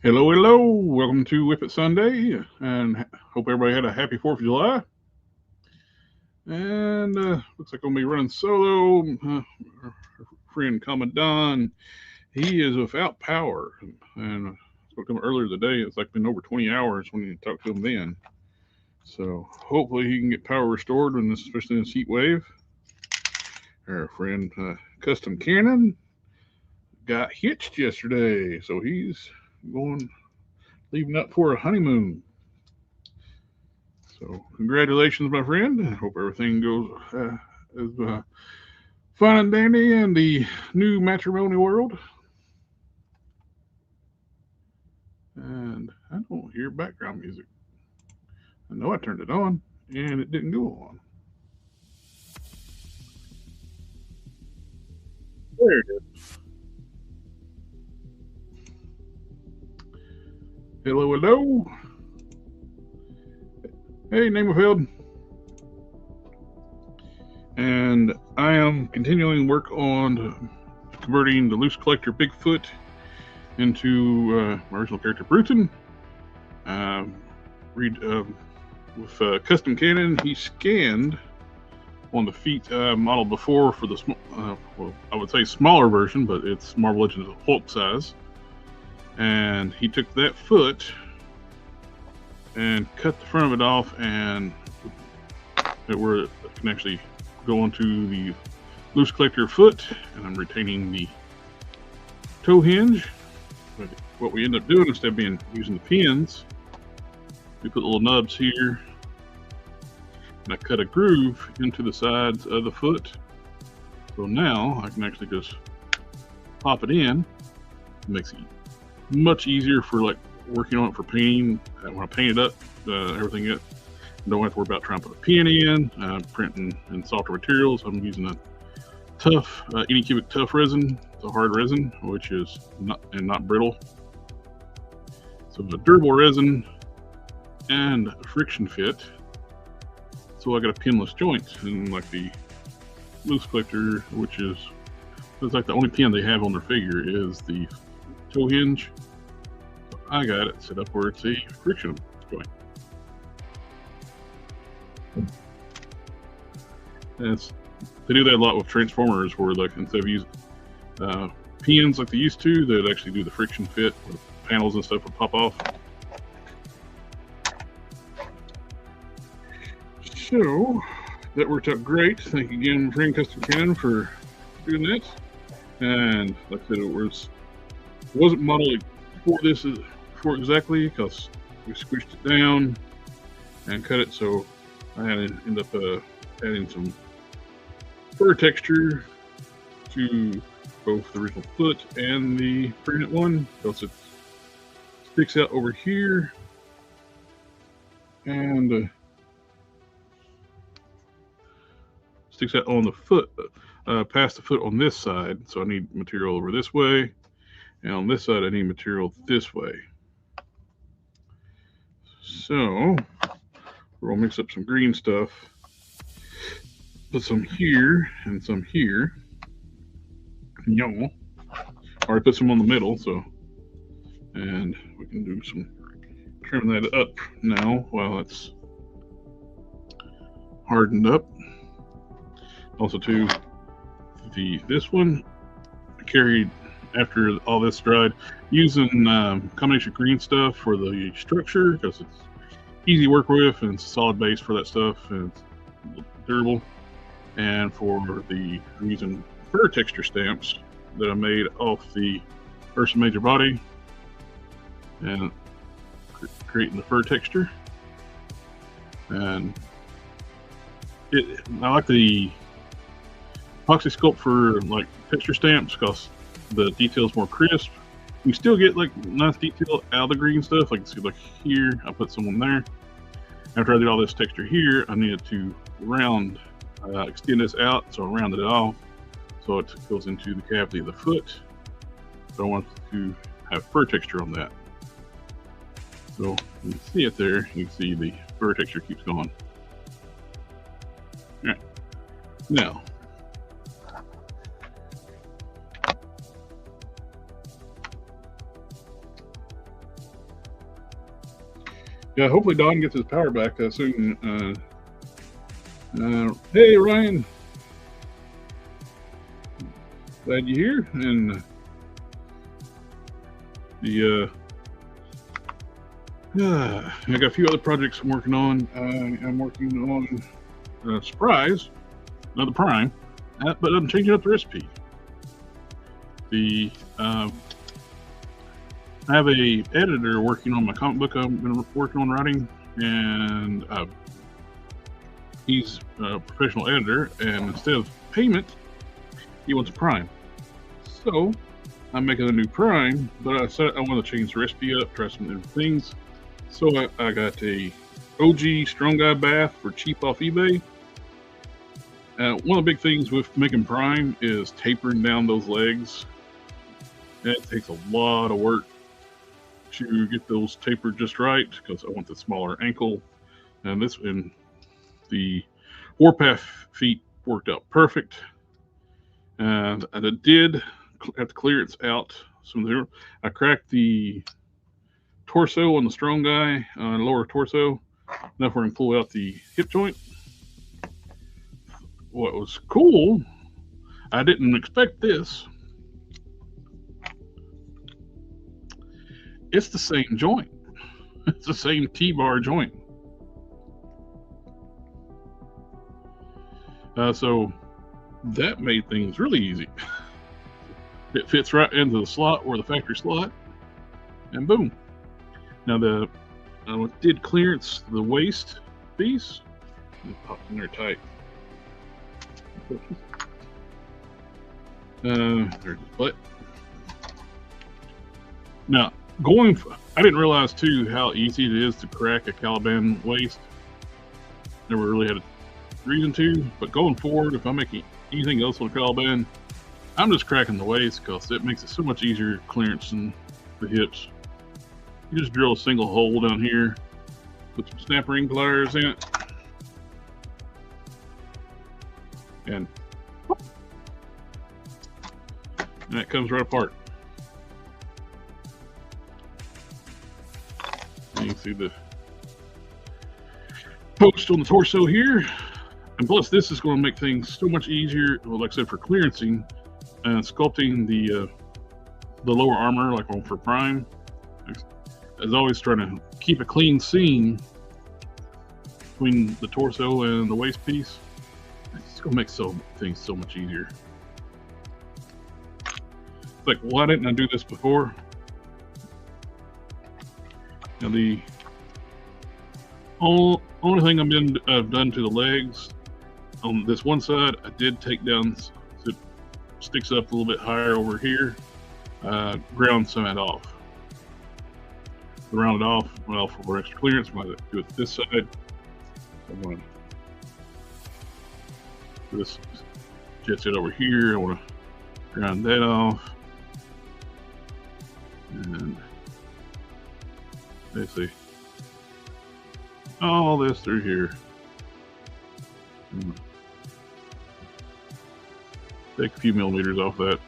Hello, hello. Welcome to WIP IT Sunday, and hope everybody had a happy 4th of July. And looks like I'm going to be running solo. Our friend Commandant, he is without power. And I spoke to him earlier today. It's like been over 20 hours when you talked to him then. So hopefully he can get power restored, especially in this heat wave. Our friend Custom Cannon got hitched yesterday, so he's going leaving up for a honeymoon. So, congratulations, my friend. I hope everything goes as fun and dandy in the new matrimony world. And I don't hear background music. I know I turned it on and it didn't go on. There it is. Hello, hello. Hey, Namerfield. And I am continuing work on converting the loose collector Bigfoot into my original character Bruton. With Custom Cannon, he scanned on the feet model before for the well, I would say smaller version, but it's Marvel Legends Hulk size. And he took that foot and cut the front of it off, and where it can actually go onto the loose collector foot, and I'm retaining the toe hinge. But what we end up doing, instead of using the pins, we put little nubs here, and I cut a groove into the sides of the foot. So now I can actually just pop it in. It makes it much easier for like working on it for painting. When I paint it up, everything up, don't have to worry about trying to put a pin in, printing in softer materials. I'm using a tough, Anycubic tough resin. It's a hard resin, which is not brittle. So a durable resin and a friction fit. So I got a pinless joint, and like the loose collector, which is it's like the only pin they have on their figure is the toe hinge. So I got it set up where it's a friction joint. And they do that a lot with Transformers, where like instead of using pins like they used to, they'd actually do the friction fit where the panels and stuff would pop off. So that worked out great. Thank you again, friend Custom Cannon, for doing that. And like I said, it wasn't modeled for exactly, because we squished it down and cut it. So I had to end up adding some fur texture to both the original foot and the printed one, because it sticks out over here and sticks out on the foot, past the foot on this side. So I need material over this way, and on this side I need material this way. So we're gonna mix up some green stuff, put some here and some here. Already put some on the middle, so, and we can do some trim that up now while it's hardened up. Also, too, this one I carried after all this dried, using combination green stuff for the structure, because it's easy to work with and it's a solid base for that stuff, and it's durable. And for I'm using fur texture stamps that I made off the Ursa Major body, and creating the fur texture. And I like the Apoxie Sculpt for like texture stamps, because the detail's more crisp. You still get like nice detail out of the green stuff. Like, see, like here, I put some on there. After I did all this texture here, I needed to extend this out, so I rounded it off so it goes into the cavity of the foot. So I want to have fur texture on that. So you can see it there. You can see the fur texture keeps going. All right, now Yeah, hopefully Don gets his power back soon. Hey, Ryan. Glad you're here. And I got a few other projects I'm working on. I'm working on Surprise, another Prime, but I'm changing up the recipe. I have a editor working on my comic book I've been working on writing, and he's a professional editor, and instead of payment, he wants a Prime. So I'm making a new Prime, but I said I want to change the recipe up, try some different things. So I got a OG Strong Guy bath for cheap off eBay. One of the big things with making Prime is tapering down those legs. That takes a lot of work to get those tapered just right, because I want the smaller ankle. And the Warpath feet worked out perfect. And I did have the clearance out. So I cracked the torso on the Strong Guy, lower torso. Now we're going to pull out the hip joint. What was cool, I didn't expect this. It's the same joint. It's the same T-bar joint. So that made things really easy. It fits right into the slot or the factory slot, and boom. Now I did clearance the waist piece. It popped in there tight. There's the butt. Now, I didn't realize too how easy it is to crack a Caliban waist. Never really had a reason to, but going forward, if I'm making anything else on a Caliban, I'm just cracking the waist because it makes it so much easier clearance than the hips. You just drill a single hole down here, put some snap ring pliers in it, and that comes right apart. And you can see the post on the torso here. And plus, this is going to make things so much easier, well, like I said, for clearancing and sculpting the lower armor, like on for Prime. As always, trying to keep a clean seam between the torso and the waist piece. It's going to make things so much easier. It's like, why didn't I do this before? Now, the only thing I've done to the legs, on this one side, I did take down, so it sticks up a little bit higher over here, ground some of that off. Round it off, well, for extra clearance, I'm going to do it this side. So I'm going to this jets it over here. I want to ground that off. And let's see. All this through here. Take a few millimeters off that.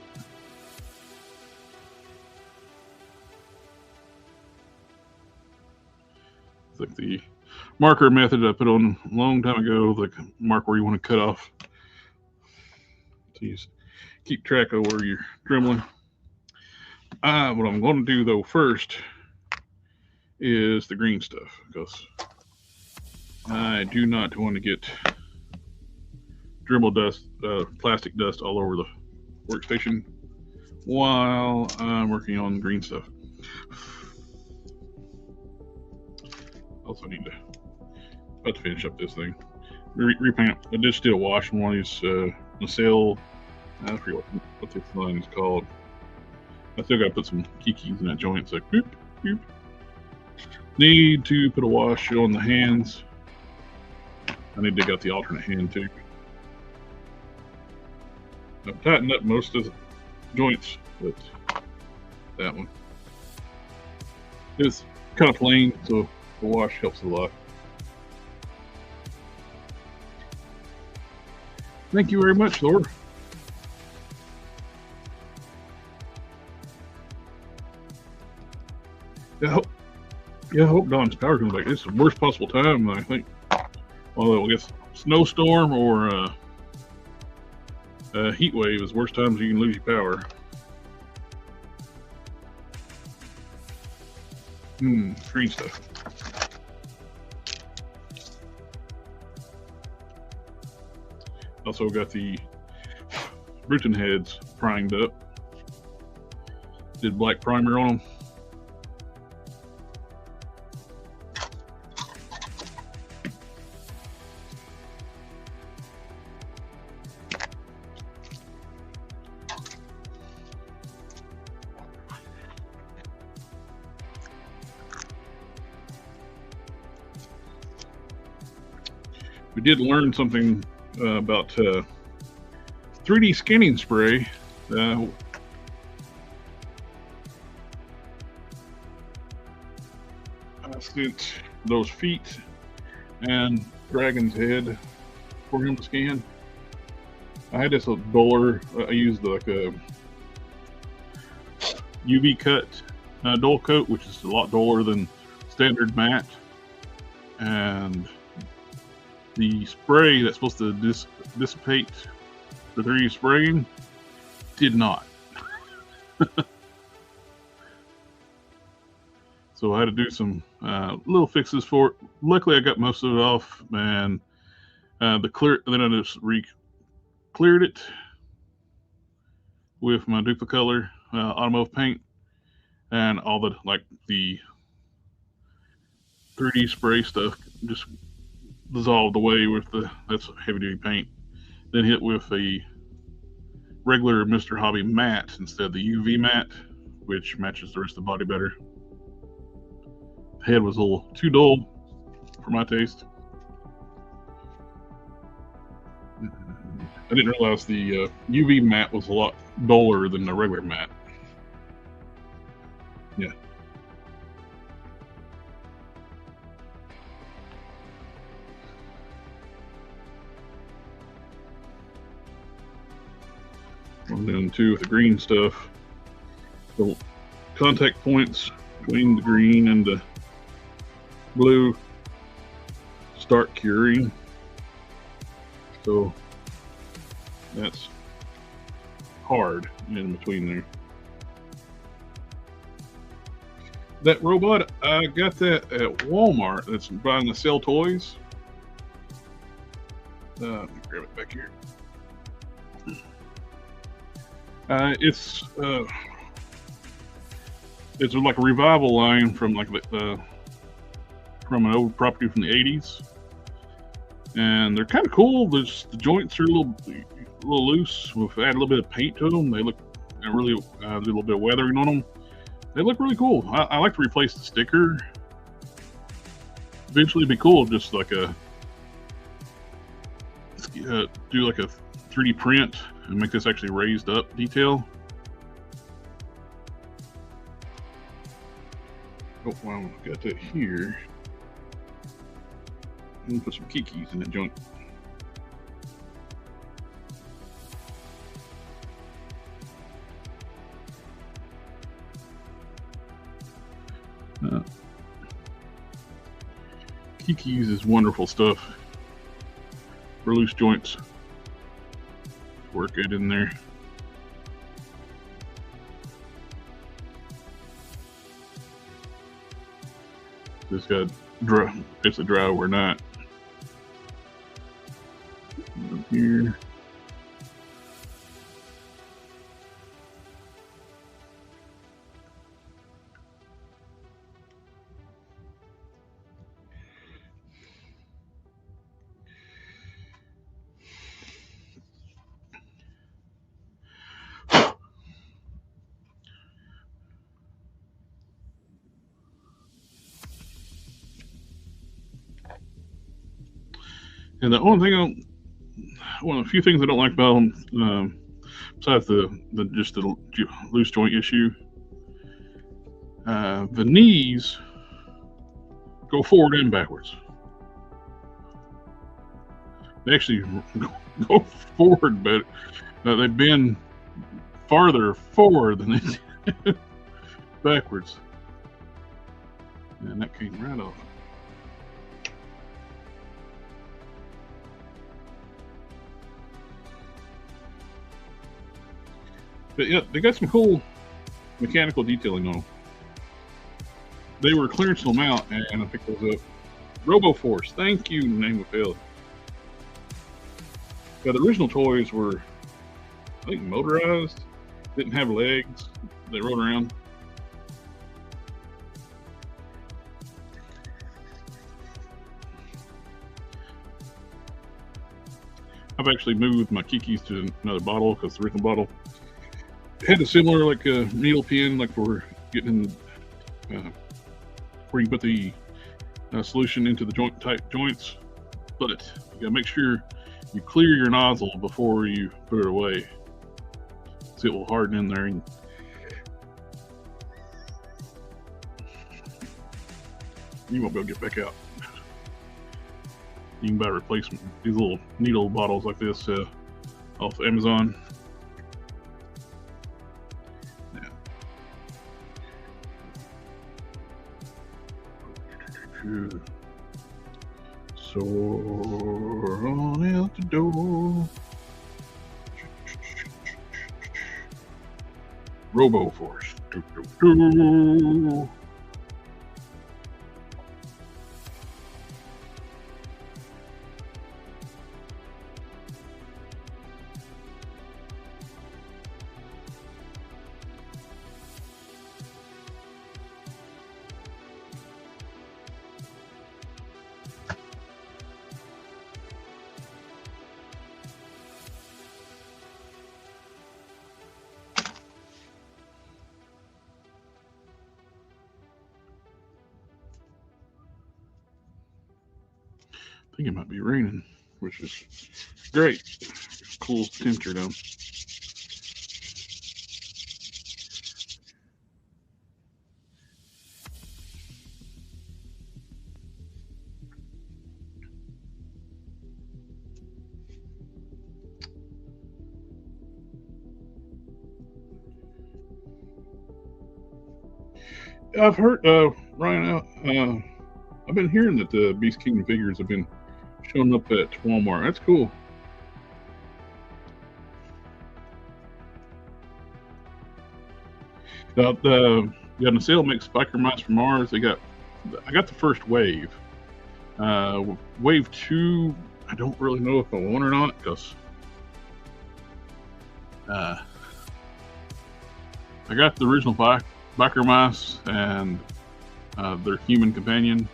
It's like the marker method I put on a long time ago, like mark where you want to cut off. So you keep track of where you're dremeling. What I'm going to do though first is the green stuff, because I do not want to get Dremel dust, plastic dust all over the workstation while I'm working on the green stuff. Also need to about to finish up this thing. Repaint. I just did a wash on one of these nacelle. I forget what this line is called. I still got to put some kikis in that joint. It's like boop, boop. Need to put a wash on the hands. I need to dig out the alternate hand too. I've tightened up most of the joints, but that one is kind of plain, so the wash helps a lot. Thank you very much, Thor. Yeah, I hope Don's power comes back. It's the worst possible time, I think. Although I guess snowstorm or heat wave is worst times you can lose your power. Green stuff. Also got the Bruton heads primed up. Did black primer on them. We did learn something about 3D scanning spray. I sent those feet and dragon's head for him to scan. I had this duller. I used like a UV cut dull coat, which is a lot duller than standard matte, and the spray that's supposed to dissipate the 3D spraying did not. So I had to do some little fixes for it. Luckily, I got most of it off, and then I just cleared it with my Duplicolor automotive paint, and all the the 3D spray stuff just dissolved away with that's heavy duty paint. Then hit with a regular Mr. Hobby matte instead of the UV matte, which matches the rest of the body better. Head was a little too dull for my taste. I didn't realize the UV matte was a lot duller than the regular matte. Yeah. And then too with the green stuff, the contact points between the green and the blue start curing, so that's hard in between there. That robot, I got that at Walmart. That's buying the sell toys. Let me grab it back here. It's like a revival line from from an old property from the 80s, and they're kind of cool. The joints are a little loose. We've added a little bit of paint to them. They look really do a little bit of weathering on them. They look really cool. I like to replace the sticker. Eventually, it'd be cool just like do like a 3D print and make this actually raised up detail. Oh, wow, got that here. I'm gonna put some kikis in that joint. Kikis is wonderful stuff for loose joints. Work it in there. Just got dry. It's a dry or not. Here. And the only thing one of the few things I don't like about them, besides the loose joint issue, the knees go forward and backwards. They actually go forward, but they bend farther forward than they do backwards. And that came right off. But yeah, they got some cool mechanical detailing on them. They were clearancing them out, and I picked those up. RoboForce, thank you, name of failed. Yeah, the original toys were, I think, motorized, didn't have legs, they rode around. I've actually moved my Kikis to another bottle because the original bottle had a similar like needle pin, like for getting where you put the solution into the joint type joints, but you gotta make sure you clear your nozzle before you put it away, so it will harden in there. And you won't be able to get back out. You can buy replacement, these little needle bottles like this off Amazon. Yeah. So on out the door. RoboForce. I think it might be raining, which is great. Cool temperature down. I've heard, Ryan, I've been hearing that the Beast Kingdom figures have been showing up at Walmart. That's cool. The sale makes Biker Mice from Mars. I got the first wave. Wave 2, I don't really know if I want or not, because I got the original Biker Mice and their human companion.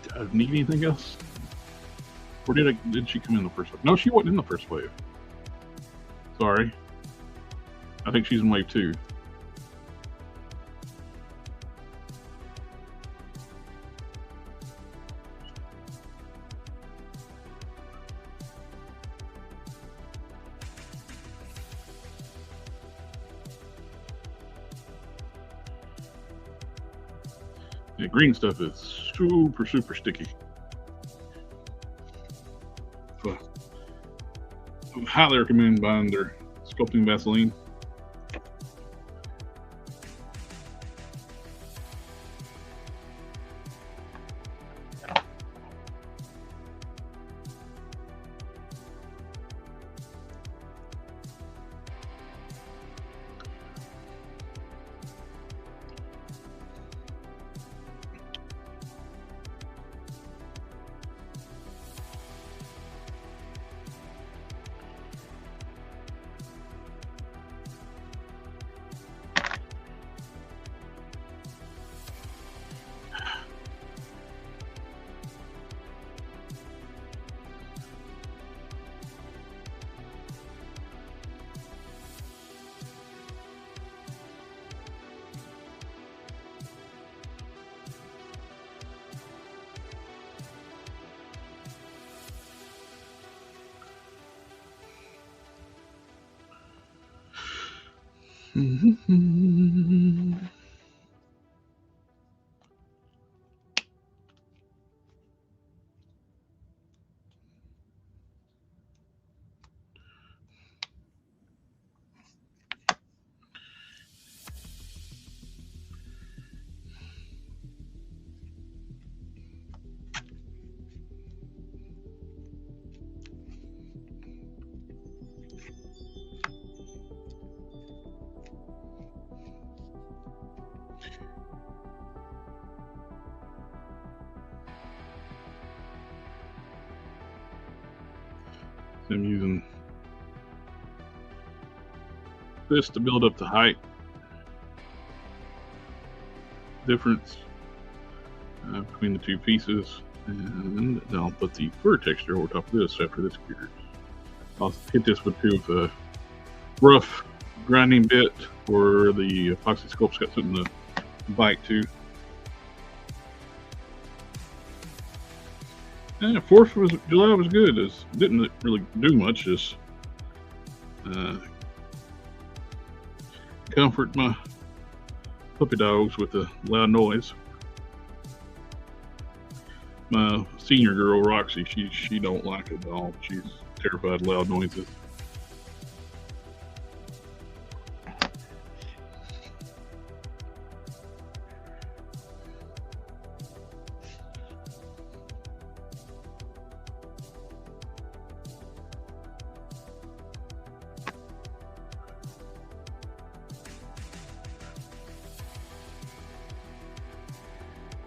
Do I need anything else? Or did she come in the first wave? No, she wasn't in the first wave. Sorry. I think she's in wave 2. Yeah, green stuff is super, super sticky. So, I highly recommend buying their sculpting Vaseline. I'm using this to build up the height difference between the two pieces, and then I'll put the fur texture over top of this after this cures. I'll hit this with two of the rough grinding bit where the epoxy sculpt's got something to bite to. And 4th of July was good. It didn't really do much, just comfort my puppy dogs with the loud noise. My senior girl, Roxy, she don't like it at all. She's terrified of loud noises.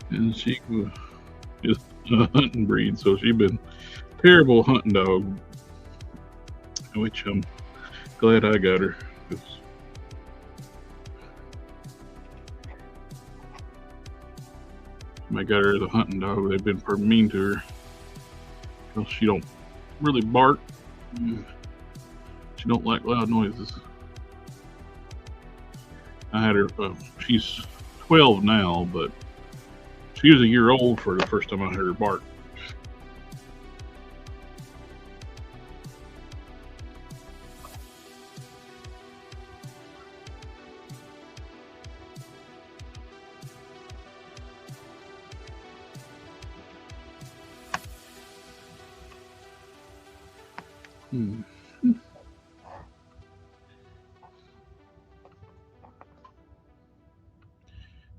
And she was just a hunting breed, so she's been a terrible hunting dog, which I'm glad I got her. I got her as a hunting dog. They've been pretty mean to her because she don't really bark. She don't like loud noises. I had her, she's 12 now, but she was a year old for the first time I heard her bark.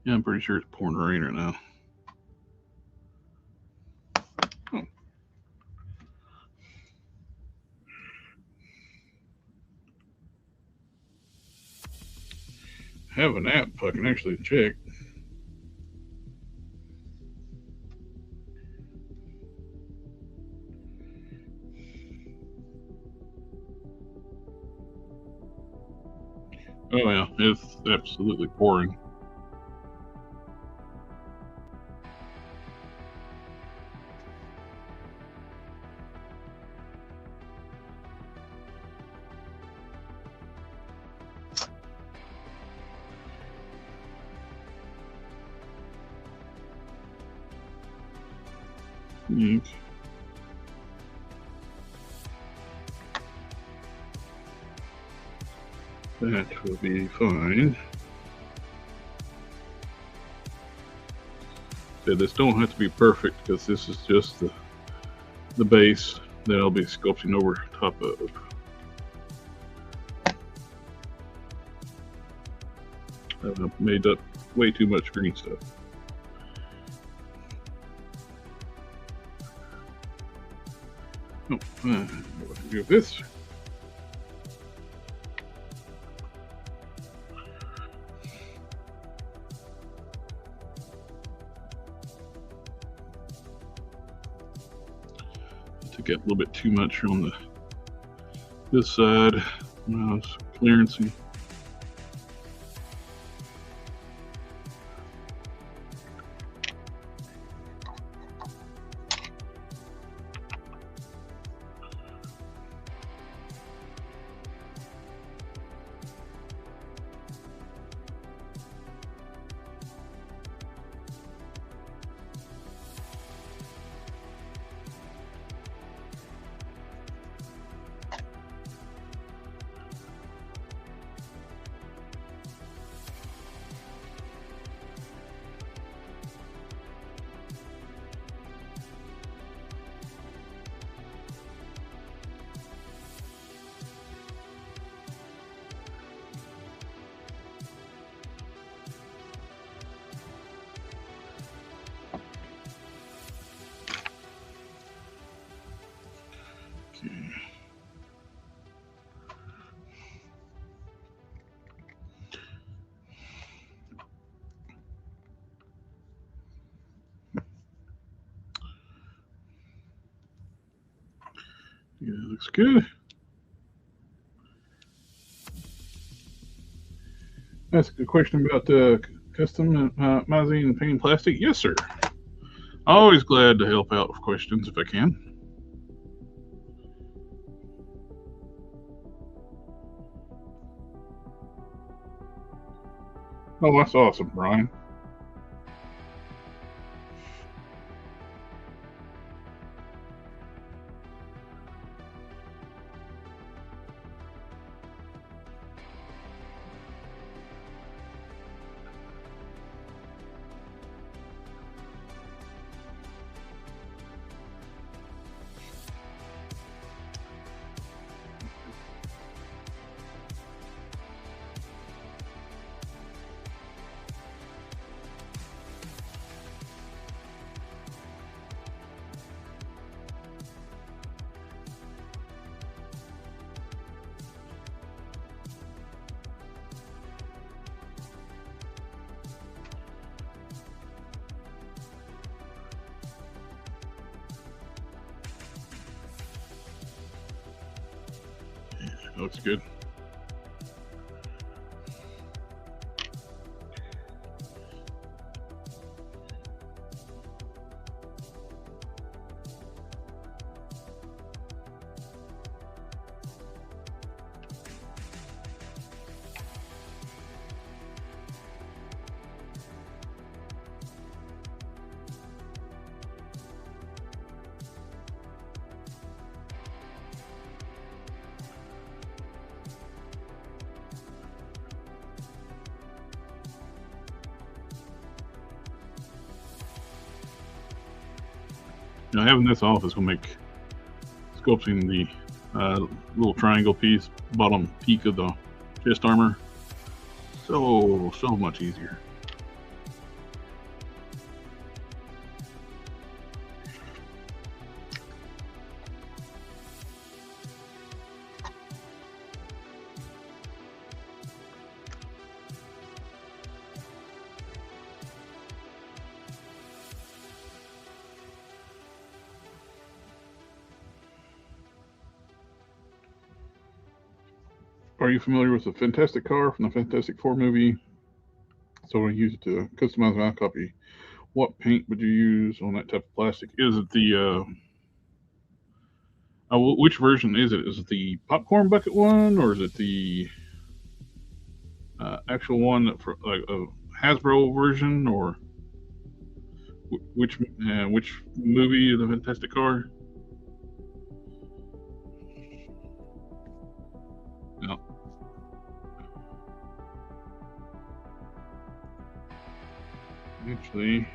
Yeah, I'm pretty sure it's pouring rain right now. Oh. I have an app if I can actually check. Oh yeah, it's absolutely pouring. That will be fine. So this don't have to be perfect because this is just the base that I'll be sculpting over top of. I've made up way too much green stuff. Oh, what to do with this? Took out a little bit too much on this side. Now it's clearancing. Yeah, looks good. That's a good question about customizing and painting plastic. Yes, sir. Always glad to help out with questions if I can. Oh, that's awesome, Brian. Looks good. Now, having this off is going to make sculpting the little triangle piece, bottom peak of the chest armor, so much easier. Are you familiar with the Fantastic Car from the Fantastic Four movie? So I use it to customize my copy. What paint would you use on that type of plastic? Is it the which version is it? Is it the popcorn bucket one, or is it the actual one for like a Hasbro version, or which movie of the Fantastic Car? No. Actually,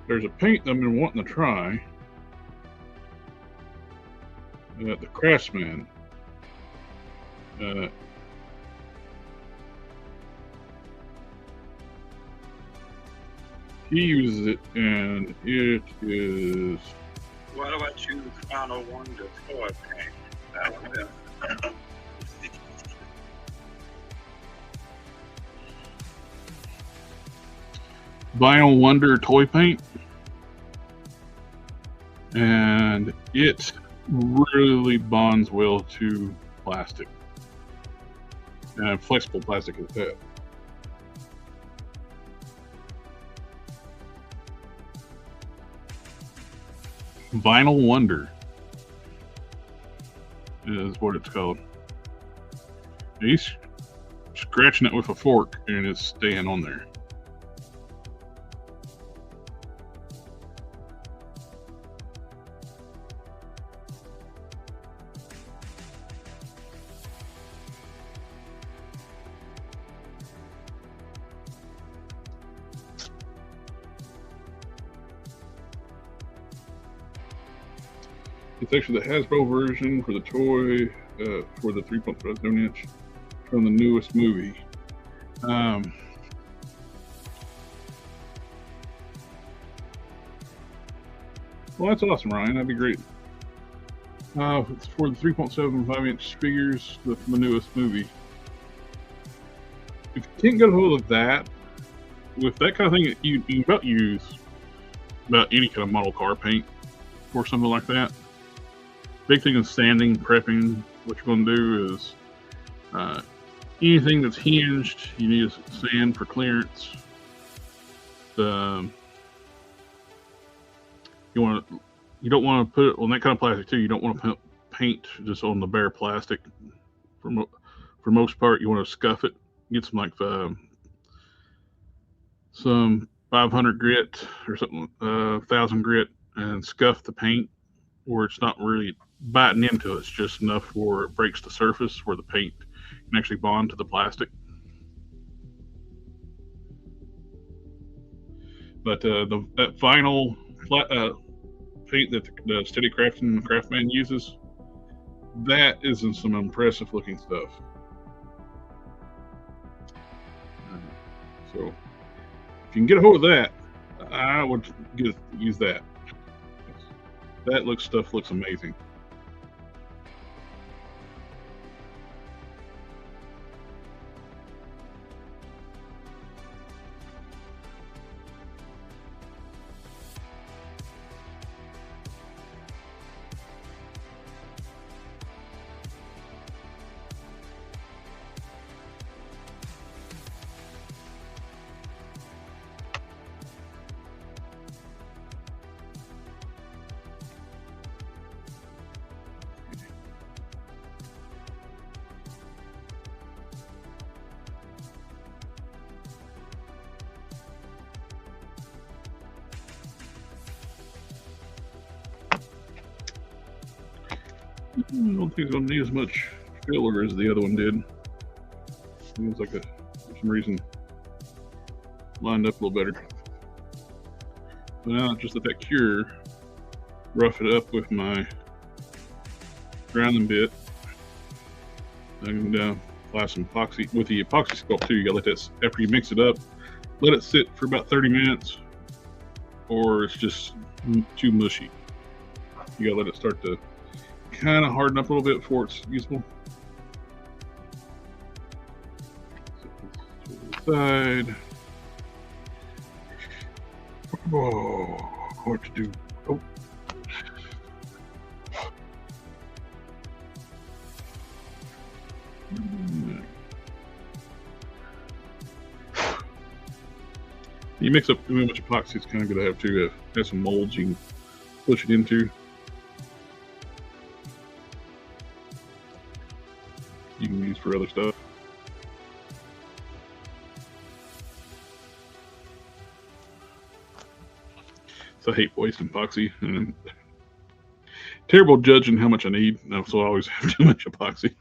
there's a paint that I've been wanting to try. The Craftsman. He uses it, and it is. What about you, Final Wonder toy paint? Vinyl Wonder toy paint, and it really bonds well to plastic, and flexible plastic at that. Vinyl Wonder is what it's called. He's scratching it with a fork, and it's staying on there. It's actually the Hasbro version for the toy, for the 3.57 inch from the newest movie. Well, that's awesome, Ryan. That'd be great. It's for the 3.75 inch figures from the newest movie. If you can't get a hold of that, with that kind of thing, you can about use about any kind of model car paint or something like that. big thing is sanding, prepping. What you're going to do is anything that's hinged, you need to sand for clearance. You don't want to put it on that kind of plastic too. You don't want to paint just on the bare plastic. For most part, you want to scuff it. Get some 500 grit or something, 1,000 grit, and scuff the paint where it's not really biting into it. It's just enough where it breaks the surface where the paint can actually bond to the plastic. But that final paint that the Steady Craftsman uses, that isn't some impressive looking stuff. So if you can get a hold of that, I would use that. That stuff looks amazing. I don't think it's going to need as much filler as the other one did. It was like for some reason, lined up a little better. But now just let that cure, rough it up with my grounding bit, and apply some epoxy. With the epoxy sculpt too, you gotta let that, after you mix it up, let it sit for about 30 minutes, or it's just too mushy. You gotta let it start to kind of harden up a little bit before it's usable. So to the side. Oh, what to do? Oh. You mix up too much epoxy, it's kind of good to have too. Have some molds you can push it into. You can use for other stuff. So I hate wasting epoxy, and I'm terrible judging how much I need, so I always have too much epoxy.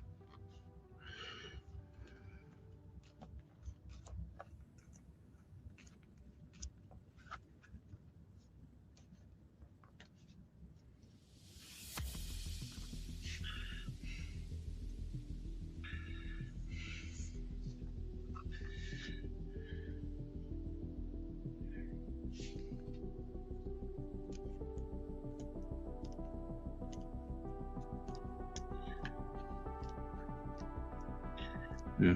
Yeah.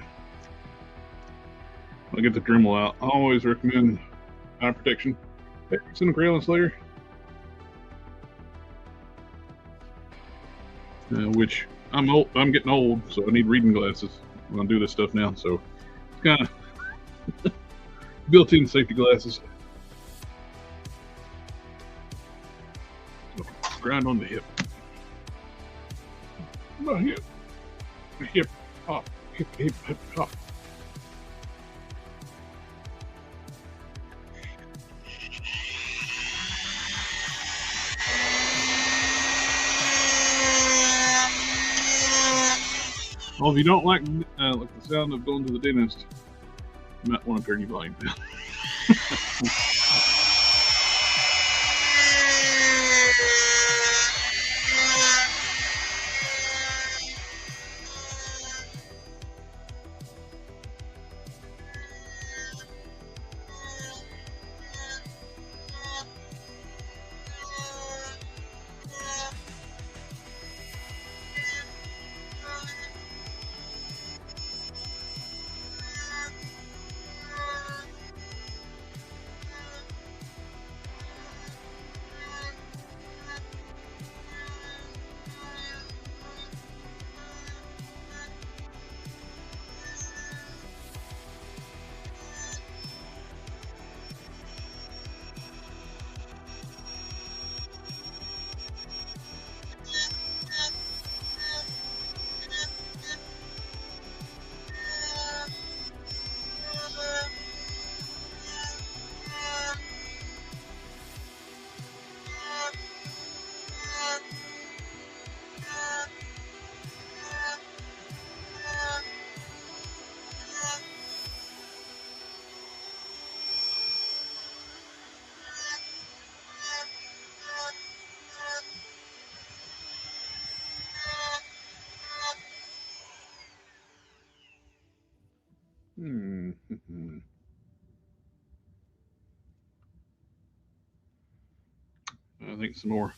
I'll get the Dremel out. I always recommend eye protection. Hey, it's in the Grayling Slayer. Which I'm getting old, so I need reading glasses when I do this stuff now. So it's kind of built-in safety glasses. Grind on the hip. No, hip. Hip. Hop. Hip, hip, hip, hop. Well, if you don't like the sound of going to the dentist, you might want to turn your volume down. I think some more.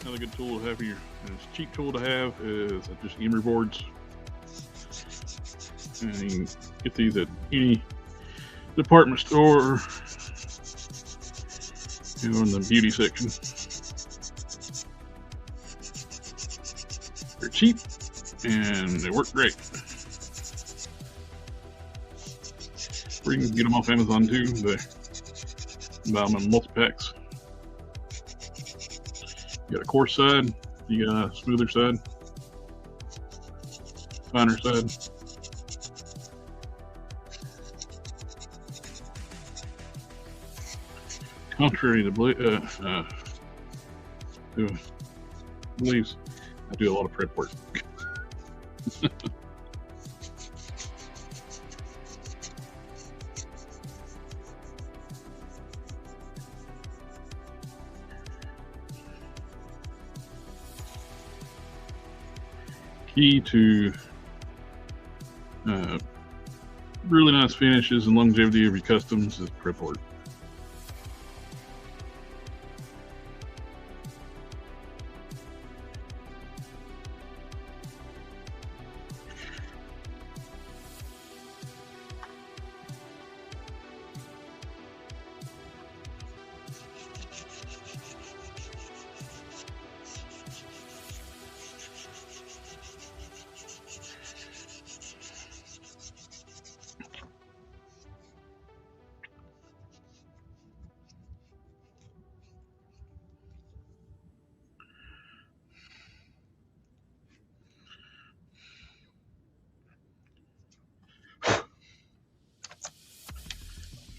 Another good tool to have here, and it's a cheap tool to have, is just emery boards. And you can get these at any department store or in the beauty section. They're cheap and they work great. Or you can get them off Amazon too. They buy them in multi-packs. You got a coarse side, you got a smoother side, finer side. Contrary to beliefs, I do a lot of prep work. Key to really nice finishes and longevity of your customs is prep work.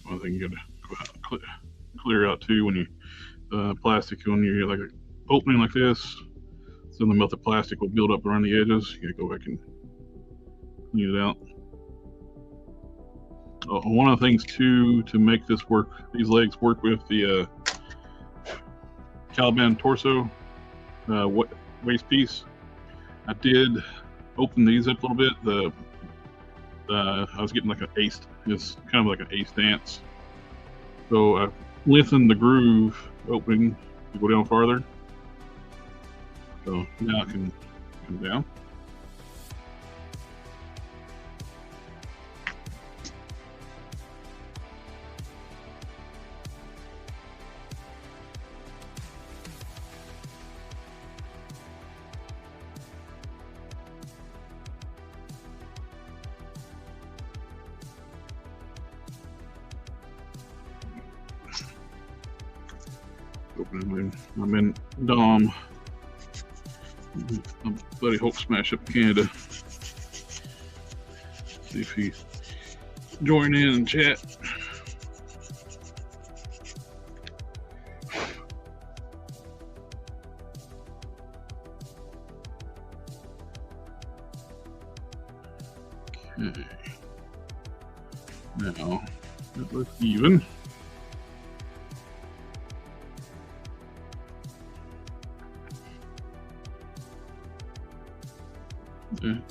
One thing you gotta clear out too when you plastic, when you're like an opening like this, so the melted plastic will build up around the edges. You gotta go back and clean it out. One of the things too to make this work, these legs work with the Caliban torso waist piece, I did open these up a little bit. I was getting like an ace. It's kind of like an ace dance. So I lengthened the groove opening to go down farther. So now I can come down. Opening I'm in Dom. My buddy Hulk Smash up in Canada. See if he join in and chat. Okay. Now that looks even.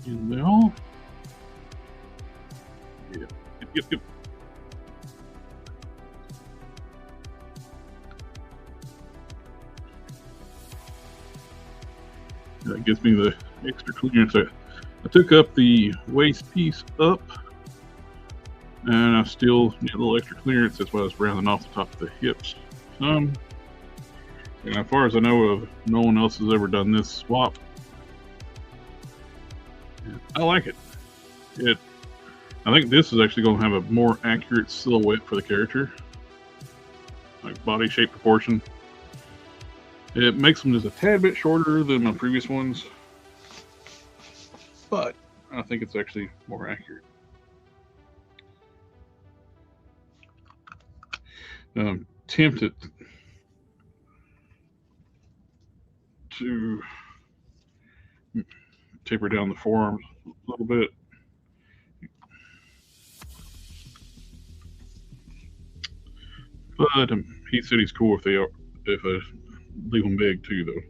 In there. Yeah. Yep. That gives me the extra clearance. I took up the waist piece up, and I still need a little extra clearance. That's why I was rounding off the top of the hips some. And as far as I know of, no one else has ever done this swap. I like it. I think this is actually going to have a more accurate silhouette for the character, like body shape proportion. It makes them just a tad bit shorter than my previous ones, but I think it's actually more accurate. I'm tempted to taper down the forearms a little bit. But he said he's cool if I leave them big too, though.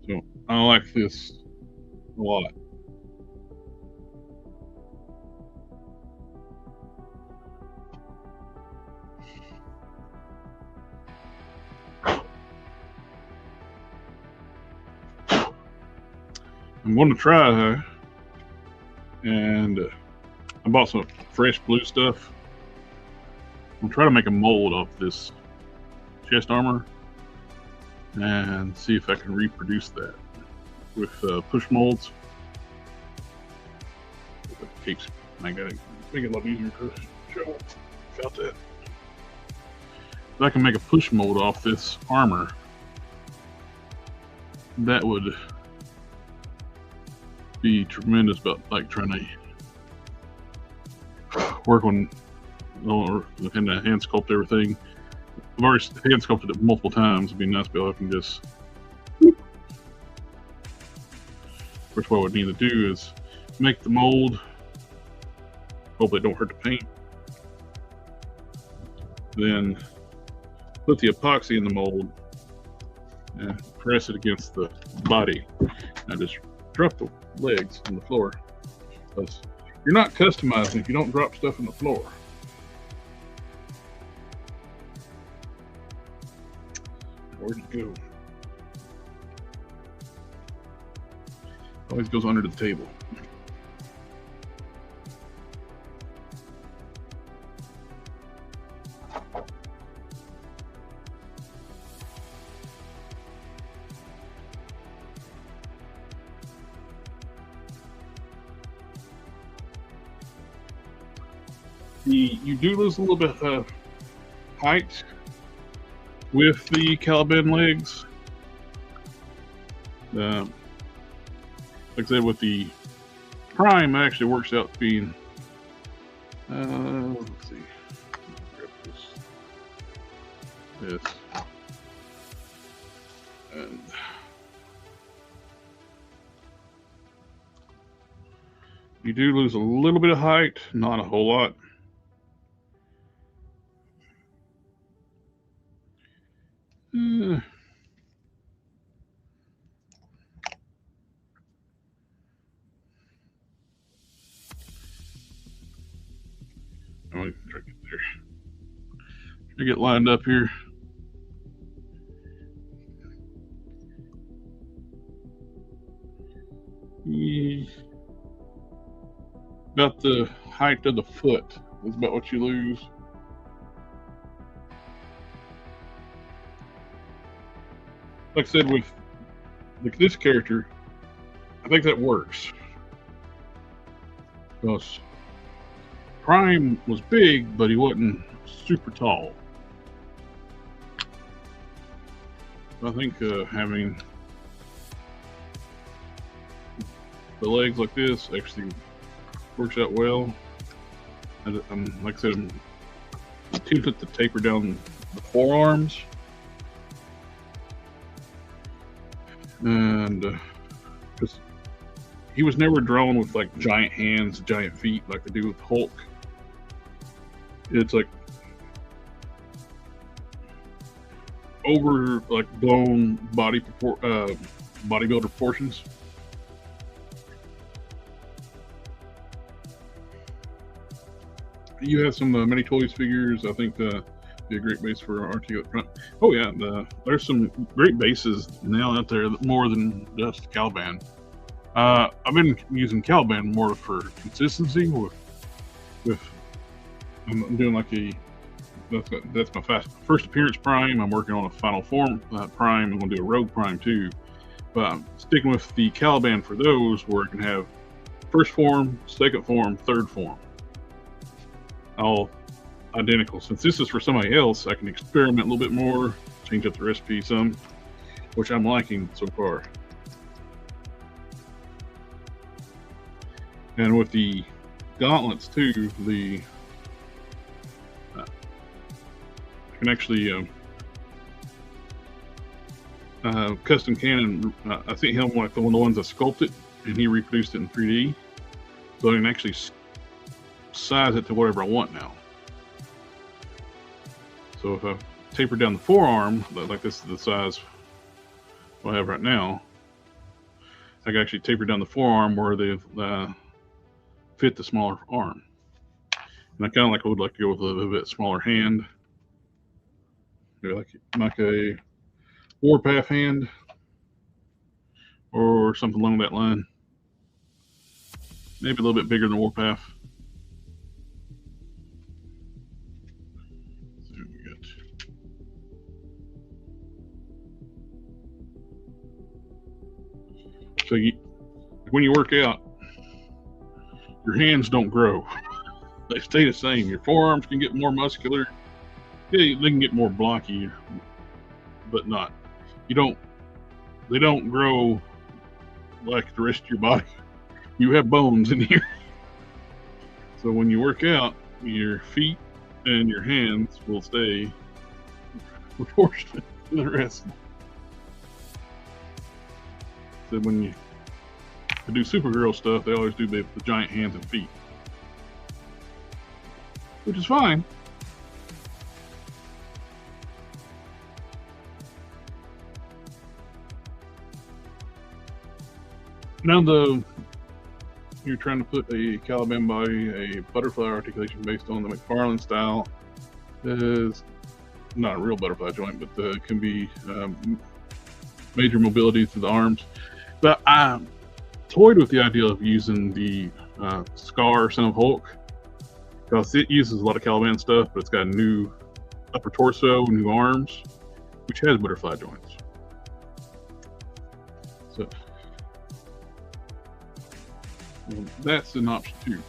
So I like this a lot. I'm going to try, and I bought some fresh blue stuff. I'm trying to make a mold off this chest armor and see if I can reproduce that with push molds. I gotta make it a lot easier to show about that. If I can make a push mold off this armor, that would be tremendous. About like trying to work on and hand sculpt everything. I've already hand sculpted it multiple times. It'd be nice to be able to just. Which what I would need to do is make the mold. Hopefully, it don't hurt the paint. Then put the epoxy in the mold and press it against the body. Now just drop the legs on the floor. Because you're not customizing if you don't drop stuff on the floor. Where'd it go? Always goes under the table. You do lose a little bit of height with the Caliban legs. Like I said, with the Prime, it actually works out being. Let's see. Grab this, and you do lose a little bit of height, not a whole lot. I'm gonna try to get there. Try to get lined up here. About the height of the foot is about what you lose. Like I said, with this character, I think that works. Because Prime was big, but he wasn't super tall. I think having the legs like this actually works out well. Like I said, I'm tempted to taper down the forearms. And because he was never drawn with like giant hands, giant feet like they do with Hulk. It's like over like blown bodybuilder proportions. You have some Mini Toys figures. I think be a great base for articulate front. Oh yeah, there's some great bases now out there, more than just Caliban. I've been using Caliban more for consistency. With I'm doing like that's my first appearance Prime. I'm working on a final form Prime. I'm gonna do a Rogue Prime too. But I'm sticking with the Caliban for those where it can have first form, second form, third form, all identical. Since this is for somebody else, I can experiment a little bit more, change up the recipe some, which I'm liking so far. And with the gauntlets too, the I can actually custom cannon. I sent him like one of the ones that sculpted, and he reproduced it in 3D, so I can actually size it to whatever I want now. So if I taper down the forearm, like this is the size I have right now, I can actually taper down the forearm where they fit the smaller arm. And I kind of would like to go with a little bit smaller hand, like a Warpath hand or something along that line. Maybe a little bit bigger than Warpath. So when you work out, your hands don't grow. They stay the same. Your forearms can get more muscular. Yeah, they can get more blocky, but not. They don't grow like the rest of your body. You have bones in here. So when you work out, your feet and your hands will stay proportionate to the rest. So when you do Supergirl stuff, they always do the giant hands and feet, which is fine. Now you're trying to put a Caliban body, a butterfly articulation based on the McFarlane style. Is not a real butterfly joint, but can be major mobility to the arms. But I toyed with the idea of using the Scar Son of Hulk, because it uses a lot of Caliban stuff, but it's got a new upper torso, new arms, which has butterfly joints. So that's an option too.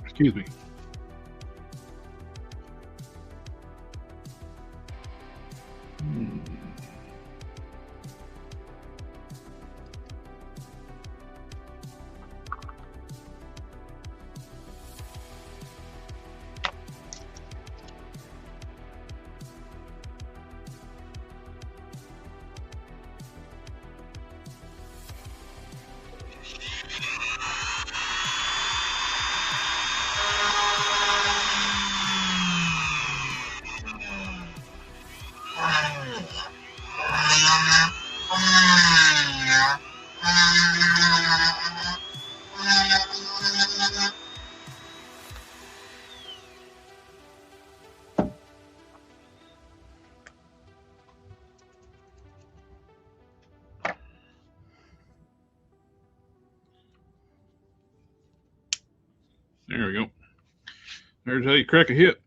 Excuse me. There we go. There's how you crack a hip.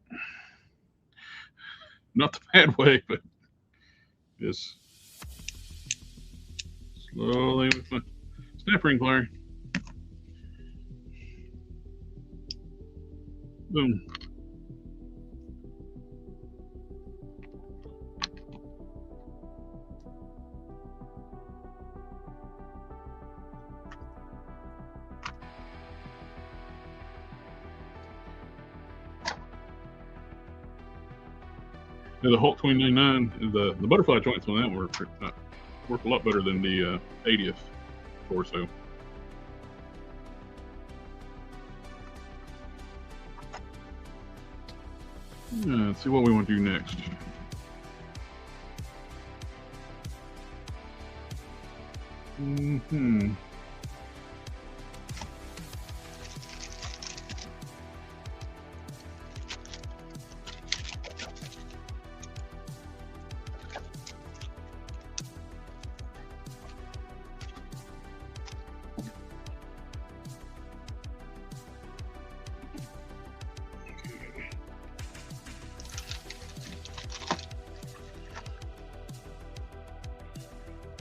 Not the bad way, but just slowly with my snap ring plier. Boom. Yeah, the Hulk 2099, the butterfly joints on that work a lot better than the 80th torso. Yeah, let's see what we want to do next.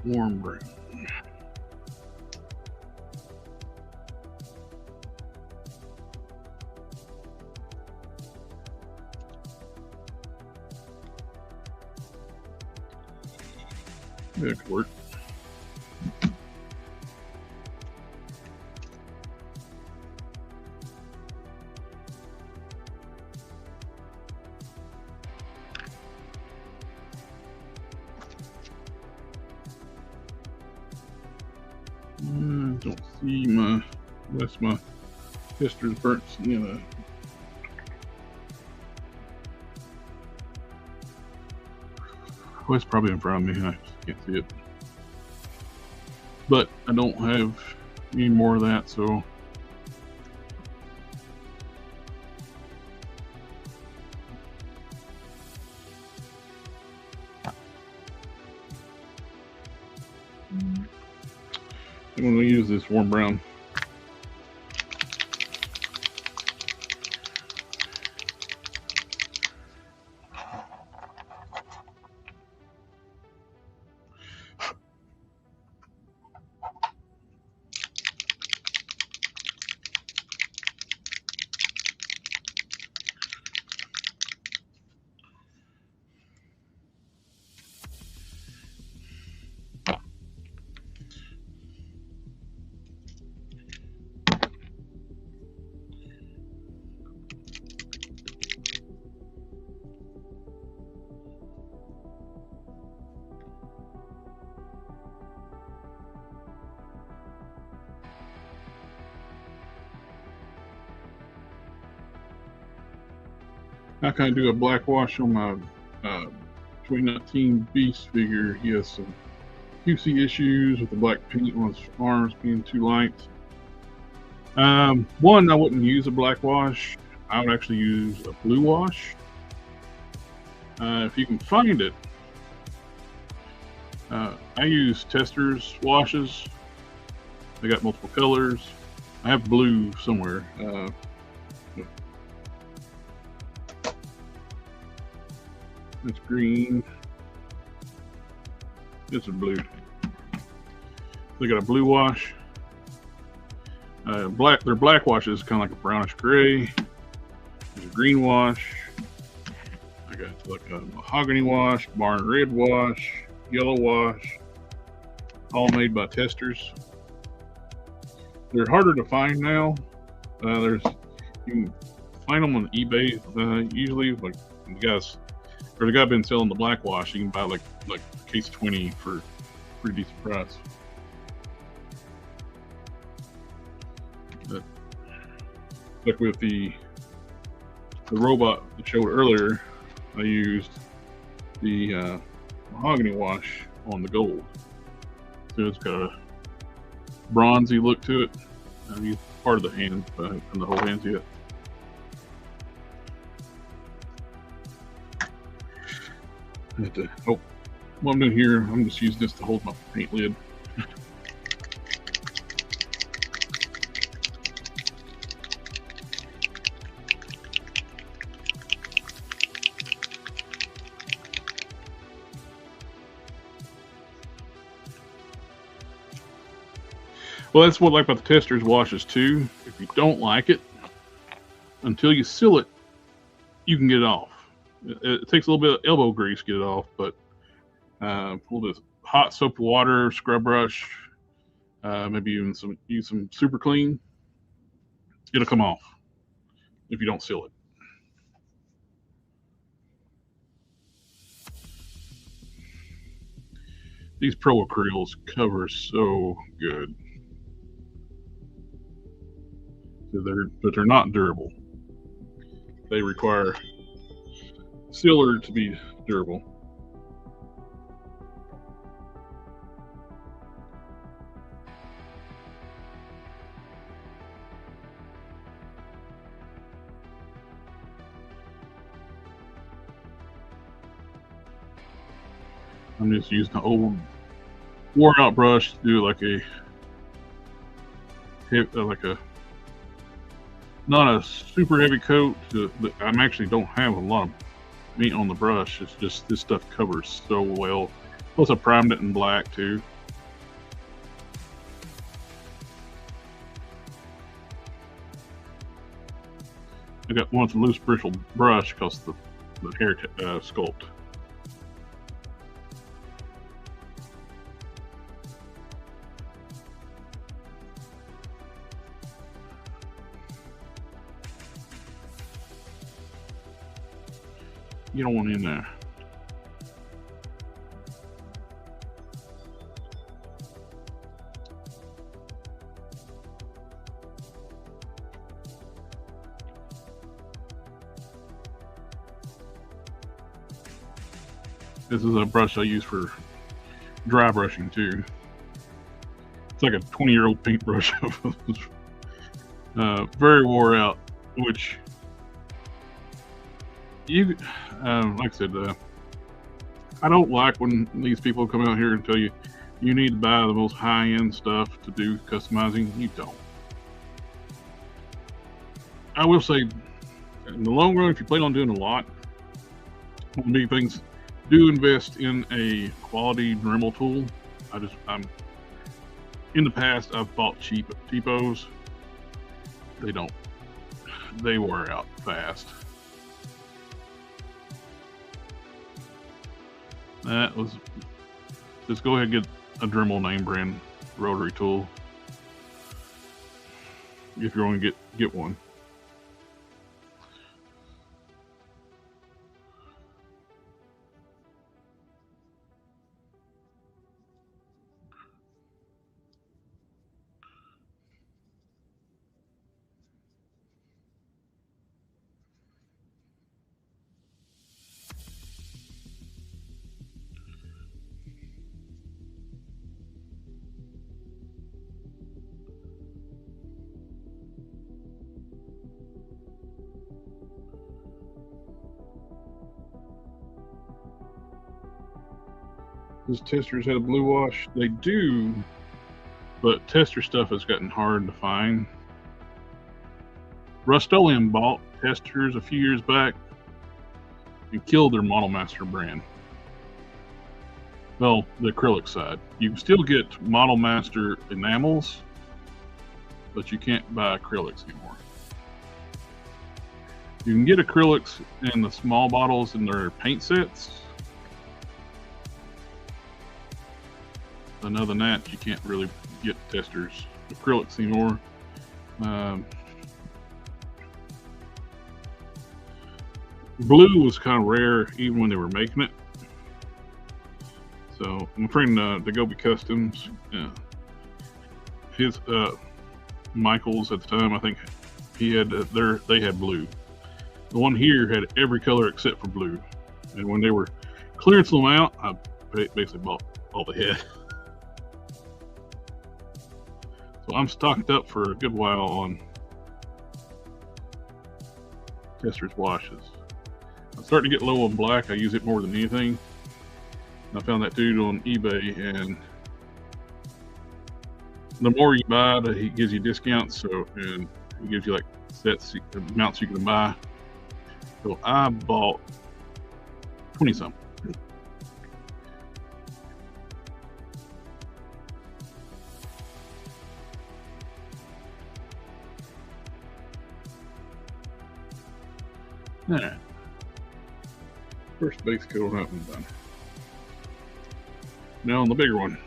warm brown. That could work. Don't see my, unless my tester's burnt, you know. Well, it's probably in front of me. I just can't see it. But I don't have any more of that, so. I'm going to use this warm brown. I kind of do a black wash on my 2019 Beast figure. He has some QC issues with the black paint on his arms being too light. One, I wouldn't use a black wash. I would actually use a blue wash. If you can find it. I use Testers washes. They got multiple colors. I have blue somewhere. It's green. This is blue. They got a blue wash. Black. Their black wash is kind of like a brownish gray. There's a green wash. I got like a mahogany wash, barn red wash, yellow wash. All made by Testers. They're harder to find now. You can find them on eBay. Usually, like the guy been selling the black wash. You can buy like case 20 for a pretty decent price. But like with the robot I showed earlier, I used the mahogany wash on the gold. So it's got a bronzy look to it. I used part of the hand, but I haven't done the whole hands yet. Oh, what I'm doing here, I'm just using this to hold my paint lid. Well, that's what I like about the Testers washes too. If you don't like it, until you seal it, you can get it off. It takes a little bit of elbow grease to get it off, but a little bit of hot soap water, scrub brush, maybe even use some super clean. It'll come off if you don't seal it. These Pro acryls cover so good. But they're not durable. They require sealer to be durable. I'm just using an old worn out brush to do like not a super heavy coat. I actually don't have a lot of paint on the brush. It's just this stuff covers so well. Plus I primed it in black too. got one with a loose bristle brush because the hair sculpt. You don't want in there. This is a brush I use for dry brushing too. It's like a 20-year-old paintbrush. Very wore out, which you, like I said, I don't like when these people come out here and tell you you need to buy the most high-end stuff to do customizing. You don't. I will say, in the long run, if you plan on doing a lot, one of the big things, do invest in a quality Dremel tool. In the past, I've bought cheapos. They wear out fast. Just go ahead and get a Dremel name brand rotary tool if you're going to get one. Does Testors have a blue wash? They do, but Tester stuff has gotten hard to find. Rust-Oleum bought Testors a few years back and killed their Model Master brand. Well, the acrylic side. You can still get Model Master enamels, but you can't buy acrylics anymore. You can get acrylics in the small bottles in their paint sets. Other than that, you can't really get Testors acrylics anymore. Blue was kind of rare even when they were making it. So my friend Gobi Customs, his Michaels at the time, I think he had they had blue. The one here had every color except for blue, and when they were clearancing them out, I basically bought all they had. So I'm stocked up for a good while on Testors washes. I'm starting to get low on black. I use it more than anything. I found that dude on eBay, and the more you buy, he gives you discounts. And he gives you like sets, amounts you can buy. So I bought 20 something. Yeah. First base coat on that one done. Now on the bigger one.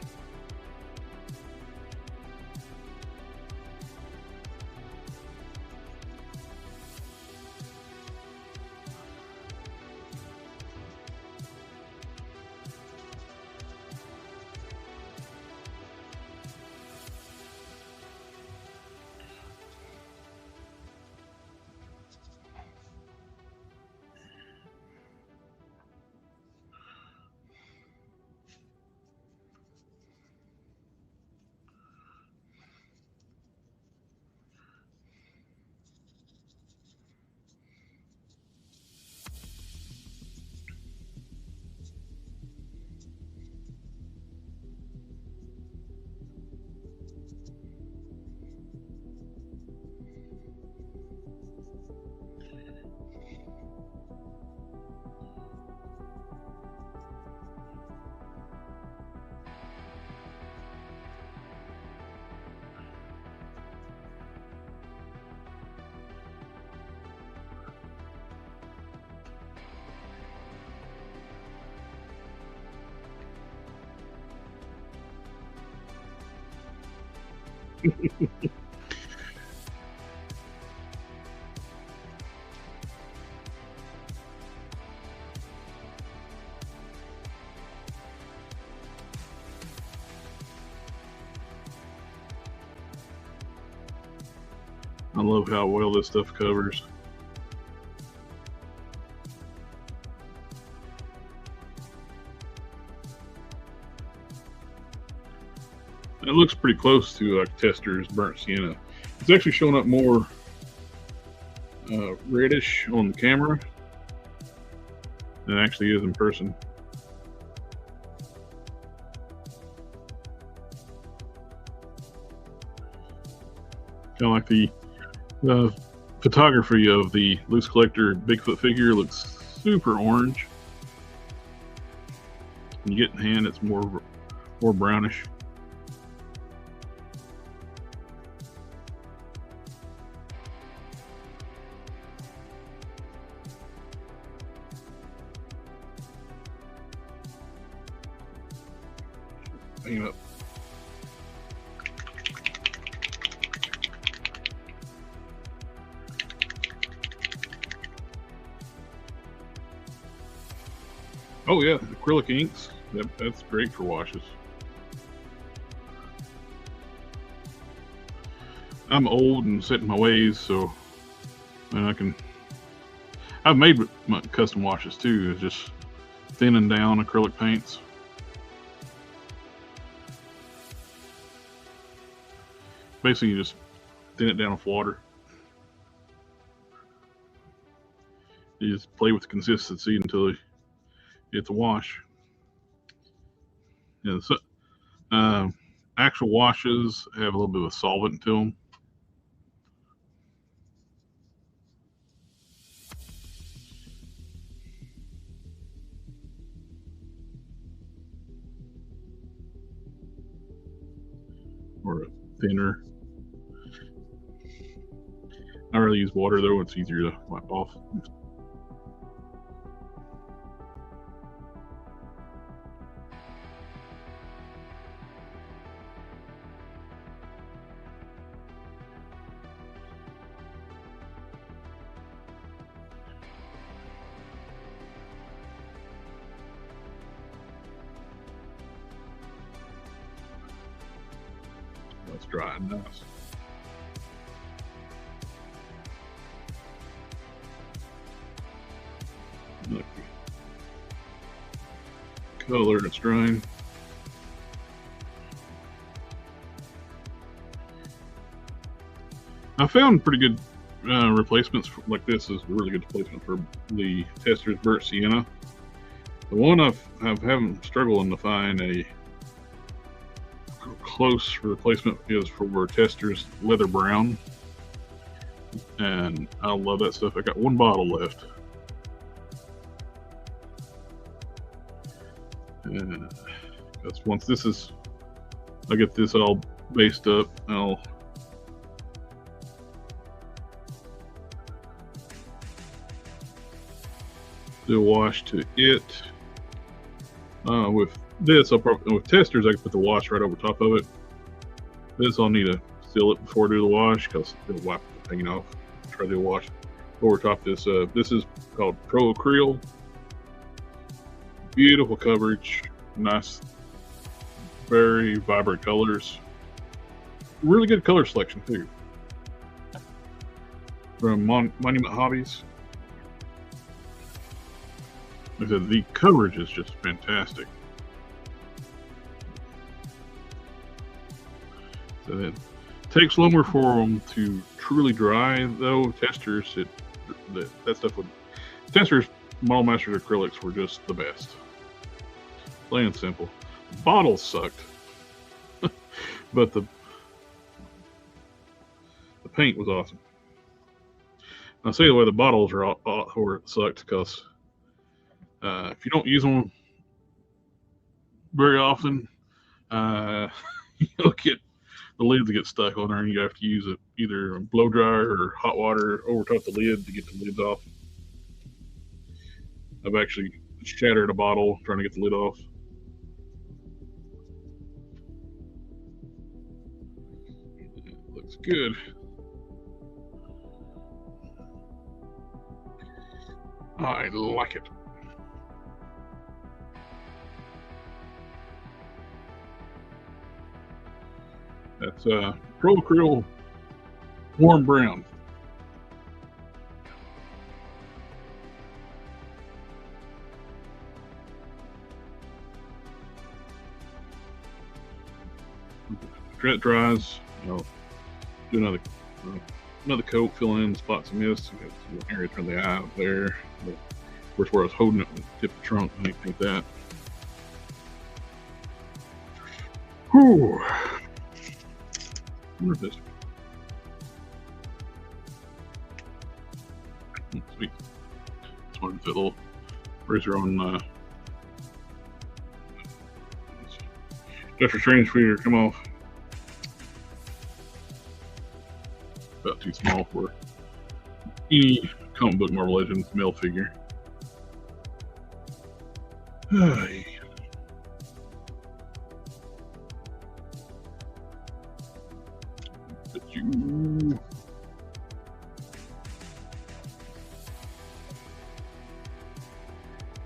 I love how well this stuff covers. It looks pretty close to like Tester's burnt sienna. It's actually showing up more reddish on the camera than it actually is in person. Kind of like the photography of the loose collector Bigfoot figure looks super orange. When you get in hand, it's more brownish. Hang it up. Oh yeah, acrylic inks. That's great for washes. I'm old and set in my ways, so I've made my custom washes too. It's just thinning down acrylic paints. Basically, you just thin it down with water. You just play with the consistency until it's a wash. Yeah, so, actual washes have a little bit of solvent to them. Or a thinner. I really use water though, it's easier to wipe off. That's dry and nice. Look, color it's drying. I found pretty good replacements like this is a really good replacement for the Tester's burnt sienna. The one I've having struggling to find a close replacement is for Tester's leather brown, and I love that stuff. I got one bottle left. Because once I get this all based up, I'll do a wash to it. With this, with Testers, I can put the wash right over top of it. This, I'll need to seal it before I do the wash because it'll wipe the paint off. Try to do a wash over top this. This is called Pro Acryl. Beautiful coverage, nice, very vibrant colors. Really good color selection too. From Monument Hobbies. Like I said, the coverage is just fantastic. So it takes longer for them to truly dry, though. Testers, that stuff would. Testers, Model Master acrylics were just the best. Plain and simple. The bottles sucked, but the paint was awesome. I'll say the way the bottles are where it sucked because if you don't use them very often, you'll get the lids get stuck on there, and you have to use either a blow dryer or hot water over top the lid to get the lids off. I've actually shattered a bottle trying to get the lid off. looks good. I like it. That's Pro Acryl Warm Brown. After it dries, I'll do another coat, fill in spots of mist. Got some area around the eye up there. But of course, where I was holding it, tip the trunk, I need to paint that. Whew. I wonder if this. Sweet. Just wanted to put a little razor on Dr. Strange feeder come off. About too small for any comic book Marvel Legends male figure. Put you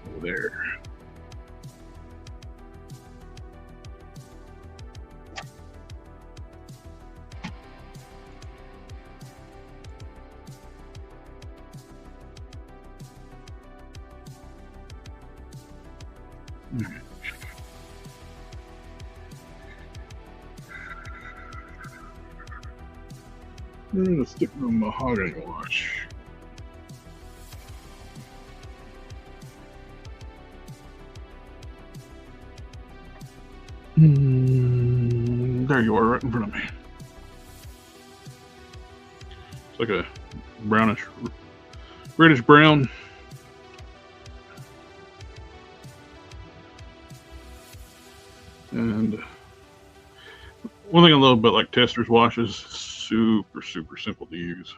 over there. I'm going to stick with mahogany wash. There you are, right in front of me. It's like a brownish, reddish brown. And one thing I love about like Testors washes, super simple to use.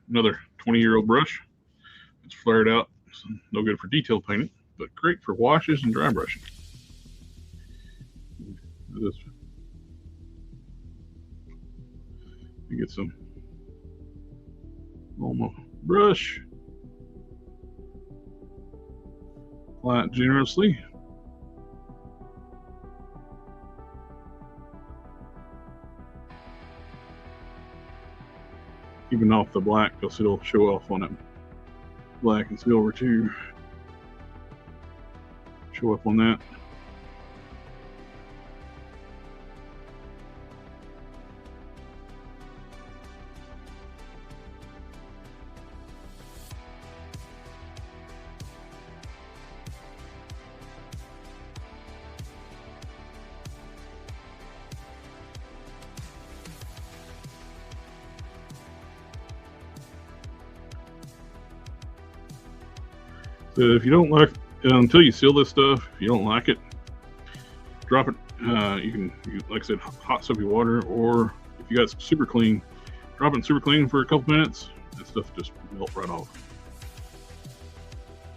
Another 20-year-old brush. It's flared out, so no good for detail painting, but great for washes and dry brushing. This, you get some on my brush. Apply it generously. Keeping off the black because it'll show off on it. Black and silver too. Show up on that. So if you don't like, until you seal this stuff, if you don't like it, drop it. You can, like I said, hot soapy water, or if you got some super clean, drop it in super clean for a couple minutes. That stuff just melt right off.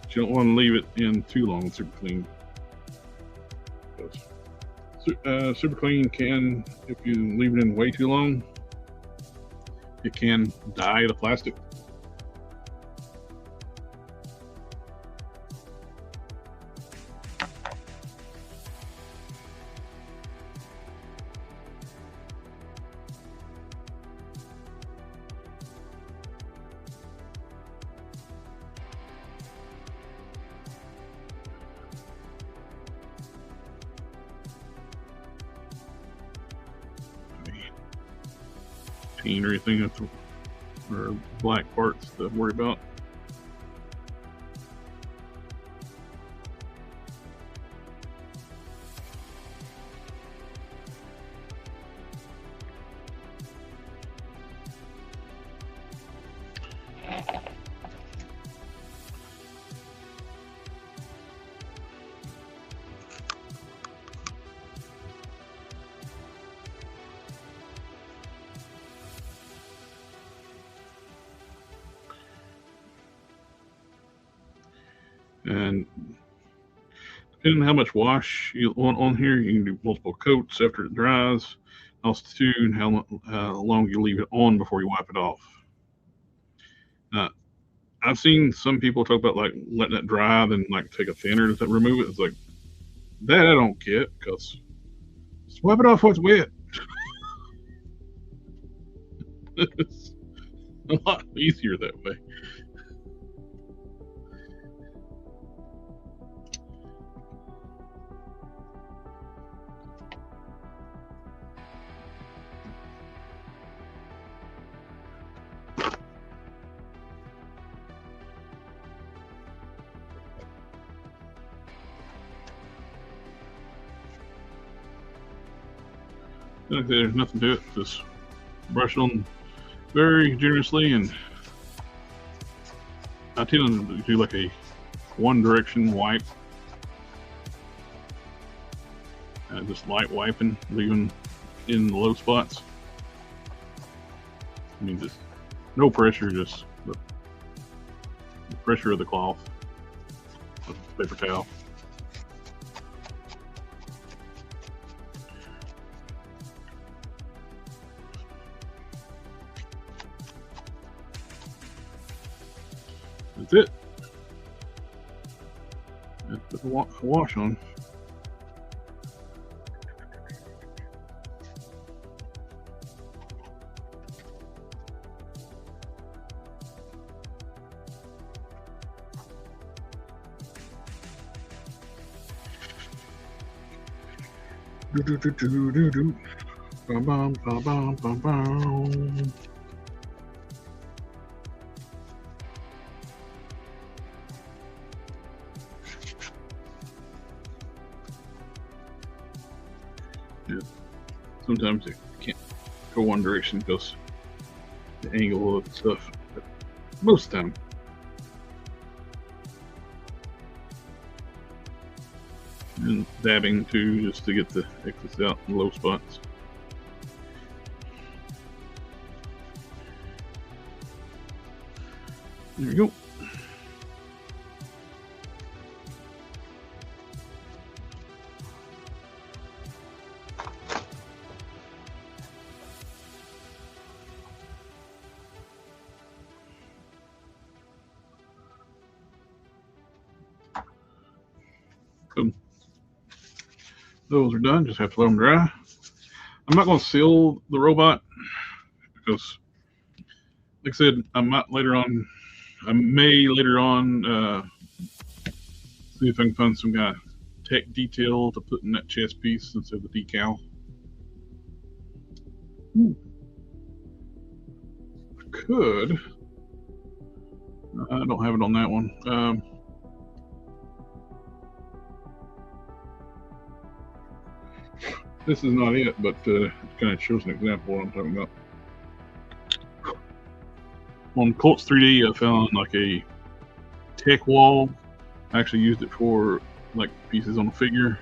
But you don't want to leave it in too long in super clean. Super clean can, if you leave it in way too long, it can dye the plastic. Paint or anything, or black parts to worry about. And depending on how much wash you want on here, you can do multiple coats after it dries. Also, too, how long you leave it on before you wipe it off. I've seen some people talk about like letting it dry, then like take a thinner to remove it. It's like that I don't get, because just wipe it off when it's wet. It's a lot easier that way. Like there's nothing to it. Just brush it on very generously, and I tend to do like a one direction wipe. Just light wiping, leaving in the low spots. I mean, just no pressure, just the pressure of the cloth with paper towel. That's it. Just put the wash on. Do do do do do. Bum bum bum bum bum bum. Yeah. Sometimes it can't go one direction because the angle of the stuff. But most of the time. And dabbing too, just to get the excess out in low spots. There we go. Boom. Those are done. Just have to let them dry. I'm not going to seal the robot because, like I said, I may later on see if I can find some kind of tech detail to put in that chest piece instead of the decal. Could. I don't have it on that one. This is not it, but it kind of shows an example of what I'm talking about. On Colts 3D, I found like a tech wall. I actually used it for like pieces on a figure,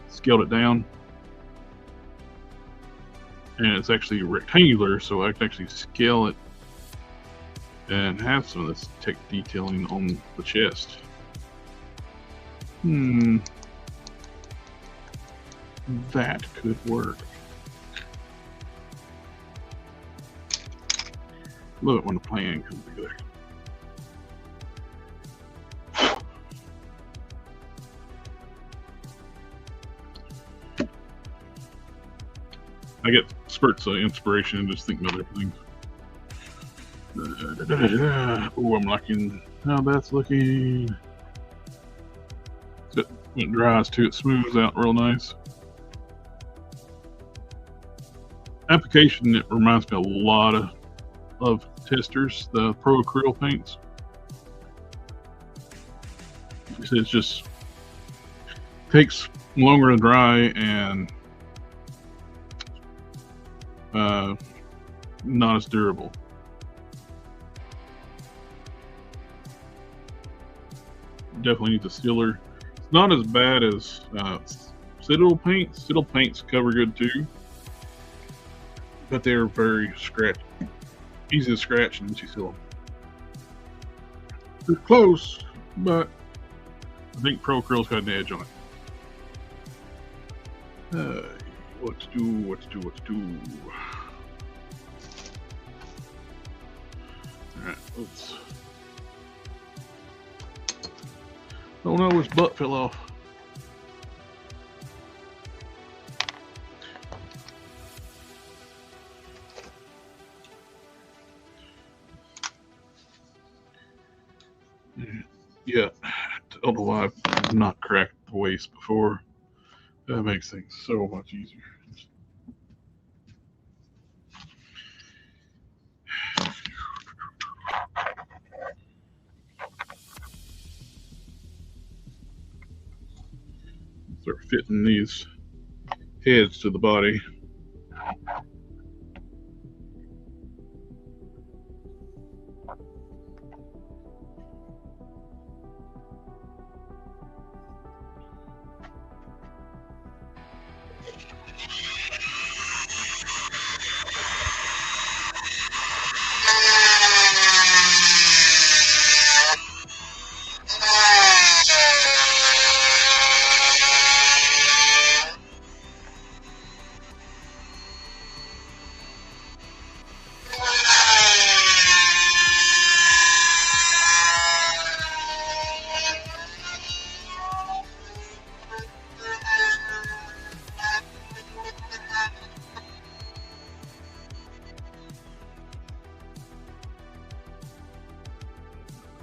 scaled it down, and it's actually rectangular, so I can actually scale it and have some of this tech detailing on the chest. That could work. Love it when the plan comes together. I get spurts of inspiration and just think about everything. Oh, I'm liking how that's looking. So when it dries too, it smooths out real nice. Application, it reminds me a lot of testers, the Pro Acryl paints. It just takes longer to dry and not as durable. Definitely needs a sealer. It's not as bad as Citadel paints. Citadel paints cover good too, but they're very scratchy. Easy to scratch and you seal them. They're close, but I think Pro Acryl's got an edge on it. What to do? Alright, let's... Oh no, his butt fell off. Yeah, I don't know why I've not cracked the waist before. That makes things so much easier. Start fitting these heads to the body.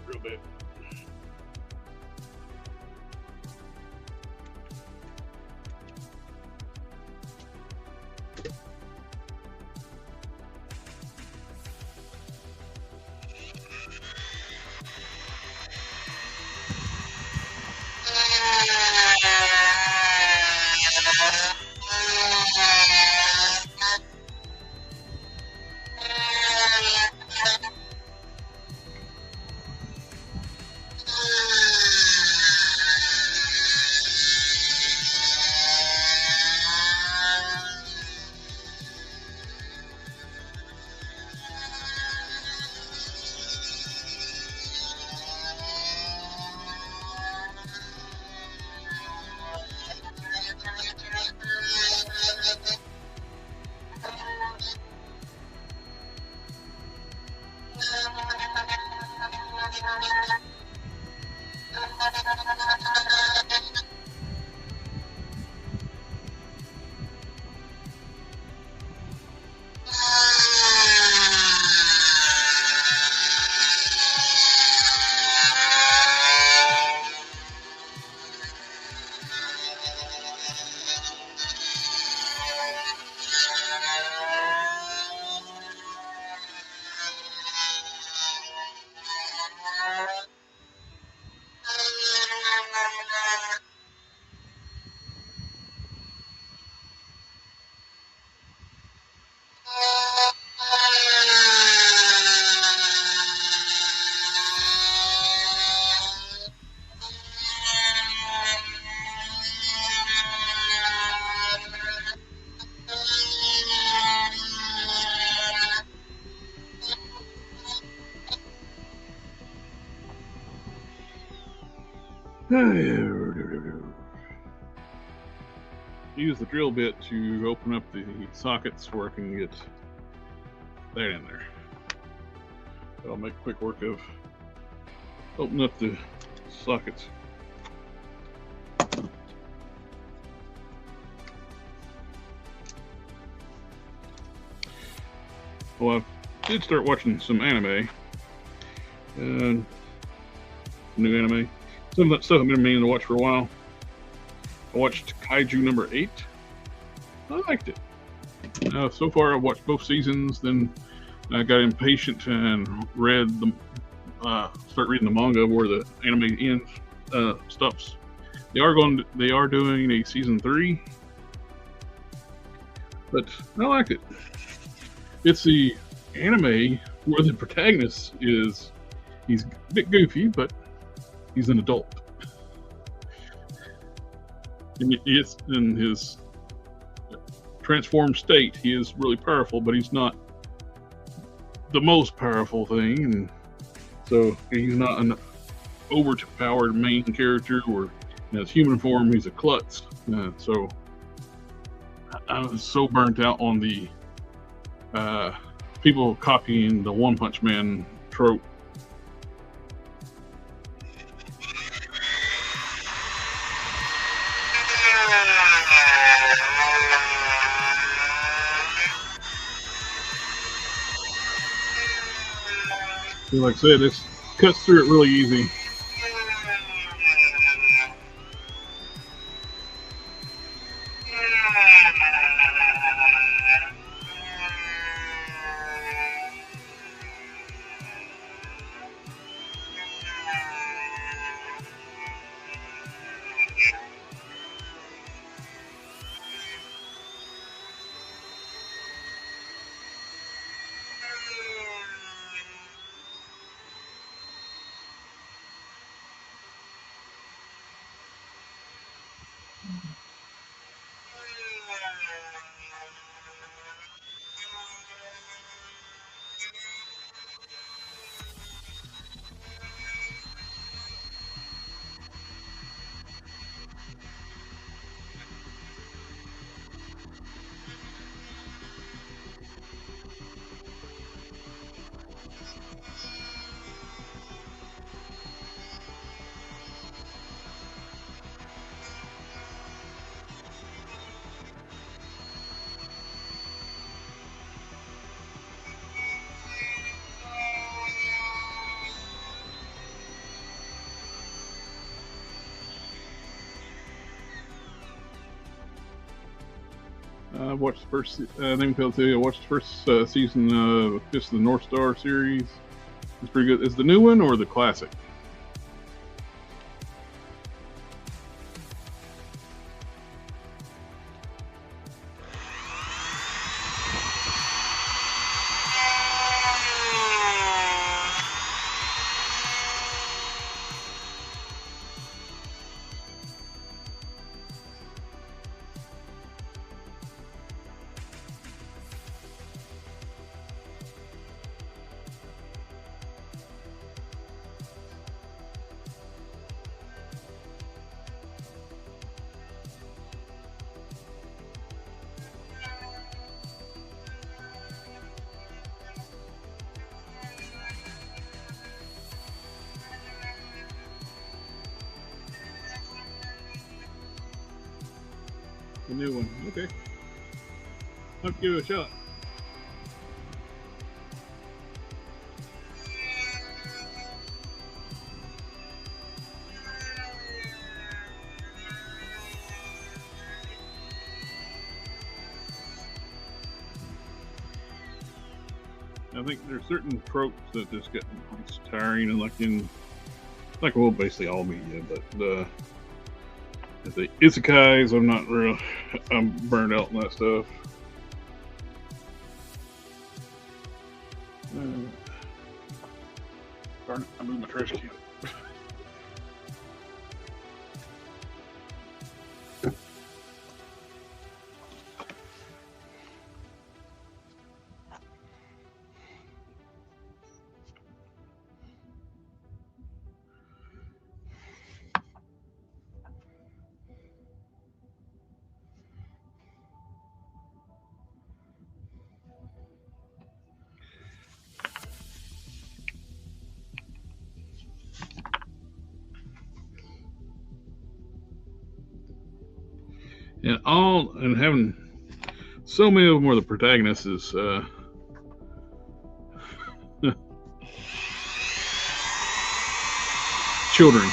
Real bit. Use the drill bit to open up the sockets where I can get that in there. I'll make quick work of opening up the sockets. Well, I did start watching some anime. New anime. Some of that stuff I've been meaning to watch for a while. I watched Kaiju number 8. I liked it. So far I've watched both seasons, then I got impatient and read the start reading the manga where the anime ends stops. They are doing a season 3. But I like it. It's the anime where the protagonist he's a bit goofy, but he's an adult. And in his transformed state, he is really powerful, but he's not the most powerful thing, and so he's not overpowered main character, where in his human form he's a klutz. So I was so burnt out on the people copying the One Punch Man trope. Like I said, this cuts through it really easy. I watched the first. Let me tell you, I watched the first season of Fist of the North Star series. It's pretty good. Is the new one or the classic? The new one. Okay. I'll give it a shot. I think there's certain tropes that just get tiring, and well, basically all media, but the isekais, I'm burned out on that stuff. Darn it, I moved my trash can. And having so many of them where the protagonist is children.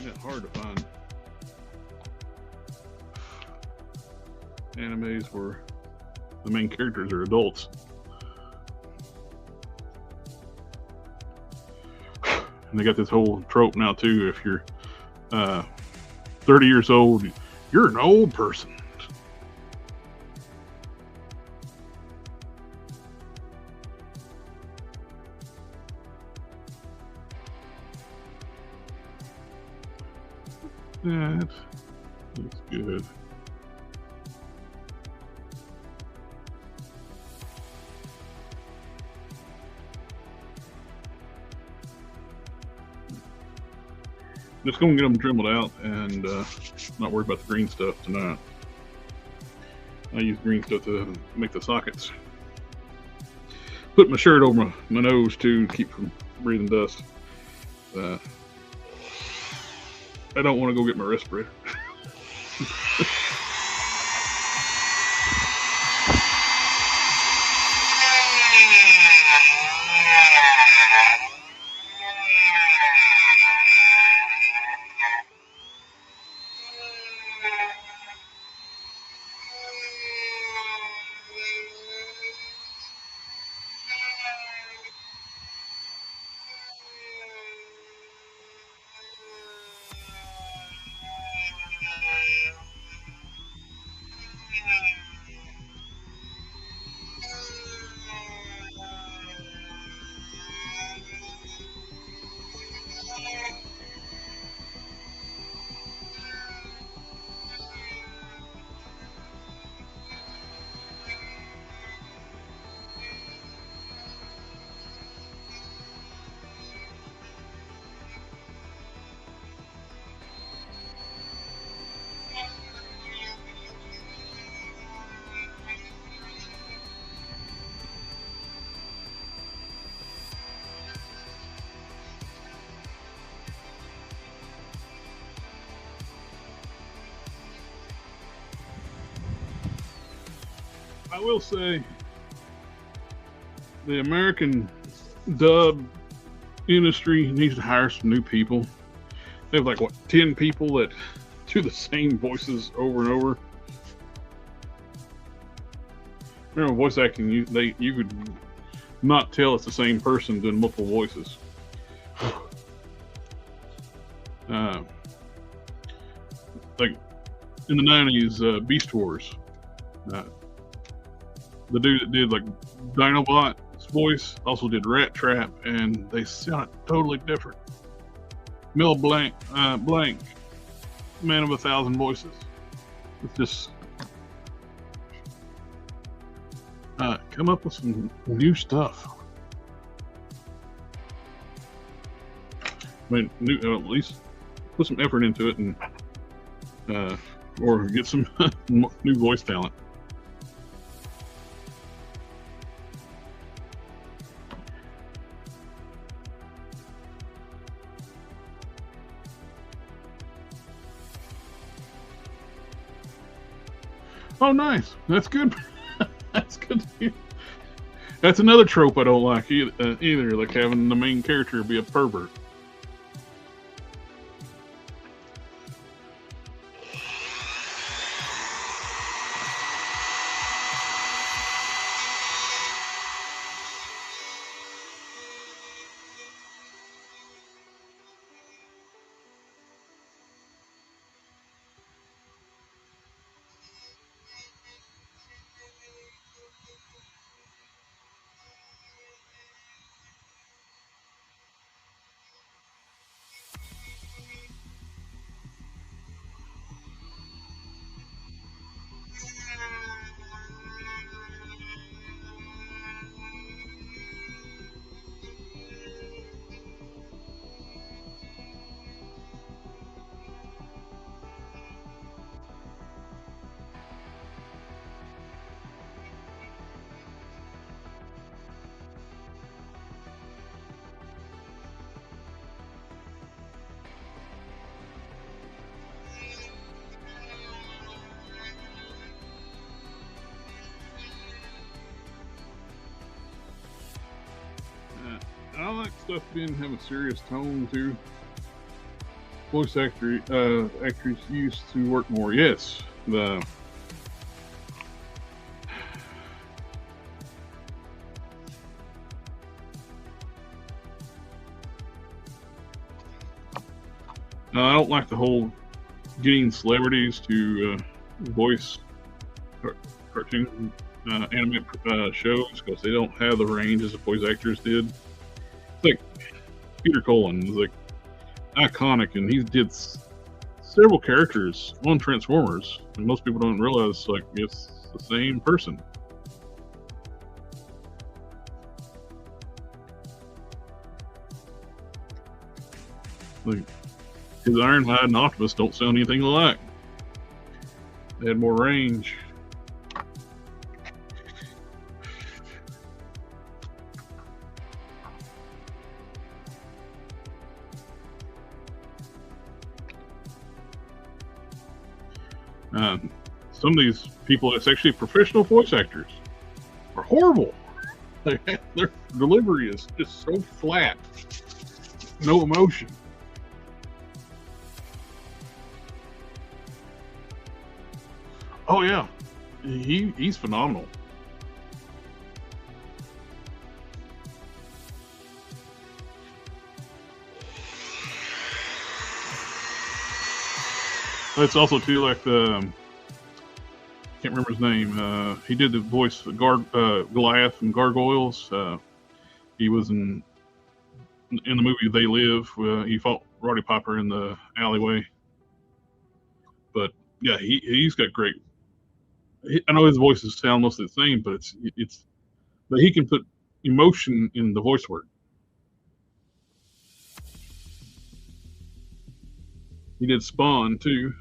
find that hard to find animes where the main characters are adults. And they got this whole trope now too. If you're 30 years old, you're an old person. That looks good. Just gonna get them dremelled out and not worry about the green stuff tonight. I use green stuff to make the sockets. Put my shirt over my nose too to keep from breathing dust. I don't want to go get my respirator. I will say the American dub industry needs to hire some new people. They have like, what, 10 people that do the same voices over and over. Remember, voice acting, you could not tell it's the same person doing multiple voices. Like in the 90s, Beast Wars. The dude that did like Dinobot's voice also did Rat Trap, and they sound totally different. Mel Blanc, man of 1,000 voices. It's just come up with some new stuff. I mean, at least put some effort into it, and or get some new voice talent. Oh, nice. That's good. That's good to hear. That's another trope I don't like either, like having the main character be a pervert. I like stuff being have a serious tone too. voice actors used to work more. Yes, the I don't like the whole getting celebrities to voice cartoon animate shows because they don't have the range as the voice actors did. It's like Peter Cullen is like iconic, and he did several characters on Transformers, and most people don't realize like it's the same person. Like his Ironhide and Optimus don't sound anything alike. They had more range. Some of these people that's actually professional voice actors are horrible. Their delivery is just so flat, no emotion. Oh yeah, he's phenomenal. It's also too like the can't remember his name. He did the voice of Goliath from Gargoyles. He was in the movie They Live. He fought Roddy Piper in the alleyway. But yeah, he's got great. I know his voices sound mostly the same, but but he can put emotion in the voice work. He did Spawn too.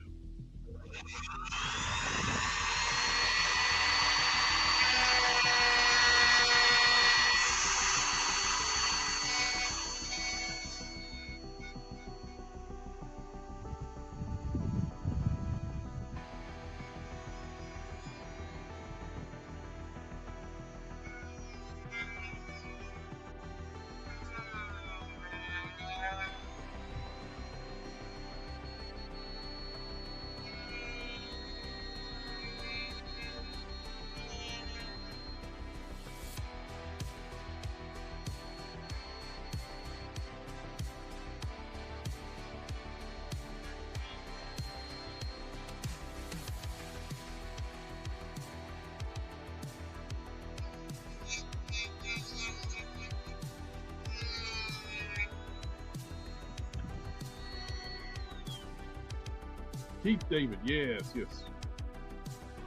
Keith David, yes.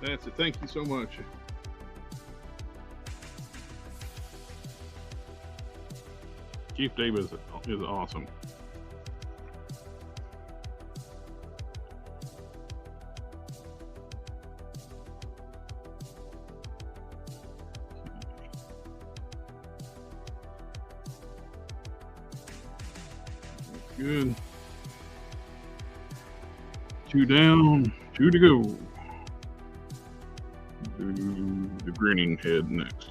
That's it. Thank you so much. Keith David is awesome. Good. 2 down, 2 to go. Do the grinning head next.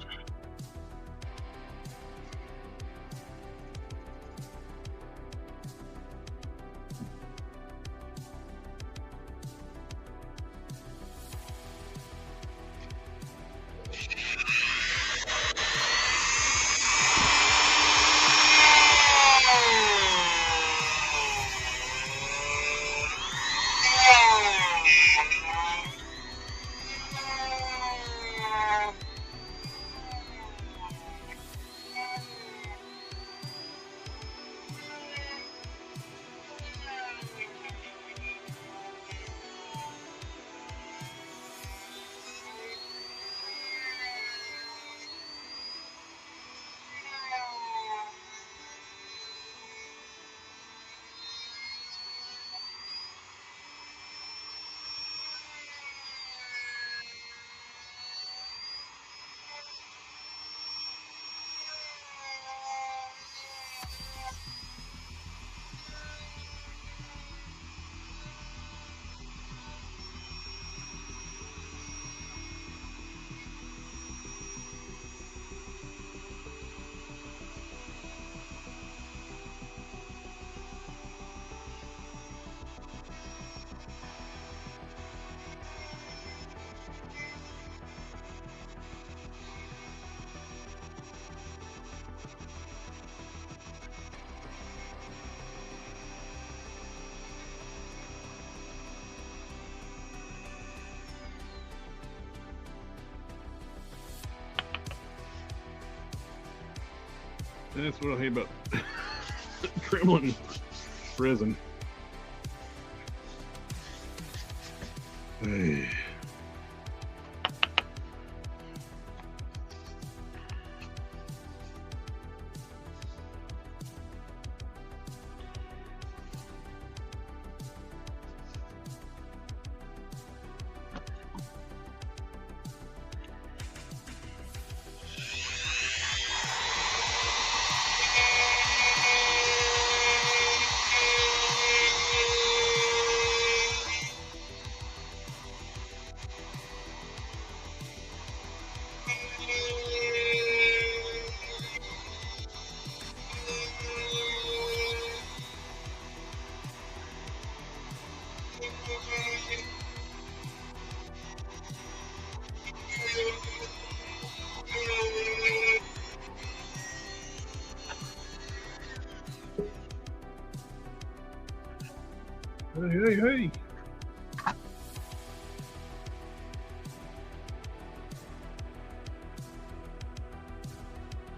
That's what I hate about trembling resin. Hey.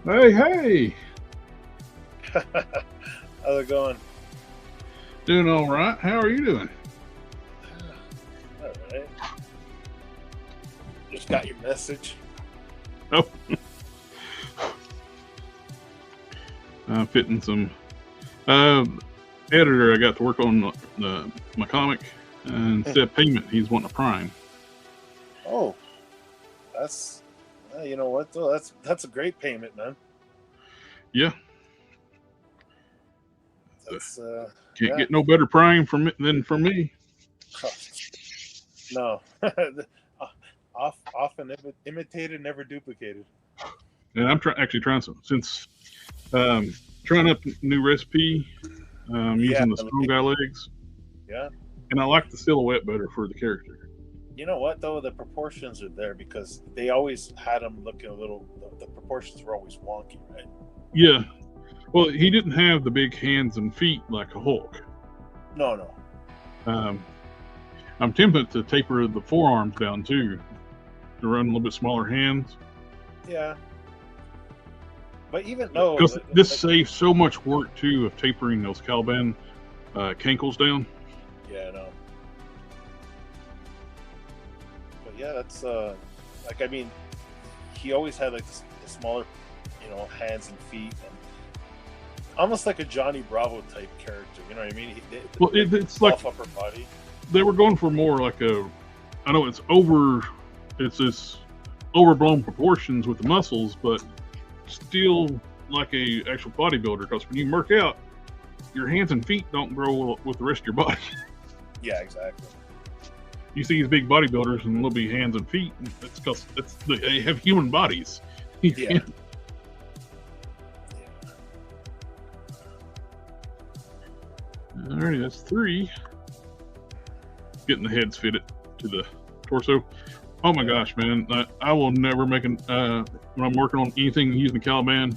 Hey. Hey. How's it going? Doing all right. How are you doing? All right. Just got your message. Oh. Fitting some editor. I got to work on my comic, and instead of payment, he's wanting a prime. Oh, that's you know what though? That's a great payment, man. Yeah. That's Can't get no better prime than from me. No. Often imitated, never duplicated. And I'm actually trying some since trying up new recipe. Using the strong guy legs. Yeah. And I like the silhouette better for the character. You know what though? The proportions are there because they always had them looking a little. The proportions were always wonky, right? Yeah. Well, he didn't have the big hands and feet like a Hulk. No. I'm tempted to taper the forearms down too, to run a little bit smaller hands. Yeah. But even though because this saves so much work too of tapering those Caliban cankles down. Yeah, I know. But yeah, that's like I mean, he always had like the smaller, hands and feet, and almost like a Johnny Bravo type character. You know what I mean? It's like upper body. They were going for more like I know it's this overblown proportions with the muscles, but still like a actual bodybuilder, because when you work out, your hands and feet don't grow with the rest of your body. Yeah, exactly. You see these big bodybuilders and little big hands and feet, and that's because they have human bodies. Yeah. Alrighty, that's 3. Getting the heads fitted to the torso. Oh my gosh, man! I will never make when I'm working on anything using the Caliban,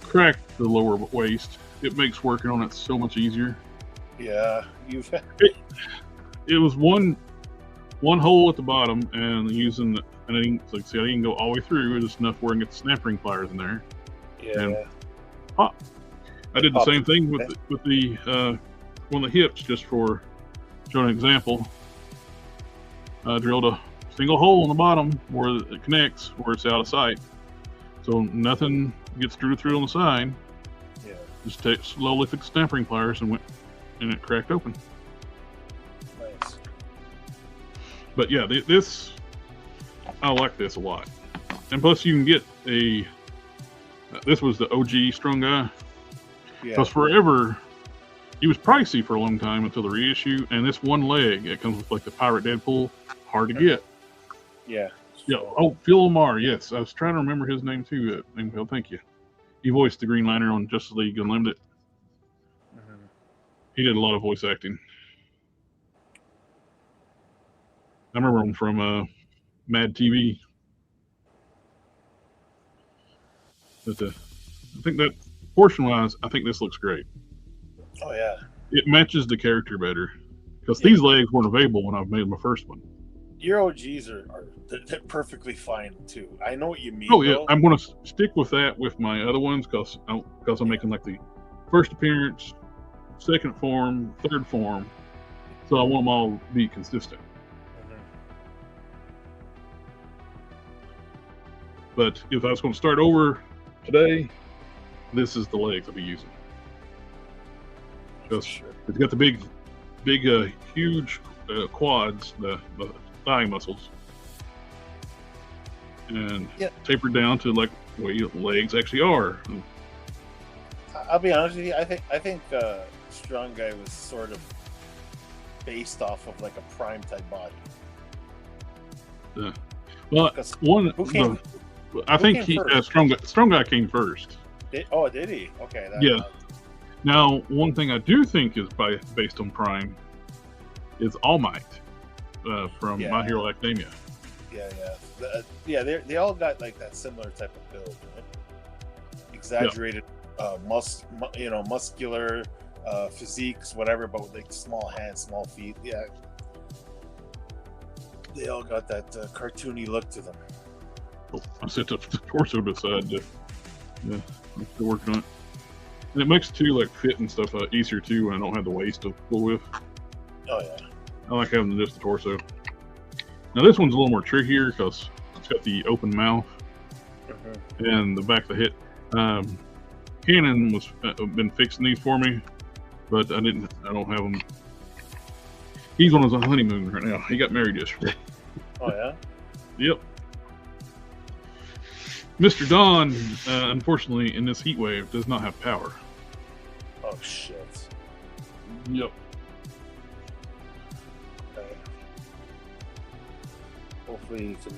crack the lower waist. It makes working on it so much easier. Yeah, it was one hole at the bottom, and using I didn't go all the way through. Just enough where I can get the snap ring pliers in there. Yeah. And pop. I did the same thing with the one of the hips, just for showing an example. I drilled a single hole in the bottom where it connects, where it's out of sight, so nothing gets through on the side. Yeah. Just slowly took the snap ring pliers and it cracked open. Nice. But yeah, I like this a lot, and plus you can get this was the OG strong guy. Yeah. Because forever, he was pricey for a long time until the reissue, and this one leg, it comes with like the Pirate Deadpool, hard to get. Yeah. Yeah. Oh, Phil Lamar. Yes, I was trying to remember his name too. Well, thank you. He voiced the Green Lantern on Justice League Unlimited. Mm-hmm. He did a lot of voice acting. I remember him from Mad TV. But I think that portion-wise, I think this looks great. Oh yeah. It matches the character better, because these legs weren't available when I made my first one. your OGs they're perfectly fine too. I know what you mean. Oh yeah, though. I'm going to stick with that with my other ones because I'm making like the first appearance, second form, third form, so I want them all to be consistent. But if I was going to start over today, this is the legs I'll be using. Just Sure. it's got the big, huge quads, the thigh muscles, and tapered down to like where your legs actually are. I'll be honest with you. I think Strong Guy was sort of based off of like a Prime type body. Well, I think he Strong Guy came first. Did he? Okay. Yeah. Now, one thing I do think is based on is All Might from My Hero Academia. Yeah. They all got like that similar type of build, right? Exaggerated, muscular physiques, whatever, but with like small hands, small feet. Yeah, they all got that cartoony look to them. Oh, I set the torso beside. I'm still working on it. And it makes too like fit and stuff easier too when I don't have the waist to pull with. Oh yeah. I like having just the torso. Now this one's a little more trickier because it's got the open mouth and the back of the head. Cannon was been fixing these for me, but I don't have them. He's on his honeymoon right now. He got married yesterday. Oh yeah. Yep. Mr. Don, unfortunately, in this heat wave, does not have power. Oh shit. Yep. Okay. Hopefully he can.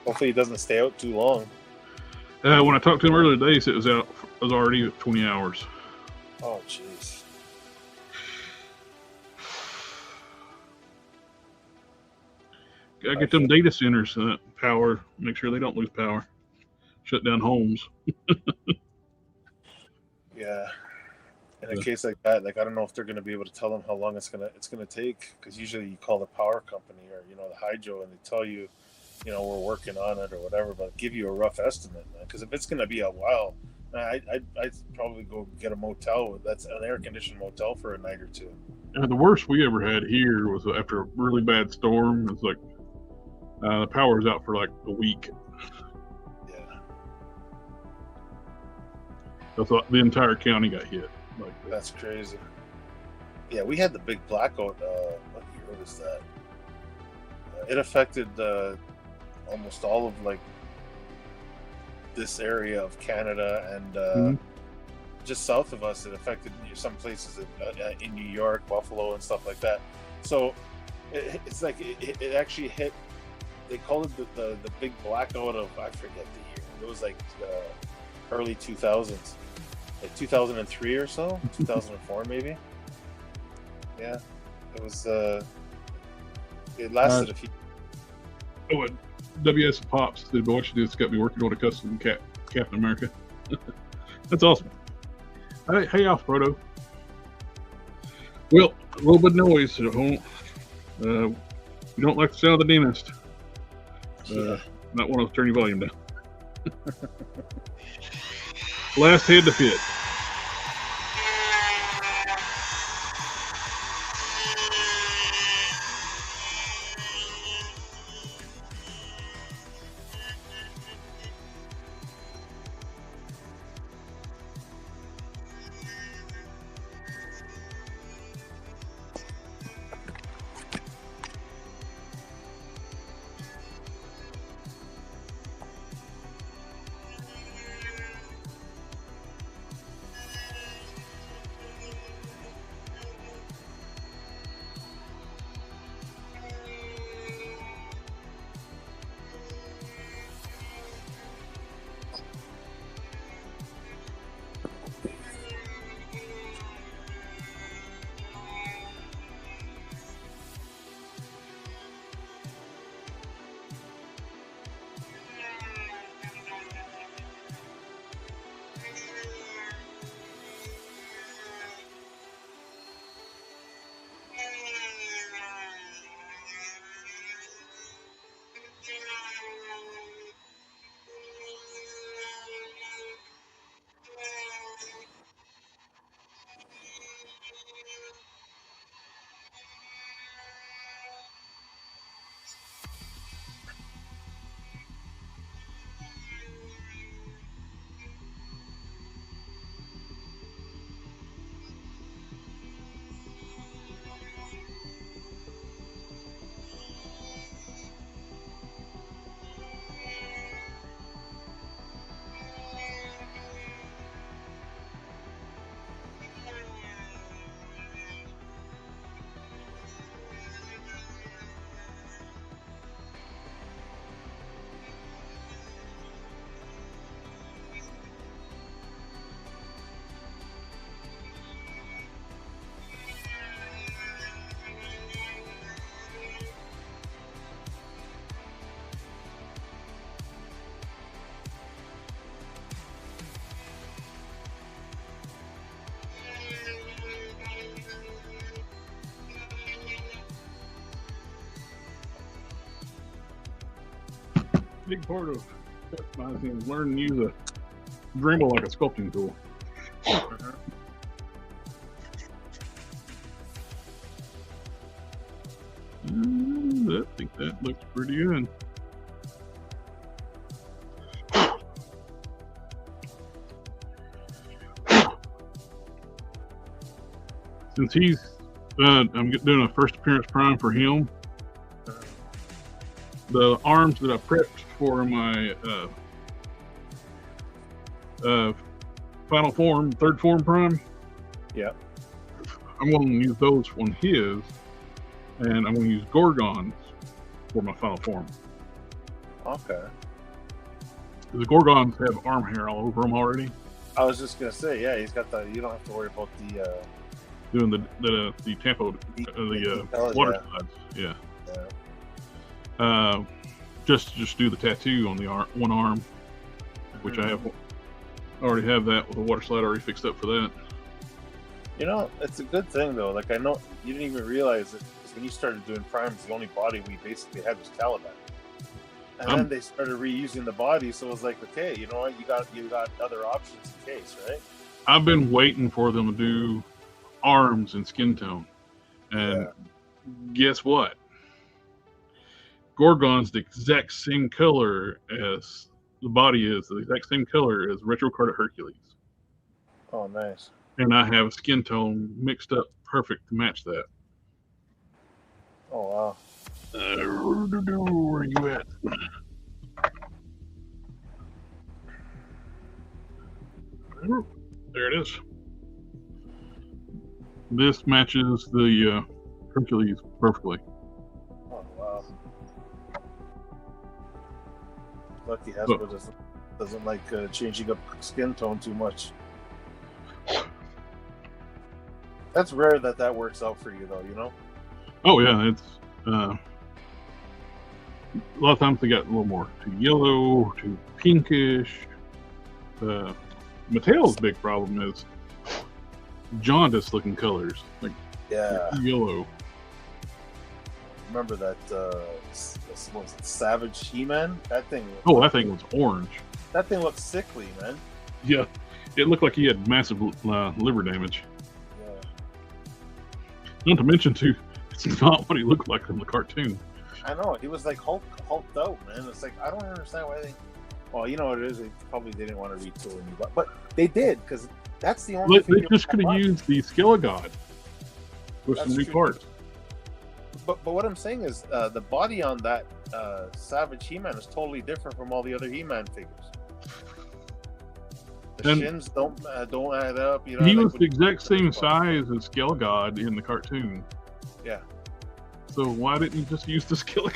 Hopefully he doesn't stay out too long. When I talked to him earlier today, he said it was already 20 hours. Oh jeez. Gotta get them data centers power. Make sure they don't lose power. Shut down homes. Yeah. In a case like that, like I don't know if they're going to be able to tell them how long it's gonna take, because usually you call the power company or the hydro and they tell you, we're working on it or whatever, but give you a rough estimate, man. Because if it's going to be a while, I'd probably go get a motel. That's an air conditioned motel for a night or two. The worst we ever had here was after a really bad storm. It's like the power was out for like a week. Yeah. I thought the entire county got hit. That's crazy. Yeah, we had the big blackout. What year was that? It affected almost all of like this area of Canada and just south of us. It affected some places in New York, Buffalo, and stuff like that. So it's like it actually hit. They called it the big blackout of, I forget the year. It was like early 2000s, like 2003 or so, 2004 maybe. Yeah, it was. It lasted a few. Oh, WS Pops did what you just got me working on a custom Captain America. That's awesome. Hey, Alfredo. Well, a little bit of noise at home. You don't like the sound of the dentist. Not want to turn your volume down. Last head to fit. big part of customizing is learning to use a Dremel like a sculpting tool. I think that looks pretty good. Since he's, I'm doing a first appearance prime for him. The arms that I prepped for my final form, third form prime. Yeah. I'm going to use those on his, and I'm going to use Gorgons for my final form. Okay. The Gorgons have arm hair all over them already. I was just gonna say, yeah, he's got the. You don't have to worry about the. Doing the tampo, the water slides. Yeah. Just do the tattoo on the one arm, which I already have that with a water slide already fixed up for that. You know, it's a good thing though. Like I know you didn't even realize it because when you started doing primes, the only body we basically had was Caliban, and then they started reusing the body. So it was like, okay, you know what? You got other options in case, right? I've been waiting for them to do arms and skin tone, and guess what? Gorgon's the exact same color as the body is, the exact same color as Retro Card Hercules. Oh, nice. And I have a skin tone mixed up perfect to match that. Oh, wow. Where you at? There it is. This matches the Hercules perfectly. Oh, wow. Lucky Hasbro doesn't like changing up skin tone too much. That's rare that works out for you, though, you know? Oh, yeah. It's a lot of times they got a little more too yellow, too pinkish. Mattel's big problem is jaundice looking colors, like yellow. Remember that was it Savage He-Man? That thing. That thing was orange. That thing looked sickly, man. Yeah, it looked like he had massive liver damage. Yeah. Not to mention, too, it's not what he looked like in the cartoon. I know, he was like hulked out, man. It's like I don't understand why they. Well, you know what it is. They probably didn't want to retool a new, but they did because that's the only. They just could have used the Skillet with some new parts. But what I'm saying is the body on that Savage He-Man is totally different from all the other He-Man figures. The shins don't add up. You know, he was the exact same size as Skillet in the cartoon. Yeah. So why didn't you just use the Skillet?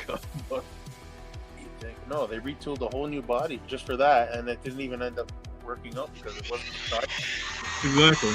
No, they retooled a whole new body just for that, and it didn't even end up working out because it wasn't the size. Exactly.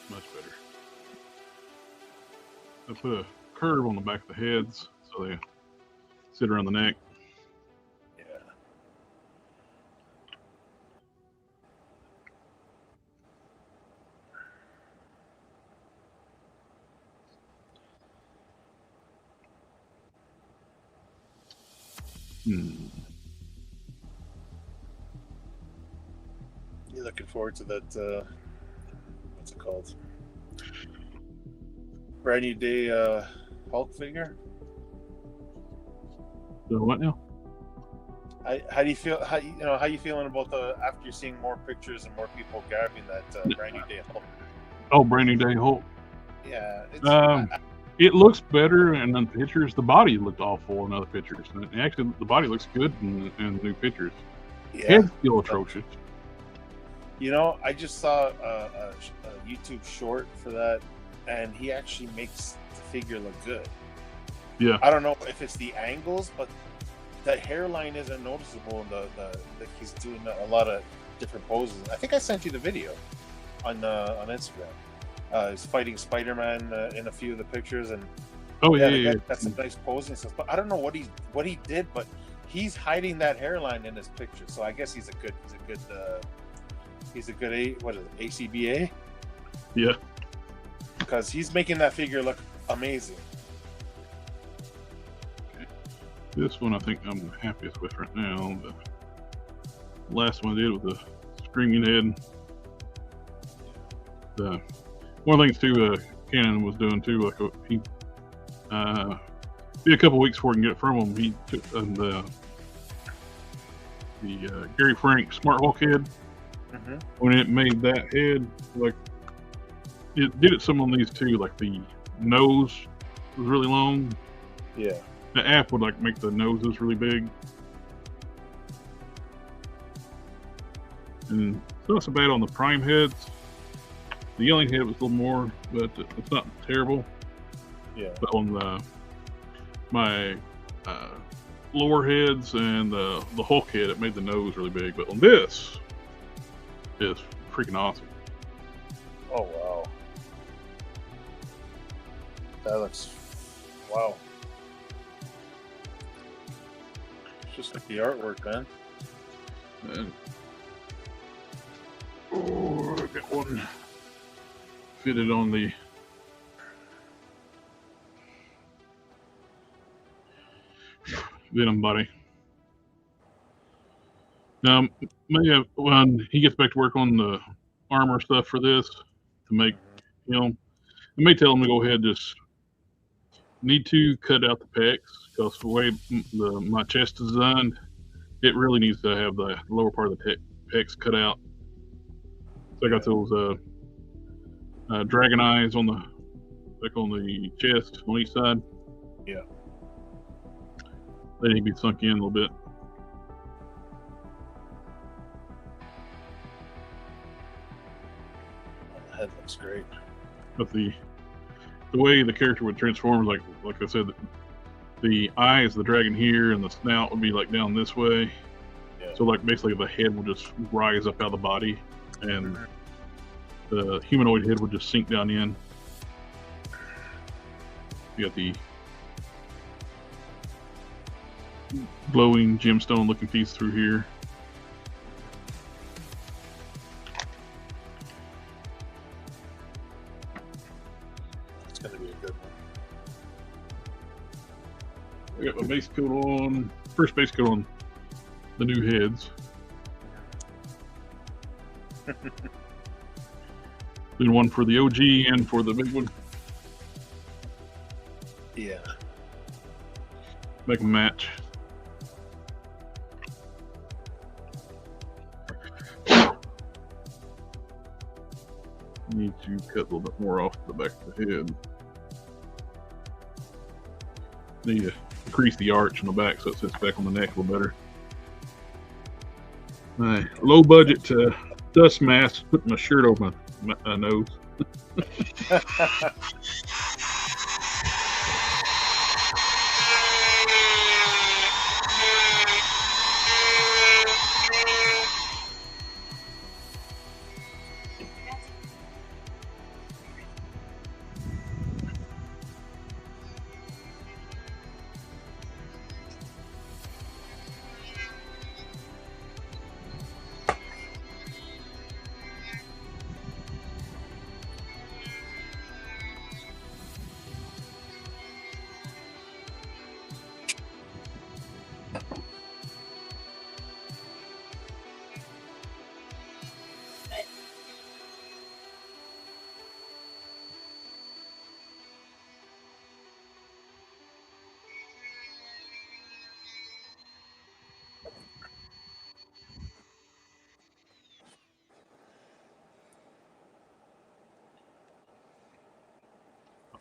Much better. I put a curve on the back of the heads so they sit around the neck. Yeah. You're looking forward to that, what's it called? Brand new day Hulk figure? So what now? How do you feel? How you feeling about after you're seeing more pictures and more people grabbing that brand new day Hulk? Oh, brand new day Hulk. Yeah. It looks better in the pictures. The body looked awful in other pictures. And actually, the body looks good in new pictures. Yeah. Head's still atrocious. You know, I just saw a YouTube short for that, and he actually makes the figure look good. Yeah. I don't know if it's the angles, but the hairline isn't noticeable. Like he's doing a lot of different poses. I think I sent you the video on Instagram. He's fighting Spider-Man in a few of the pictures, and Oh yeah. got some nice posing stuff. But I don't know what he did, but he's hiding that hairline in his picture. So I guess he's a good what is it, ACBA? Yeah. Because he's making that figure look amazing. This one I think I'm the happiest with right now. The last one I did with the screaming head. One of the things too, Canon was doing too, like he be a couple weeks before we can get it from him. He took the Gary Frank Smart Hulk head. Mm-hmm. When it made that head, like it did it some on these too, like the nose was really long. Yeah. The app would like make the noses really big. And it's not so bad on the prime heads. The yelling head was a little more, but it's not terrible. Yeah. But on my lower heads and the Hulk head, it made the nose really big. But on this, it's freaking awesome. Oh wow. That looks wow. It's just like the artwork, man. And, oh, I got one fitted on the Venom body. Now, maybe when he gets back to work on the armor stuff for this, to make, you know, I may tell him to go ahead, just need to cut out the pecs, because the way my chest is designed, it really needs to have the lower part of the pecs cut out. So I got those dragon eyes on the chest on each side. Yeah. They need to be sunk in a little bit. The head looks great. But the way the character would transform, like I said, the eyes, the dragon here, and the snout would be like down this way. Yeah. So like basically the head will just rise up out of the body, and the humanoid head would just sink down in. You got the glowing gemstone looking piece through here. It's going to be a good one. I got my base coat on, first base coat on the new heads. Then one for the OG and for the big one. Yeah. Make them match. Need to cut a little bit more off the back of the head. Need to increase the arch on the back so it sits back on the neck a little better. Low budget dust mask, putting my shirt over my nose.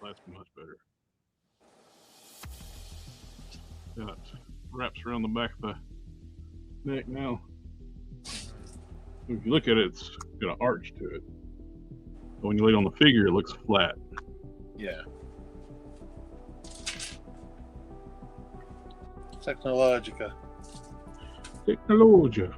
That's much better. Got wraps around the back of the neck now. If you look at it, it's got an arch to it. But when you lay it on the figure, it looks flat. Yeah. Technologica. Technologia.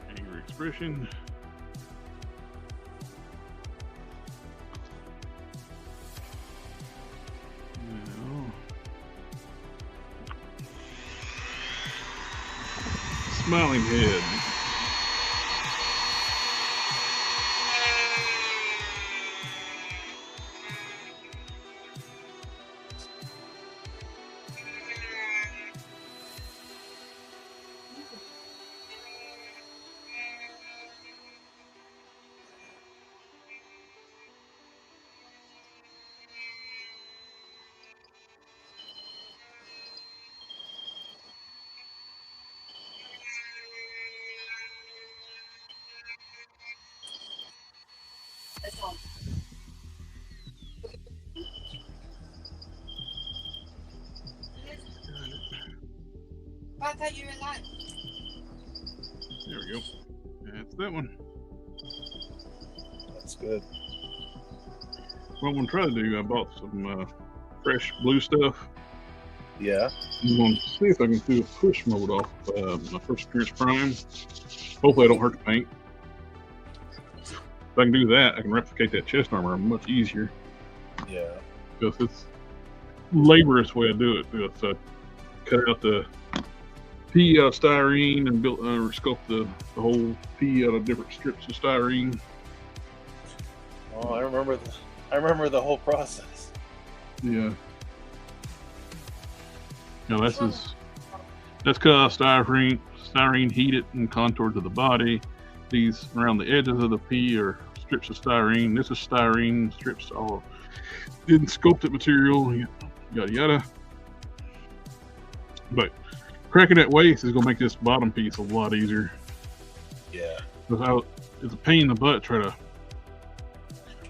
Angry expression. Now, smiling head. I thought you were like. There we go. That's that one. That's good. What I'm going to try to do, I bought some fresh blue stuff. Yeah. I'm going to see if I can do a push mold off my first appearance prime. Hopefully I don't hurt the paint. If I can do that, I can replicate that chest armor much easier. Yeah. Because it's laborious way I do it. So I cut out the P out of styrene and built sculpt the whole P out of different strips of styrene. Oh, I remember the whole process. Yeah. Now that's cut out styrene, heated and contoured to the body. These around the edges of the P are strips of styrene. This is styrene strips, all in sculpted material, yada yada. But cracking that waist is going to make this bottom piece a lot easier. Yeah. Because it's a pain in the butt to try to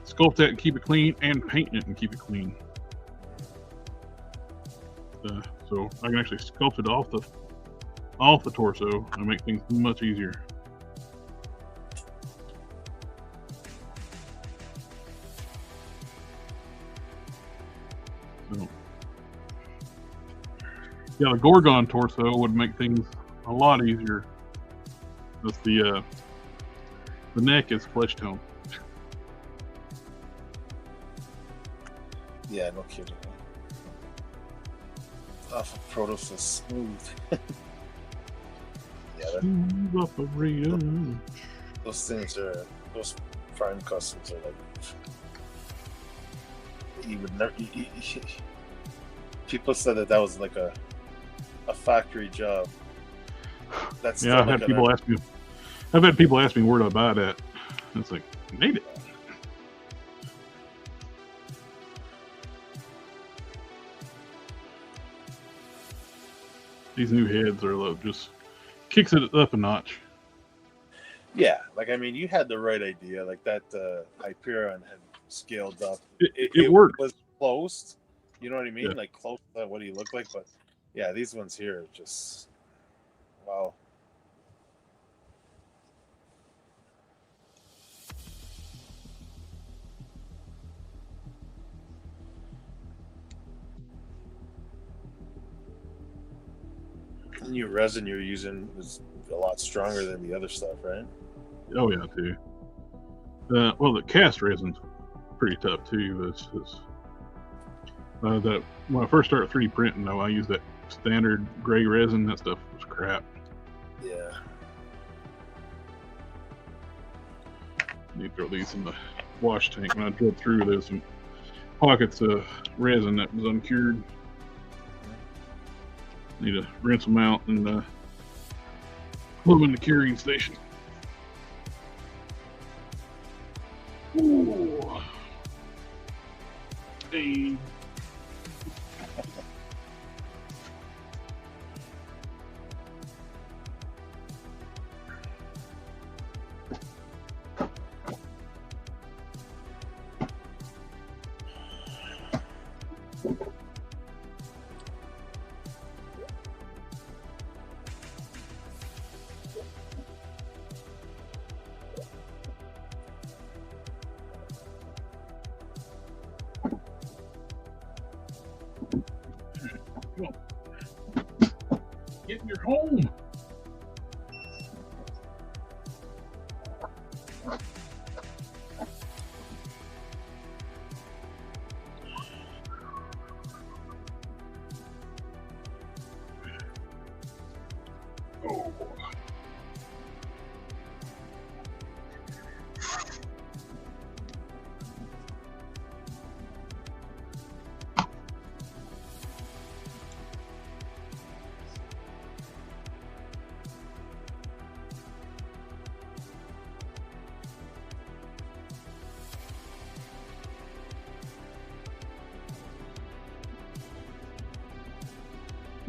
sculpt that and keep it clean, and paint it and keep it clean. So I can actually sculpt it off the torso and make things much easier. So, yeah, the Gorgon torso would make things a lot easier. Just the neck is flesh tone. Yeah, no kidding. Off of Protos is smooth. Yeah, Smooth operator. those prime customs are like, you would never. People said that was like a factory job. That's Yeah, I've had people ask me where to buy that. It's like, made it. these new heads are just kicks it up a notch. Yeah, like I mean, you had the right idea. Like that Hyperion had scaled up. It worked. Was close. You know what I mean? Yeah. Like close to what he looked like. But yeah, these ones here are just wow. The new resin you're using is a lot stronger than the other stuff, right? Oh yeah, too. Well, the cast resin's pretty tough too. That when I first started 3D printing, though, I used that standard gray resin. That stuff was crap. Yeah. You throw these in the wash tank. When I drilled through, there's some pockets of resin that was uncured. Need to rinse them out and put them in the curing station. Ooh. Hey. Get in your home. Oh.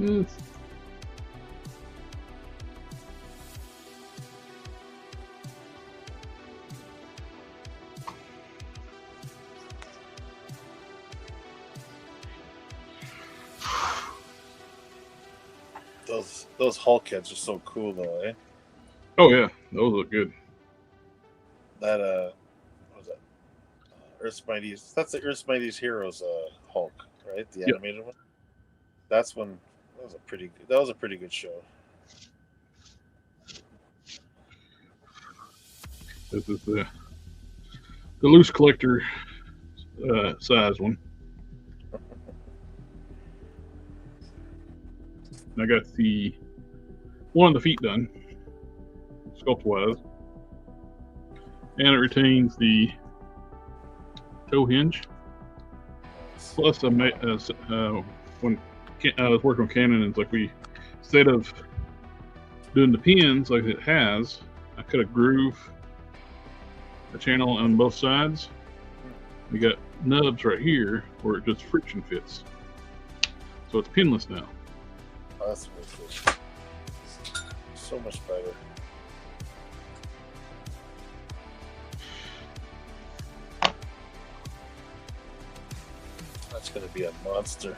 Yes. Those Hulk heads are so cool though, eh? Oh yeah, those look good. That what was that? Earth's Mightiest. That's the Earth's Mightiest Heroes Hulk, right? The animated one. That's one. That was a pretty good show. This is the loose collector size one. I got the one of the feet done, sculpt wise, and it retains the toe hinge. Plus, when I was working with Canon, it's like instead of doing the pins like it has, I cut a groove, a channel on both sides. We got nubs right here where it just friction fits, so it's pinless now. Oh, that's wicked. So much better. That's gonna be a monster.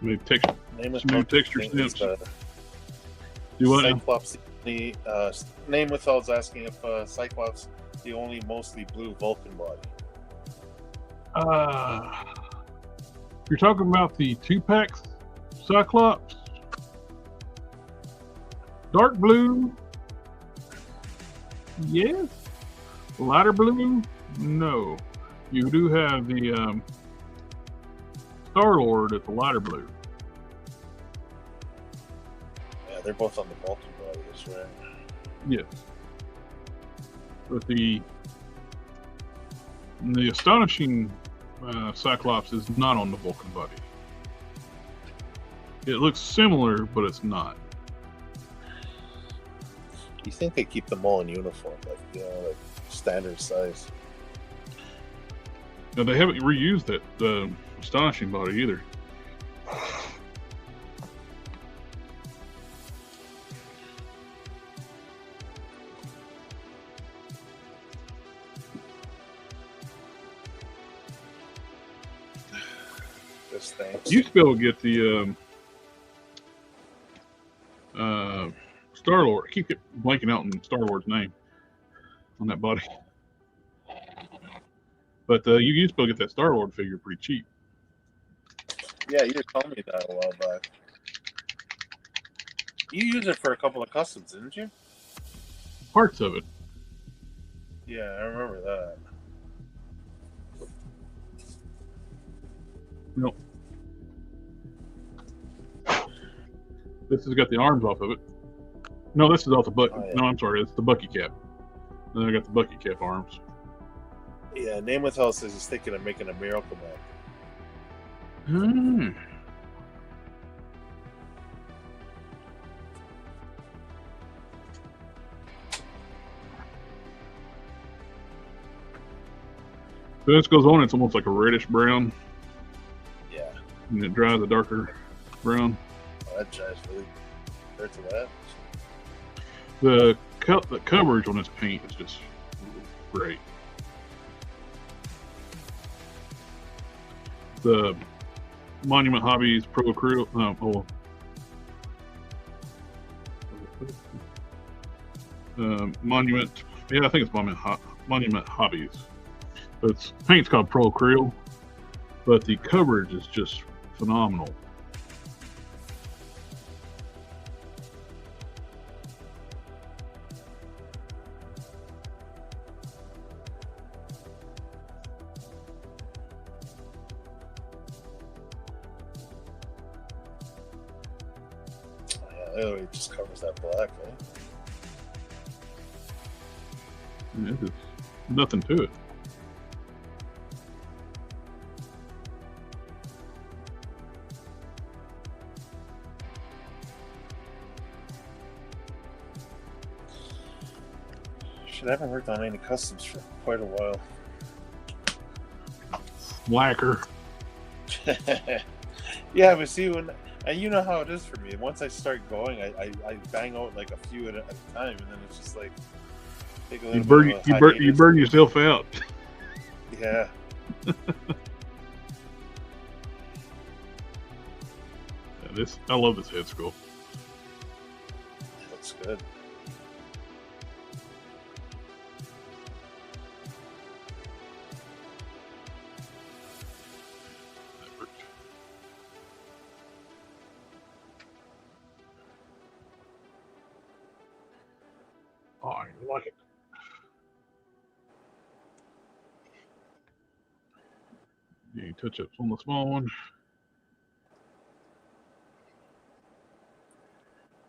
Maybe texture snips. Do what? Cyclops. The name without asking if Cyclops the only mostly blue Vulcan body. You're talking about the 2-pack Cyclops? Dark blue? Yes. Lighter blue? No. You do have the Star-Lord at the lighter blue. Yeah, they're both on the Vulcan bodies, right? Yes. But the astonishing Cyclops is not on the Vulcan body. It looks similar, but it's not. You think they keep them all in uniform, like like standard size? No, they haven't reused that astonishing body either. Just thanks. You used to be able to get the Star-Lord. I keep blanking out on Star-Lord's name on that body. But you used to be able to get that Star-Lord figure pretty cheap. Yeah, you told me that a while back. You used it for a couple of customs, didn't you? Parts of it. Yeah, I remember that. Nope. This has got the arms off of it. No, this is off the butt. Oh, yeah. No, I'm sorry. It's the Bucky cap. Then I got the Bucky cap arms. Yeah, Namathal says he's thinking of making a Miracle Man. So this goes on, it's almost like a reddish brown. Yeah. And it dries a darker brown. Oh, that dries really compared to that. The coverage on this paint is just great. The Monument Hobbies Pro Acrylic, Monument, yeah, I think it's Monument Hobbies. But its paint's called Pro Acrylic, but the coverage is just phenomenal. Oh, it just covers that black, eh? There's just nothing to it. Shit, I haven't worked on any customs for quite a while. Lacquer. Yeah, but see, and you know how it is for me. Once I start going, I bang out like a few at a time, and then it's just like take a little You burn yourself out. Yeah. I love this head sculpt. It looks good. Oh, I like it. Any touch-ups on the small one?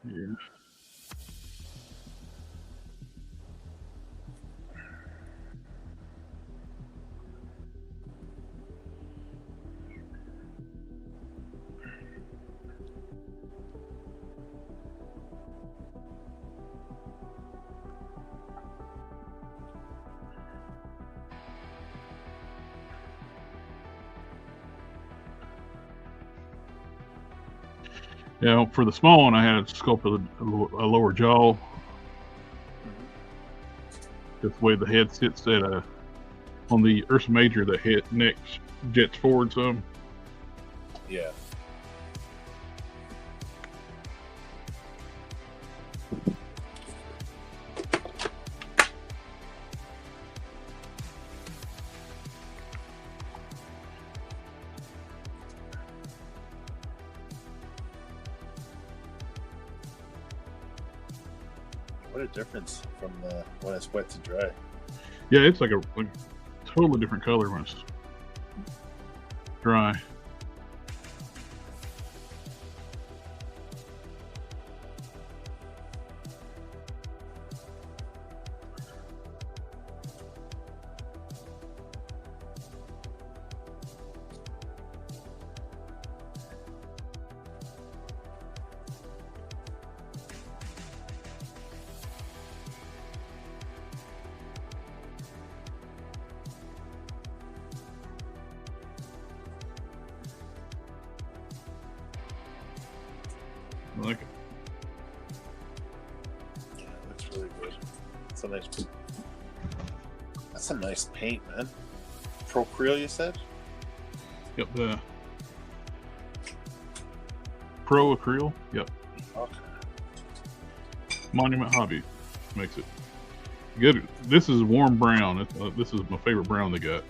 Yeah. Yeah, for the small one, I had sculpted a lower jaw. Just the way the head sits at on the Ursa Major, the head neck jets forward some. Yeah. What a difference from when it's wet to dry. Yeah, it's like a totally different color when it's dry. I like it. Yeah, it looks really good. That's a nice paint, man. Procreal, you said? Yep, the Pro Acryl. Yep. Okay. Monument Hobby makes it. Good. This is warm brown. This is my favorite brown they got.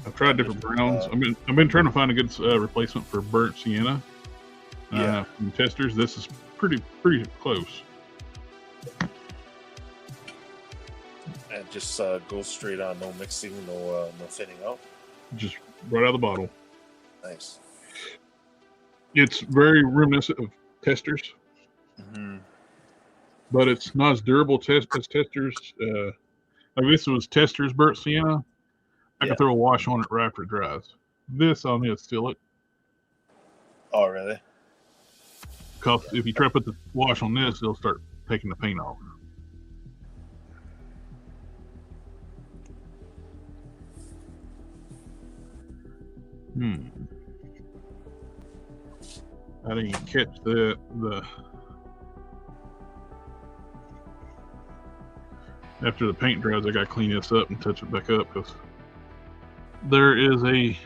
I've tried different browns. I've been trying to find a good replacement for burnt sienna. From testers, this is pretty close. And just goes straight on, no mixing, no thinning out. Just right out of the bottle. Nice. It's very reminiscent of testers, but it's not as durable as testers. Like this was testers burnt sienna. I can throw a wash on it right after it dries. This I'll need to seal it. Oh, really? Because if you try to put the wash on this, it'll start taking the paint off. I didn't catch the after the paint dries, I gotta clean this up and touch it back up because there is a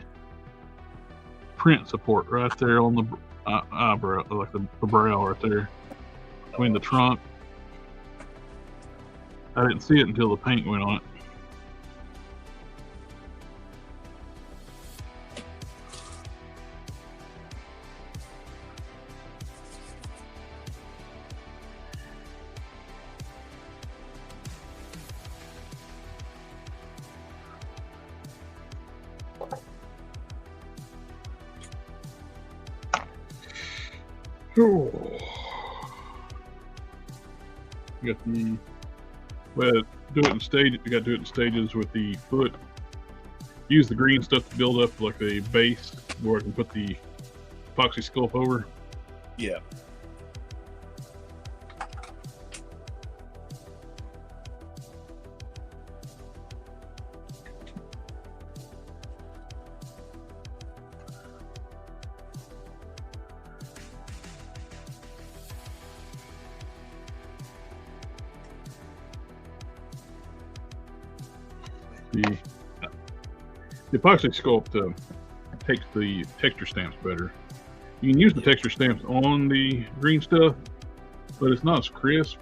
print support right there on the eyebrow, like the brow right there between the trunk. I didn't see it until the paint went on it. You got the, well, do it in stage. You got to do it in stages with the foot. Use the green stuff to build up like a base where I can put the epoxy sculpt over. Yeah. The epoxy sculpt takes the texture stamps better. You can use the texture stamps on the green stuff, but it's not as crisp.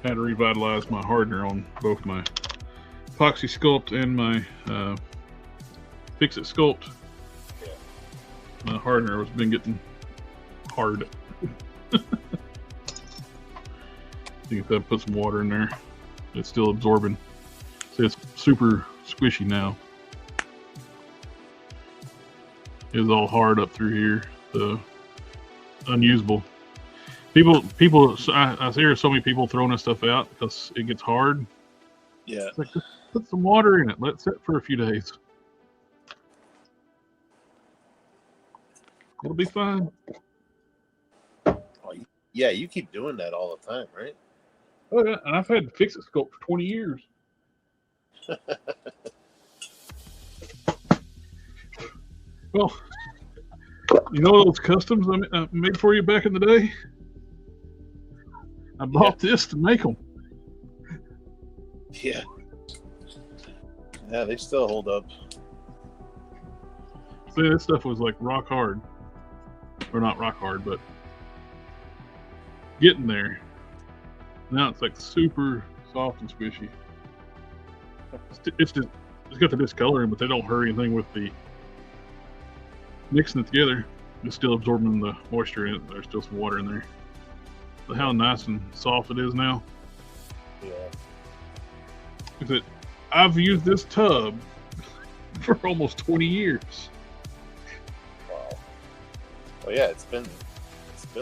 I had to revitalize my hardener on both my epoxy sculpt and my Fixit sculpt. My hardener has been getting hard. You can put some water in there. It's still absorbing. So it's super squishy now. It's all hard up through here. So unusable. People. I hear so many people throwing this stuff out because it gets hard. Yeah. It's like, just put some water in it. Let it sit for a few days. It'll be fine. Oh, yeah, you keep doing that all the time, right? Oh, yeah, and I've had Fixit sculpt for 20 years. Well, you know those customs I made for you back in the day? I bought this to make them. Yeah. Yeah, they still hold up. See, this stuff was like rock hard. Or not rock hard, but getting there. Now it's like super soft and squishy. It's got the discoloring, but they don't hurt anything with the mixing it together. It's still absorbing the moisture in it. There's still some water in there. But how nice and soft it is now. Yeah. I've used this tub for almost 20 years. Wow. Well, yeah, it's been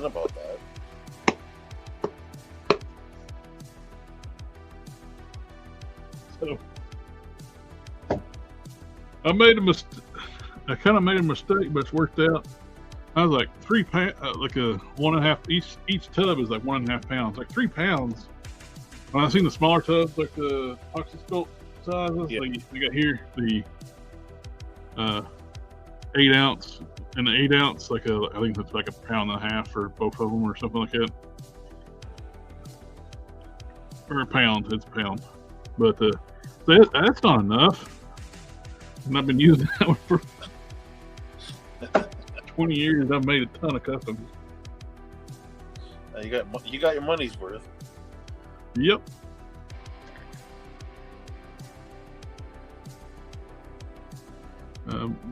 about that. So I made a mistake. I kind of made a mistake, but it's worked out. I was like 3 pounds, like a 1.5. Each tub is like 1.5 pounds, like 3 pounds. When I seen the smaller tubs, like the Epoxy sculpt sizes, like you got here, the uh, 8-ounce, and the 8-ounce, I think it's like £1.50 for both of them or something like that. Or a pound, it's a pound. But that's not enough. And I've been using that one for 20 years. I've made a ton of customs. You got your money's worth. Yep.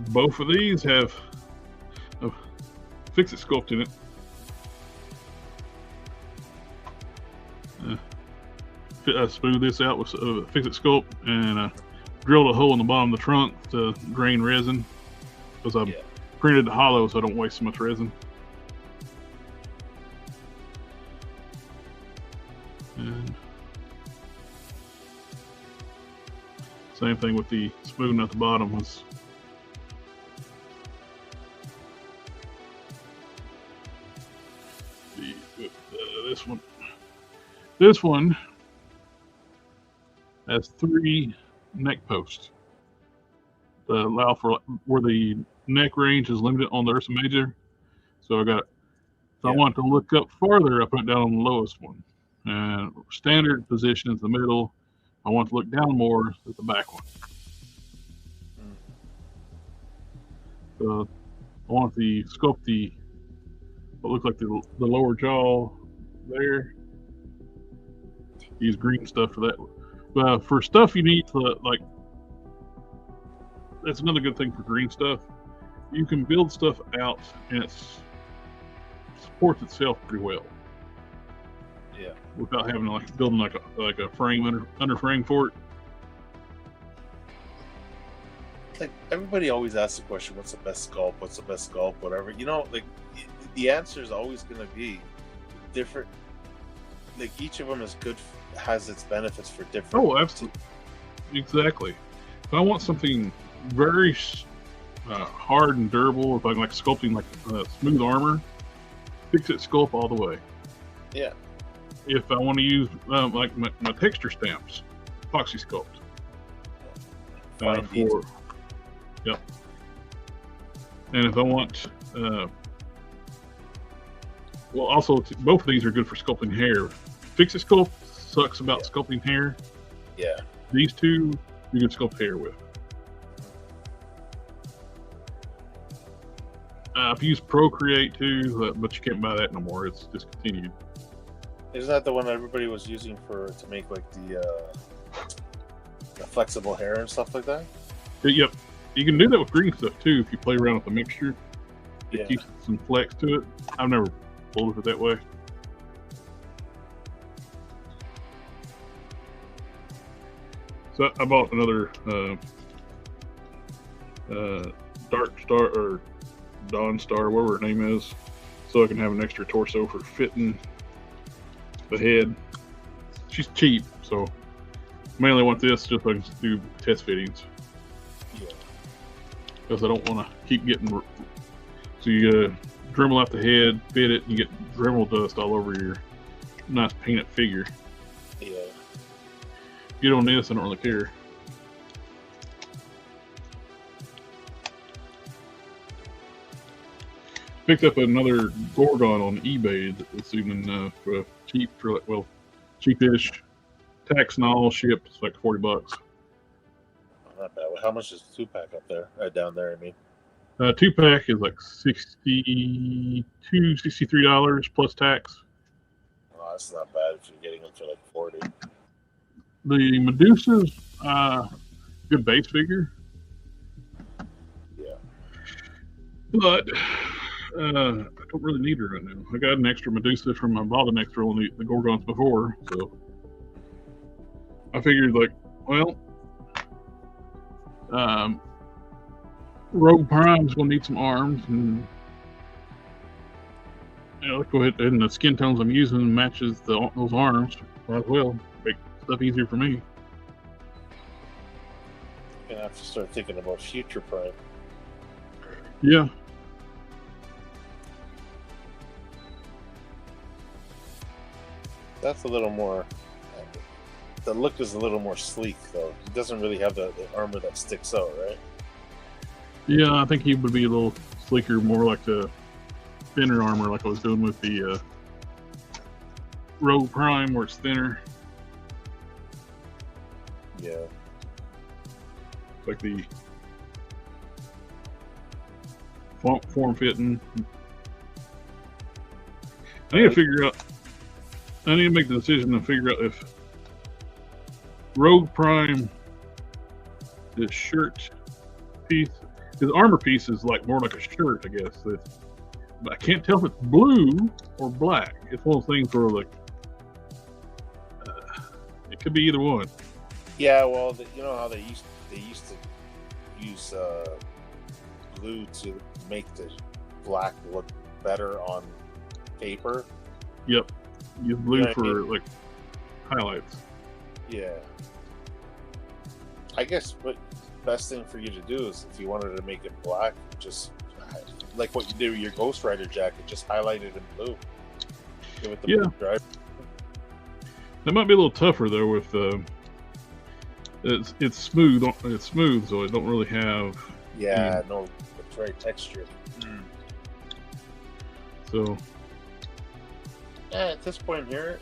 Both of these have a Fixit Sculpt in it. I smooth this out with Fixit Sculpt and drilled a hole in the bottom of the trunk to drain resin because I've printed the hollow so I don't waste so much resin. And same thing with the smoothing at the bottom was this one. This one has 3 neck posts that allow for where the neck range is limited on the Ursa Major. So I want to look up farther, I put it down on the lowest one. And standard position is the middle. I want to look down more at the back one. So I want to sculpt what looks like the lower jaw there. Use green stuff for that. For stuff you need to that's another good thing for green stuff. You can build stuff out and it supports itself pretty well. Yeah. Without having to building like a frame under frame for it. Like everybody always asks the question, "What's the best sculpt? What's the best sculpt? Whatever." The answer is always going to be different. Like each of them is good, has its benefits for different. Oh, absolutely, exactly. If I want something very hard and durable, if I'm sculpting smooth armor, Fixit Sculpt all the way. Yeah. If I want to use my texture stamps, Epoxy Sculpt. Yep. And if I want, also both of these are good for sculpting hair. Fixit Sculpt sucks about sculpting hair. Yeah. These two you can sculpt hair with. I've used Procreate too, but you can't buy that no more. It's discontinued. Isn't that the one everybody was using to make the flexible hair and stuff like that? Yep. You can do that with green stuff too if you play around with the mixture. It keeps some flex to it. I've never pulled it that way. So I bought another Dark Star or Dawn Star, whatever her name is, so I can have an extra torso for fitting the head. She's cheap, so mainly want this just so I can do test fittings. Yeah. Because I don't want to keep getting. So you Dremel out the head, fit it, and you get Dremel dust all over your nice painted figure. Yeah. Get on this, I don't really care. Picked up another Gorgon on eBay that's even cheapish. Tax and all shipped. It's like $40. Not bad. How much is the 2-pack up there? Down there, I mean. 2-pack is like $63 plus tax. Oh, that's not bad if you're getting them for like 40. The Medusa's good base figure. Yeah. But I don't really need her right now. I got an extra Medusa from I bought an extra on the Gorgons before, so I figured Rogue Prime's gonna need some arms, and let's go ahead and the skin tones I'm using matches those arms. Might as well make stuff easier for me. You're gonna have to start thinking about future Prime. Yeah. That's a little more. The look is a little more sleek, though. It doesn't really have the armor that sticks out, right? Yeah, I think he would be a little sleeker, more like the thinner armor, like I was doing with the Rogue Prime, where it's thinner. Yeah. Like the form fitting. I need to figure out. I need to make the decision to figure out if Rogue Prime, this shirt piece, his armor piece is like more like a shirt, I guess. But I can't tell if it's blue or black. It's one of those things where like it could be either one. Yeah, well, you know how they used to use glue to make the black look better on paper. Yep, use blue Yeah, for like highlights. Yeah. I guess what best thing for you to do is if you wanted to make it black, just like what you did with your Ghost Rider jacket, just highlight it in blue. Give it the blue drive. That might be a little tougher though. With it's smooth. It's smooth, so it don't really have. Yeah, no, it's right texture. So. Yeah, at this point here,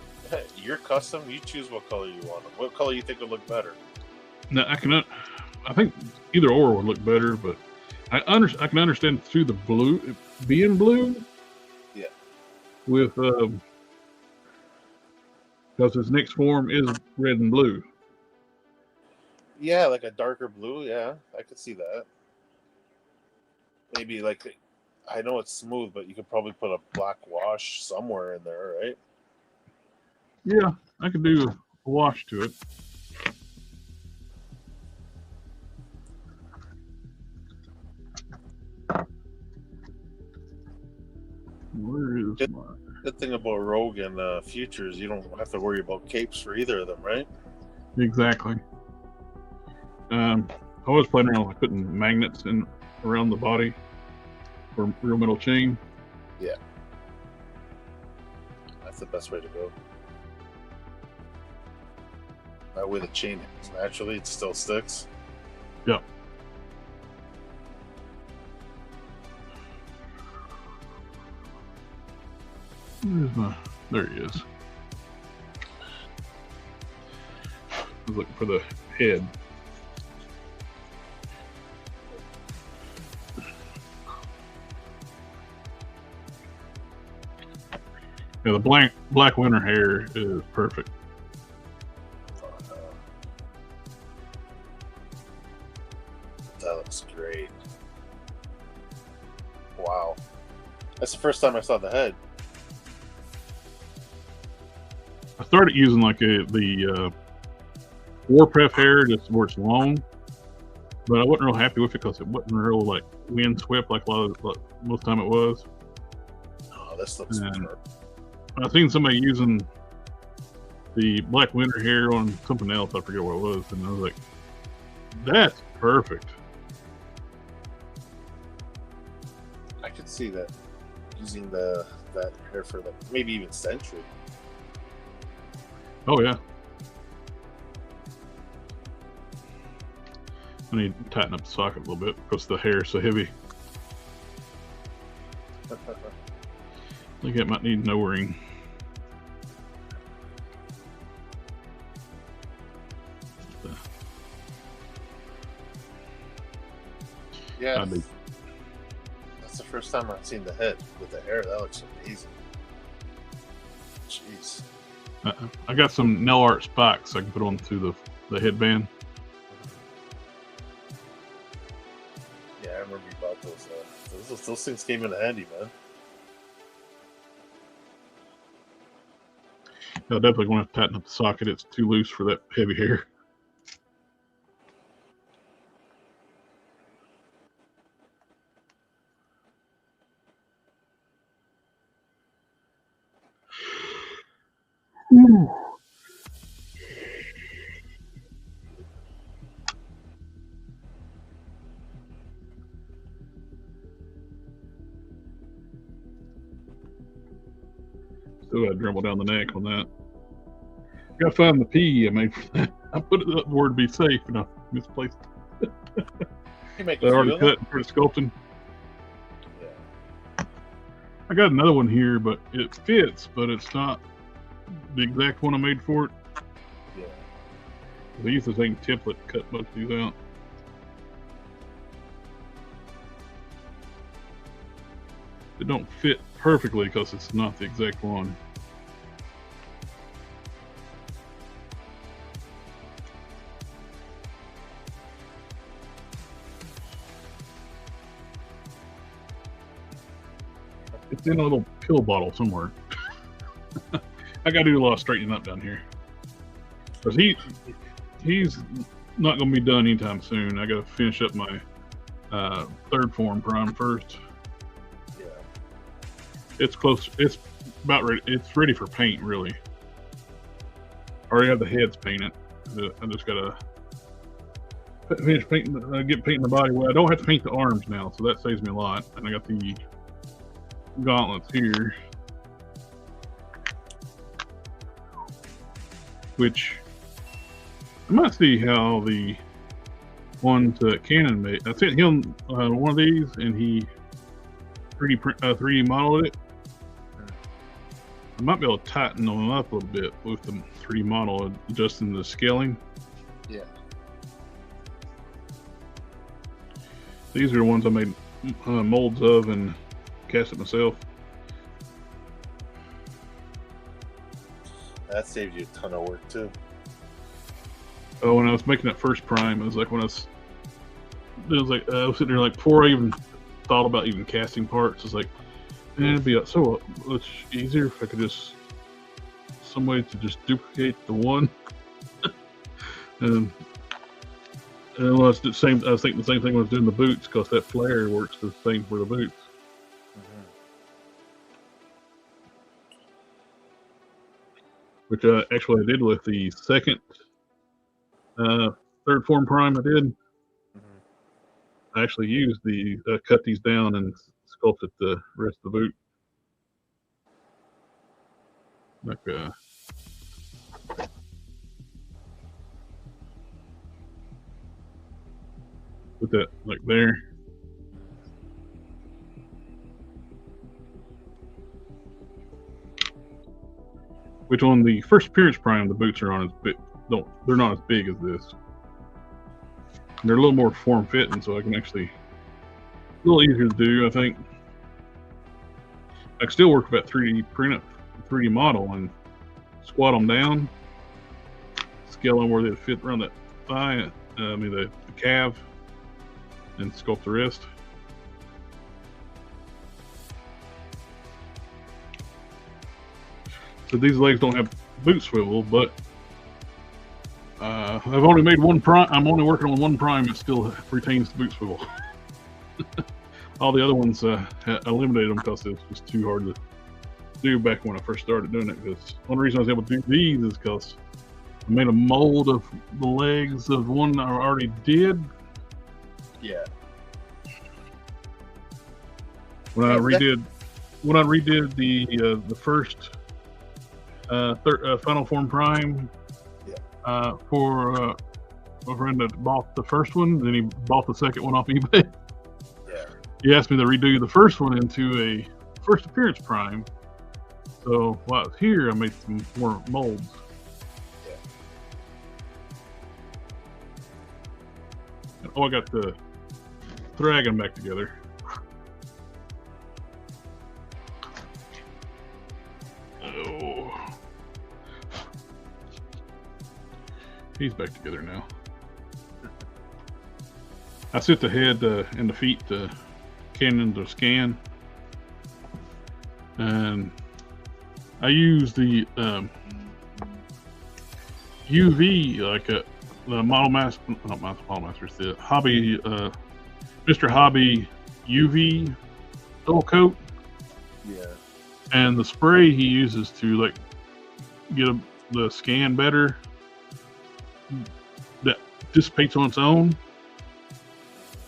you're custom. You choose what color you want. What color you think would look better? Now I think either or would look better, but I can understand through the blue being blue. Yeah. With because his next form is red and blue. Yeah, like a darker blue. Yeah, I could see that. Maybe like, I know it's smooth, but you could probably put a black wash somewhere in there, right? Yeah, I could do a wash to it. Where is my... Good thing about Rogue and Futures, you don't have to worry about capes for either of them, right? Exactly. I was playing around with putting magnets in around the body for real metal chain. Yeah. That's the best way to go. That way the chain hits naturally, it still sticks. Yep. Where's my... There he is. I was looking for the head. Yeah, the black winter hair is perfect. That looks great. Wow. That's the first time I saw the head. I started using like the Warpath hair, just where it's long, but I wasn't real happy with it because it wasn't real like wind swept like most time it was. Oh, this looks perfect. I've seen somebody using the black winter hair on something else. I forget what it was, and I was like, "That's perfect." I could see that using that hair for like maybe even Sentry. Oh yeah. I need to tighten up the socket a little bit because the hair is so heavy. I think it might need lowering. Yeah, that's the first time I've seen the head with the hair. That looks amazing. Jeez. I got some nail art spikes I can put on through the headband. Yeah, I remember you bought those. Those things came in handy, man. I definitely want to tighten up the socket. It's too loose for that heavy hair. Still got to dribble down the neck on that. Got to find the P I made for that. I put it up where to be safe and I misplaced it. You make They a few already of them? cut for the sculpting. Yeah. I got another one here, but it fits, but it's not the exact one I made for it. Yeah. They use the same template to cut most of these out. It don't fit perfectly because it's not the exact one. It's in a little pill bottle somewhere. I gotta do a lot of straightening up down here. Because he's not gonna be done anytime soon. I gotta finish up my third form prime first. Yeah. It's close. It's about ready. It's ready for paint, really. I already have the heads painted. I just gotta finish painting. Get painting the body. Well, I don't have to paint the arms now, so that saves me a lot. And I got the gauntlets here, which I might see how the ones that Canon made. I sent him one of these, and he 3D modeled it. I might be able to tighten them up a little bit with the 3D model, adjusting the scaling. Yeah. These are the ones I made molds of and cast it myself. That saved you a ton of work too. Oh, when I was making that first prime, it was like when I was sitting there like before I even thought about even casting parts. It's like, man, it'd be so much easier if I could just some way to just duplicate the one. and well, it's the same. I was thinking the same thing when I was doing the boots, because that flare works the same for the boots. Which actually I did with the second third form prime I did. I actually used the cut these down and sculpted the rest of the boot. Like put that like there. Which on the first appearance prime, the boots are on as big. They're not as big as this. And they're a little more form fitting, so I can actually a little easier to do. I think I can still work with that 3D print, 3D model, and squat them down, scale them where they fit around that thigh. The calf, and sculpt the wrist. So these legs don't have boot swivel, but I've only made one prime. I'm only working on one prime that still retains the boot swivel. All the other ones I eliminated them because it was just too hard to do back when I first started doing it. Because the only reason I was able to do these is because I made a mold of the legs of one I already did. Yeah. When I redid the first final form prime, for a friend that bought the first one, then he bought the second one off eBay. Yeah. He asked me to redo the first one into a first appearance prime. So while I was here, I made some more molds. Yeah. Oh, I got the dragon back together. Oh. He's back together now. I set the head and the feet to Canon to scan, and I use the UV, like the Model Master, not Model Masters, the Hobby, Mr. Hobby UV dual coat. Yeah. And the spray he uses to like get the scan better, that dissipates on its own.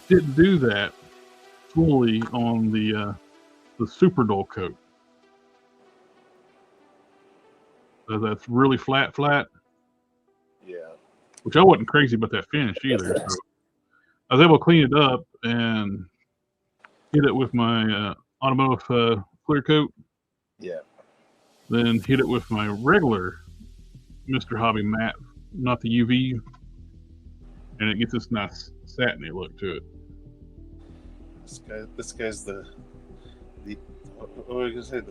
Didn't do that fully on the super dull coat. That's really flat. Yeah. Which I wasn't crazy about that finish either. So I was able to clean it up and hit it with my automotive clear coat. Yeah. Then hit it with my regular Mr. Hobby matte, not the UV, and it gets this nice satiny look to it. This guy's the what were you gonna say,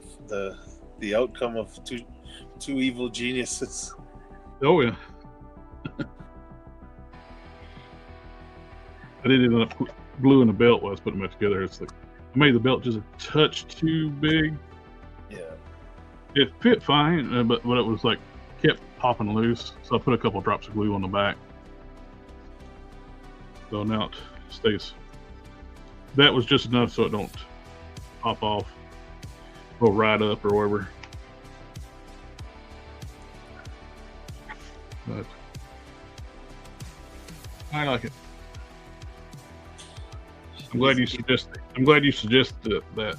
the outcome of two evil geniuses. Oh yeah. I did end up gluing the belt while I was putting them together. It's like I made the belt just a touch too big. Yeah. It fit fine, but it was like kept popping loose. So I put a couple drops of glue on the back. So now it stays. That was just enough so it don't pop off, go right up or whatever. But I like it. I'm glad you suggested that.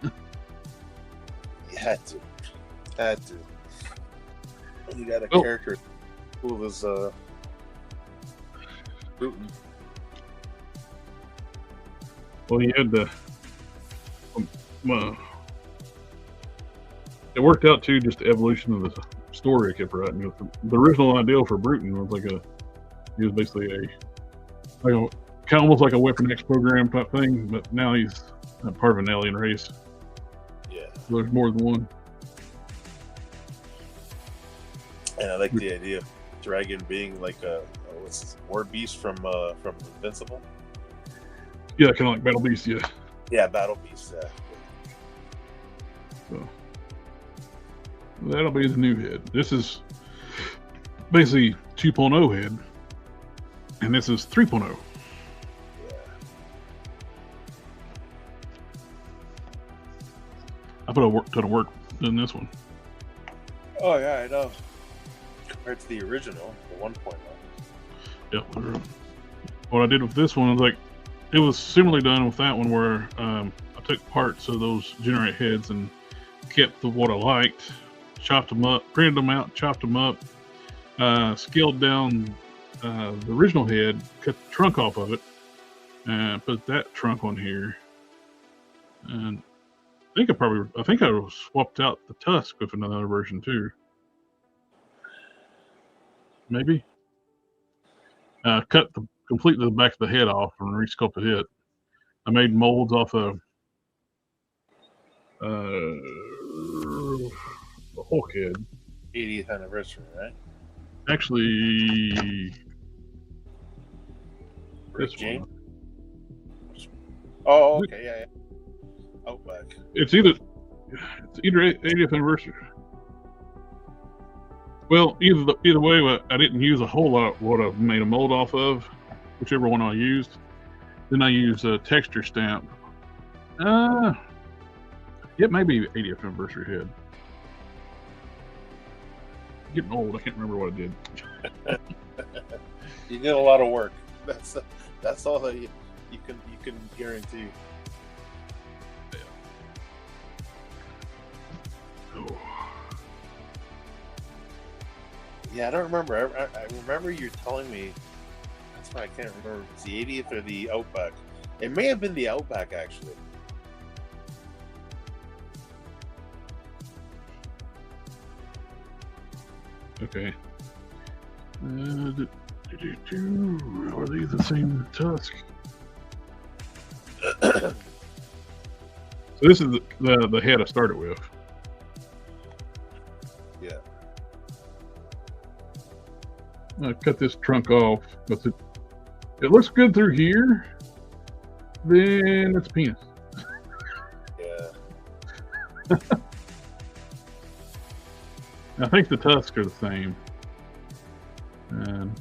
You had to. You got a character who was Bruton. Well, he had the. It worked out too, just the evolution of the story I kept writing. The original idea for Bruton was he was basically kind of almost like a Weapon X program type thing, but now he's part of an alien race. Yeah. So there's more than one. And I like the idea of Dragon being like a war beast from Invincible. Yeah, kind of like Battle Beast, yeah. Yeah, Battle Beast. So that'll be the new head. This is basically 2.0 head, and this is 3.0. Yeah. I put a ton of work in this one. Oh yeah, I know. Compared to the original, the 1.0. Yeah. What I did with this one was it was similarly done with that one, where I took parts of those generate heads and kept what I liked, chopped them up, printed them out, chopped them up, scaled down the original head, cut the trunk off of it, and put that trunk on here. And I think I swapped out the tusk with another version too. Maybe. Cut completely the back of the head off and resculpted it. I made molds off of the Hulk head. 80th anniversary, right? Actually, this Jane? one. Oh, okay, yeah. Outback. It's either 80th anniversary. Well, either way, I didn't use a whole lot what I made a mold off of, whichever one I used. Then I used a texture stamp. It may be 80th anniversary head. Getting old, I can't remember what I did. You did a lot of work. That's all that you can guarantee. Yeah. Oh. Yeah, I don't remember. I remember you telling me. That's why I can't remember if it's the 80th or the Outback. It may have been the Outback, actually. Okay. Are these the same tusk? So this is the head I started with. Yeah. I cut this trunk off, but it looks good through here. Then it's penis. Yeah. I think the tusks are the same. And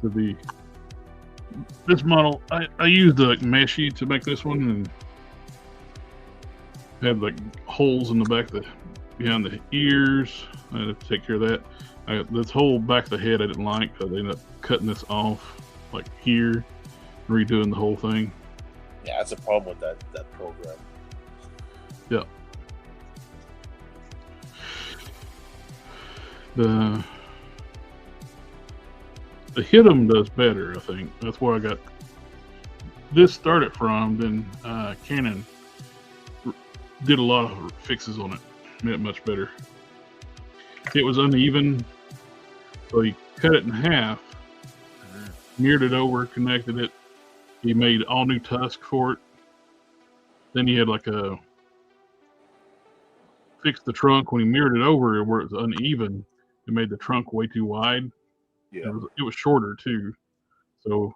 to this model, I used the meshy to make this one, and had like holes in the back behind the ears. I had to take care of that. This whole back of the head I didn't like, so they ended up cutting this off like here, redoing the whole thing. Yeah, that's a problem with that program. Yeah. The hit 'em does better, I think. That's where I got this started from, then Canon did a lot of fixes on it, made it much better. It was uneven, so he cut it in half, mirrored it over, connected it. He made all new tusk for it. Then he had like a fixed the trunk when he mirrored it over where it was uneven. It made the trunk way too wide. Yeah. It was shorter too, so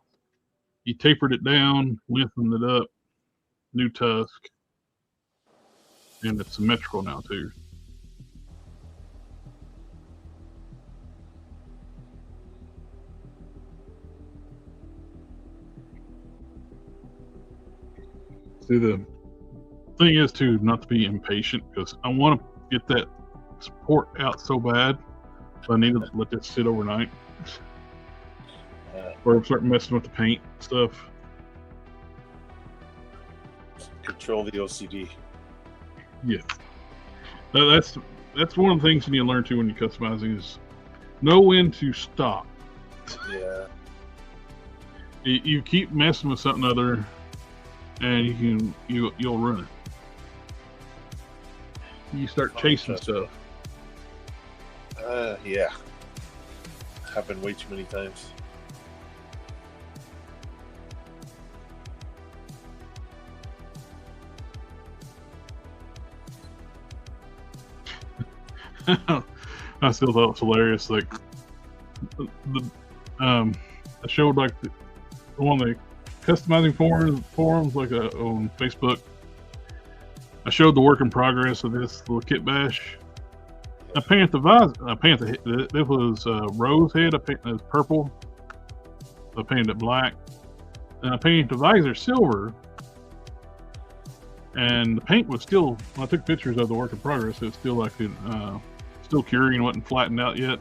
he tapered it down, lengthened it up, new tusk, and it's symmetrical now too. See, the thing is too, not to be impatient, because I want to get that support out so bad, but I need to let this sit overnight. Or start messing with the paint stuff. Control the OCD. Yes. That's one of the things you need to learn too when you're customizing is know when to stop. Yeah. You keep messing with something other, and you'll run it. You start chasing stuff. Yeah. Happened way too many times. I still thought it was hilarious. Like I showed like one of the customizing forums like on Facebook. I showed the work in progress of this little kit bash. I painted the visor. It was rose head. I painted it was purple. I painted it black, and I painted the visor silver. And the paint was still. When I took pictures of the work in progress, it was still like still curing, wasn't flattened out yet.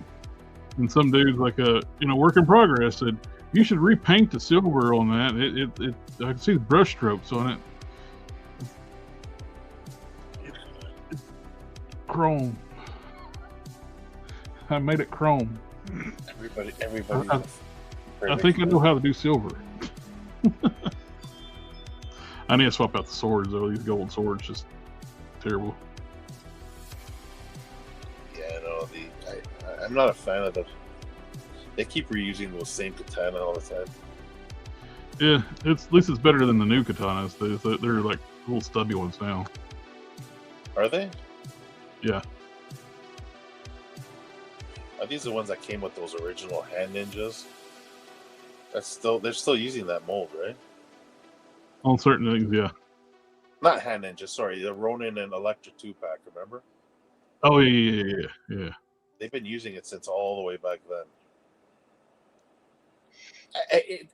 And some dudes like work in progress said you should repaint the silver on that. I can see the brush strokes on it. It's chrome. I made it chrome. Everybody. I think I know how to do silver. I need to swap out the swords though. These gold swords just terrible. Yeah, no. I'm not a fan of them. They keep reusing those same katana all the time. Yeah, at least it's better than the new katanas. They're like little stubby ones now. Are they? Yeah. Are these the ones that came with those original hand ninjas? They're still using that mold, right? On certain things, yeah. Not hand ninjas, sorry, the Ronin and Electra 2-pack, remember? Oh yeah. They've been using it since all the way back then.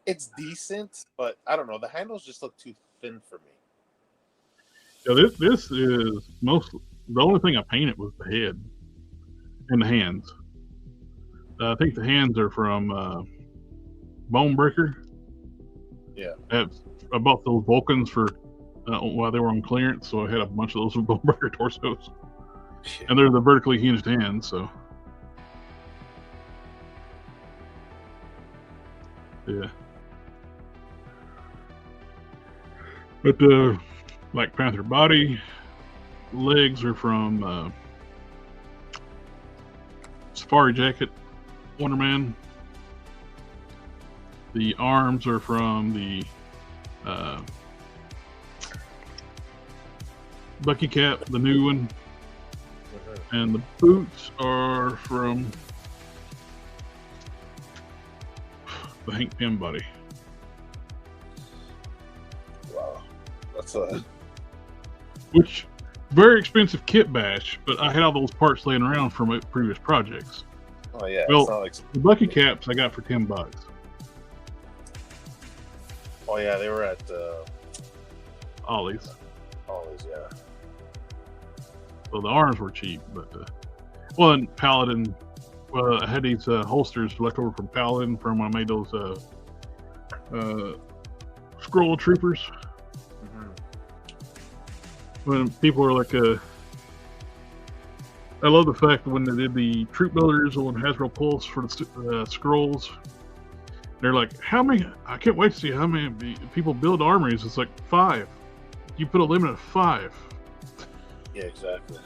It's decent, but I don't know. The handles just look too thin for me. Yeah, this is the only thing I painted was the head and the hands. I think the hands are from Bone Breaker. Yeah. I bought those Vulcans for while they were on clearance, so I had a bunch of those Bone Breaker torsos. Yeah. And they're the vertically hinged hands, so. Yeah. But the Black Panther body, legs are from Safari Jacket, Wonder Man. The arms are from the Bucky Cap, the new one. And the boots are from the Hank Pym body. Wow. That's a... Which, very expensive kit bash, but I had all those parts laying around from previous projects. Oh yeah, well, it's not like... the Bucky Caps I got for $10. Oh yeah, they were at Ollie's. Ollie's, yeah. So the arms were cheap, but and Paladin. Well, I had these holsters left over from Paladin from when I made those Scroll Troopers. Mm-hmm. When people are like, I love the fact that when they did the Troop Builders on Hasbro Pulse for the scrolls, They're like, how many? I can't wait to see how many people build armories. It's like 5. You put a limit of 5. Yeah, exactly.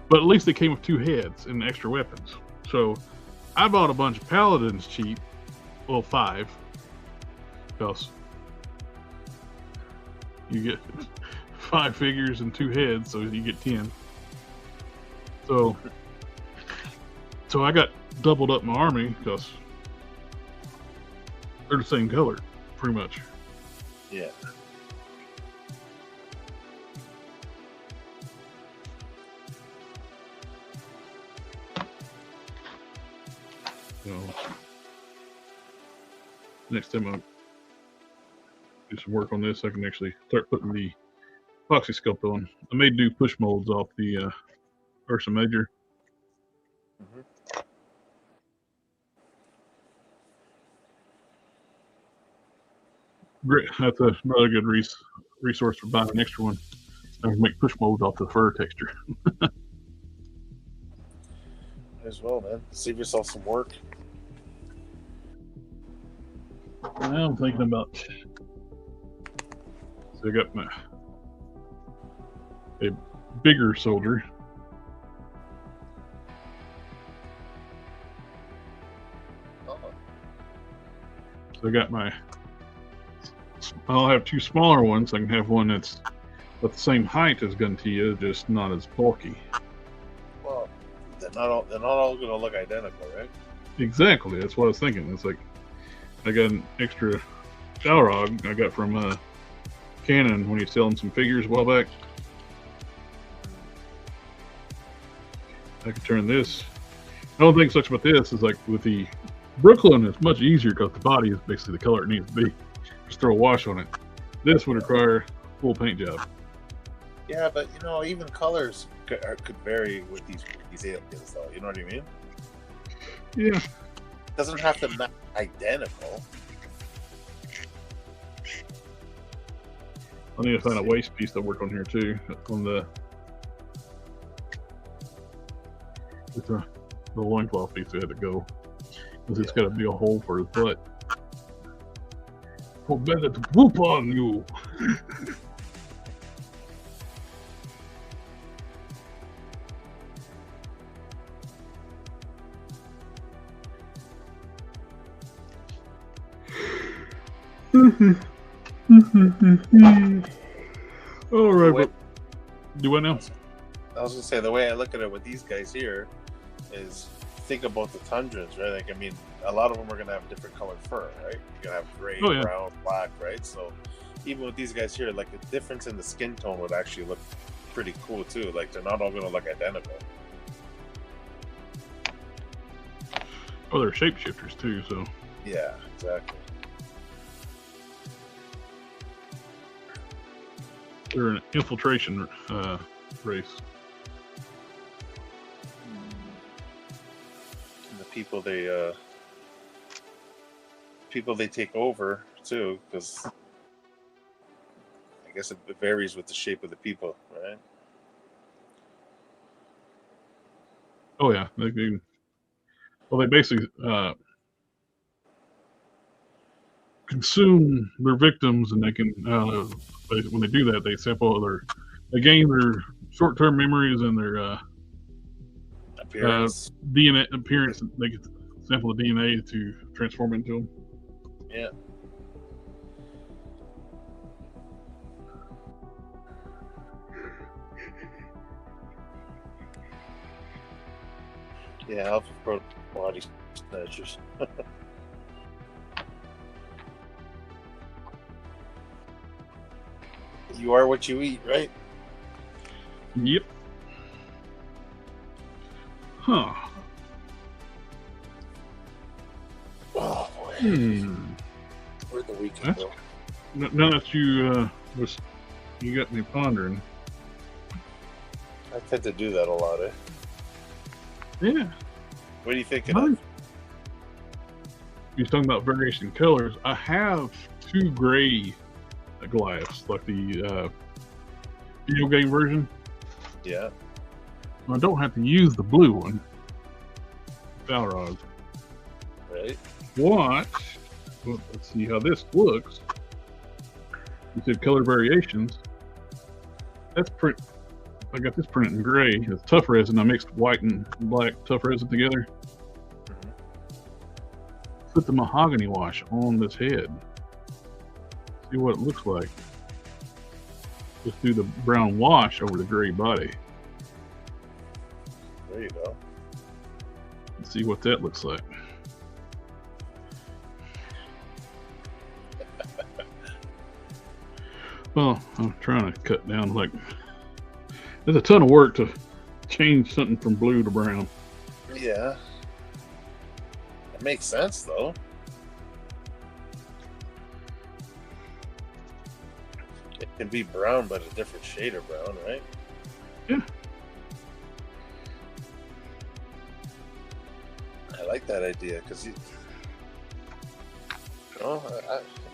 But at least they came with 2 heads and extra weapons. So I bought a bunch of paladins cheap. Well, 5. Because you get 5 figures and 2 heads, so you get 10. So I got doubled up my army because they're the same color, pretty much. Yeah. So next time I'll do some work on this, I can actually start putting the epoxy sculpt on. I may do push molds off the Ursa Major. Mm-hmm. Great, that's a really good resource for buying an extra one. I can make push molds off the fur texture. As well, man. Save yourself some work. I'm thinking about. So I got a bigger soldier. So I got I'll have 2 smaller ones. I can have one that's about the same height as Guntia, just not as bulky. Well, they're not all going to look identical, right? Exactly. That's what I was thinking. It's like I got an extra Balrog I got from Canon when he's selling some figures a while back. I could turn this. I don't think such about this is like with the Brooklyn. It's much easier because the body is basically the color it needs to be. Just throw a wash on it. This would require a full paint job. Yeah, but even colors could vary with these aliens, though. You know what I mean? Yeah. It doesn't have to match identical. I need to find a waist piece to work on here too. On the loincloth piece that had to go. Because it's got to be a hole for his butt. For better to poop on you. All right, but do what now? I was gonna say, the way I look at it with these guys here is, think about the tundras, right? Like, I mean, a lot of them are gonna have different colored fur, right? You're gonna have gray, brown, black, right? So even with these guys here, like, the difference in the skin tone would actually look pretty cool too. Like, they're not all gonna look identical. Oh, they're shapeshifters too, so. Yeah, exactly. They're an infiltration race. And the people they take over too, because I guess it varies with the shape of the people, right? Oh yeah, they basically consume their victims, and they can when they do that, they they gain their short-term memories and their Appearance. DNA appearance. They can sample the DNA to transform into them. Yeah. Yeah, Alpha Pro body snatchers. You are what you eat, right? Yep. Huh. Oh boy. Where'd the weekend go? Now that you got me pondering. I tend to do that a lot, eh? Yeah. What are you thinking of? You're talking about variation in colors. I have 2 gray Goliaths, like the video game version. Yeah. I don't have to use the blue one. Balrog. Right. What Well, let's see how this looks. You said color variations. That's print. I got this printed in gray. It's tough resin. I mixed white and black tough resin together. Put the mahogany wash on this head. See what it looks like. Just do the brown wash over the gray body. There you go. Let's see what that looks like. Well, I'm trying to cut down, like, there's a ton of work to change something from blue to brown. Yeah. It makes sense, though. It can be brown, but a different shade of brown, right? Yeah. I like that idea, because you know,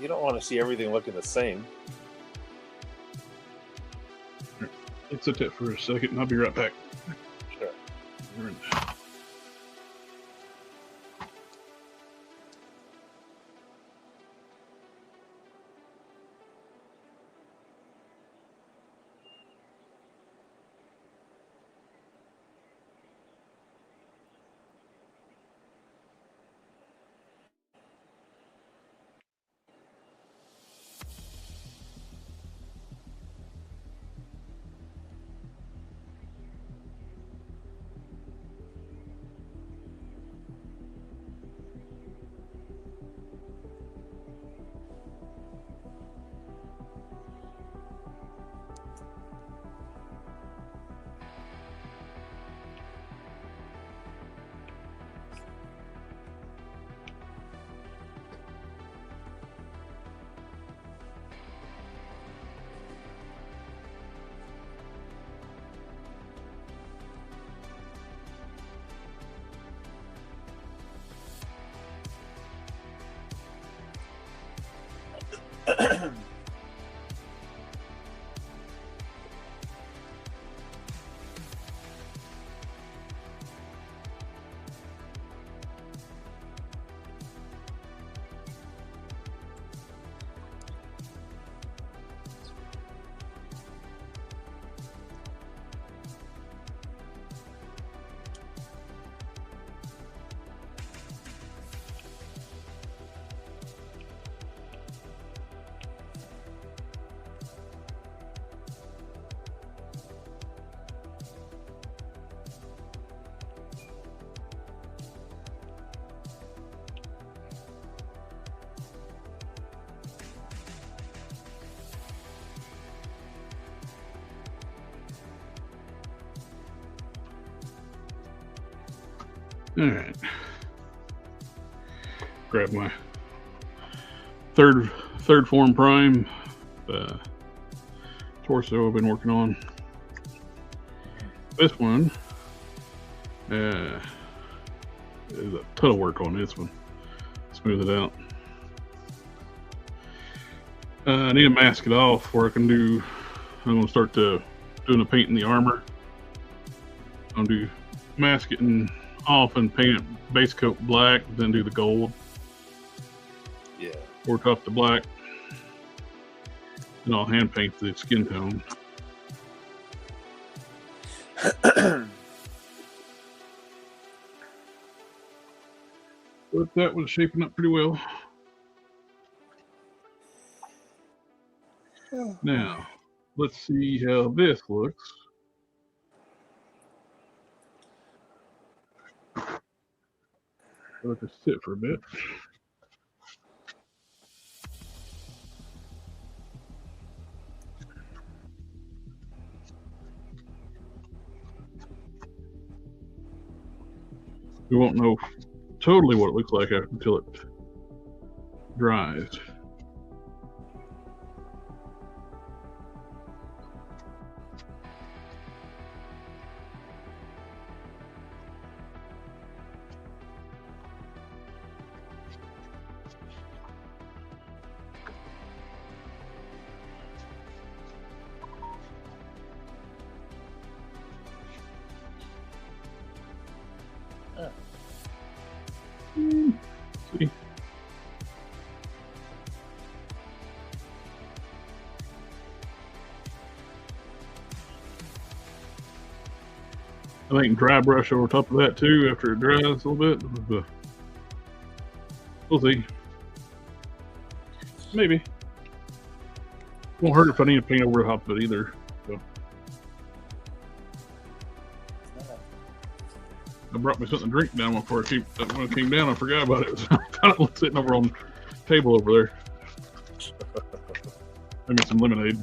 you don't want to see everything looking the same. Let's sit that for a second and I'll be right back. Sure. All right. Grab my third form prime torso I've been working on. This one is a ton of work on this one. Smooth it out. I need to mask it off before I can do. I'm gonna start doing the paint in the armor. I'm gonna do mask it off and paint it base coat black, then do the gold. Yeah. Work off the black. And I'll hand paint the skin tone. But that was shaping up pretty well. Now, let's see how this looks. Let it sit for a bit. We won't know totally what it looks like until it dries. See? I think dry brush over top of that too after it dries a little bit. We'll see. Maybe. Won't hurt if I need to paint over the top of it either. So. I brought me something to drink down before when I came down. I forgot about it. It was kind of sitting over on the table over there. Maybe some lemonade.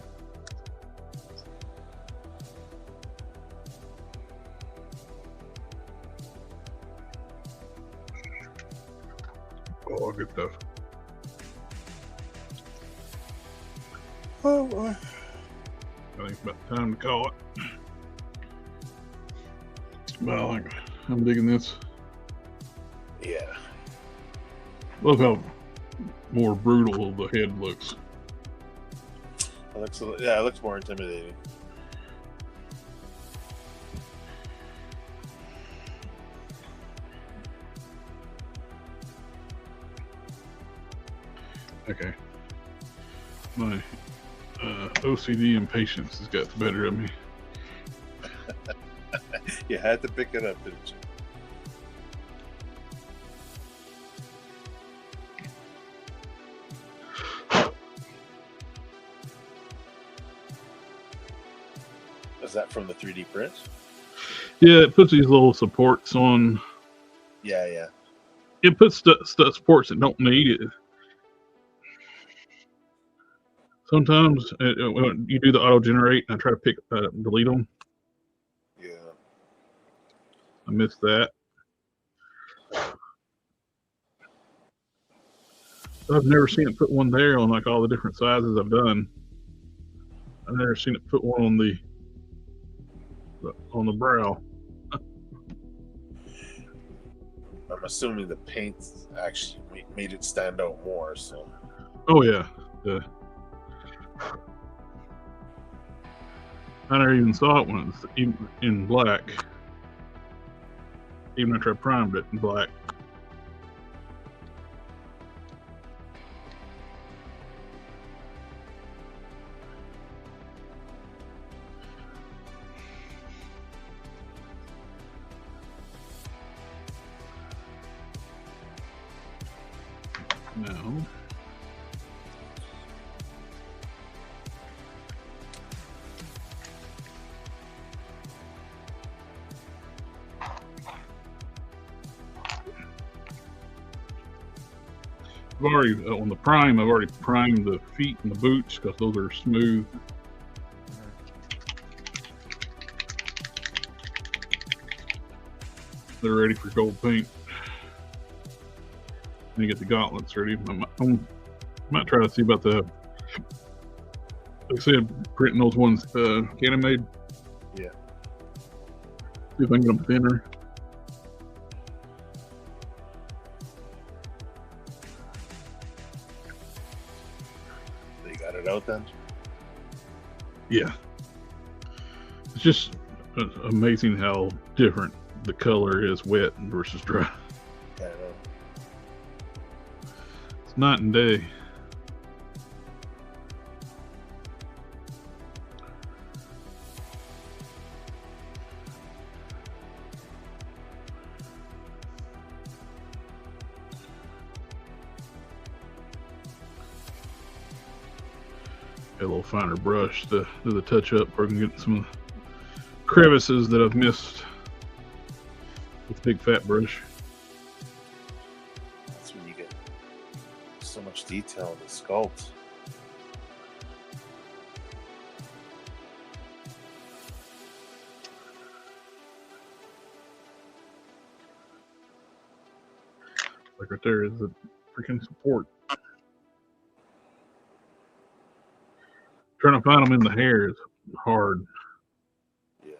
Oh, good stuff. Oh, boy. I think it's about time to call it. Well, I'm digging this. Yeah. Love how more brutal the head looks. It looks more intimidating. Okay. My OCD impatience has got the better of me. You had to pick it up, didn't you? Is that from the 3D print? Yeah, it puts these little supports on. Yeah. It puts the supports that don't need it. Sometimes when you do the auto generate, I try to delete them. Yeah. I missed that. I've never seen it put one there on like all the different sizes I've done. I've never seen it put one on the brow. I'm assuming the paint actually made it stand out more. So. Oh yeah. I never even saw it when it was even in black. Even after I primed it in black. No. I've already, on the prime, I've already primed the feet and the boots because those are smooth. They're ready for gold paint. And you get the gauntlets ready. I might try to see about the, like I said, printing those ones Canon made. Yeah. See if I can get them thinner. You got it out then? Yeah. It's just amazing how different the color is wet versus dry. I know. It's night and day. A little finer brush to do the touch up where I can get some of the crevices that I've missed with the big fat brush. That's when you get so much detail in the sculpt. Like right there is the freaking support. Trying to find them in the hair is hard. Yeah.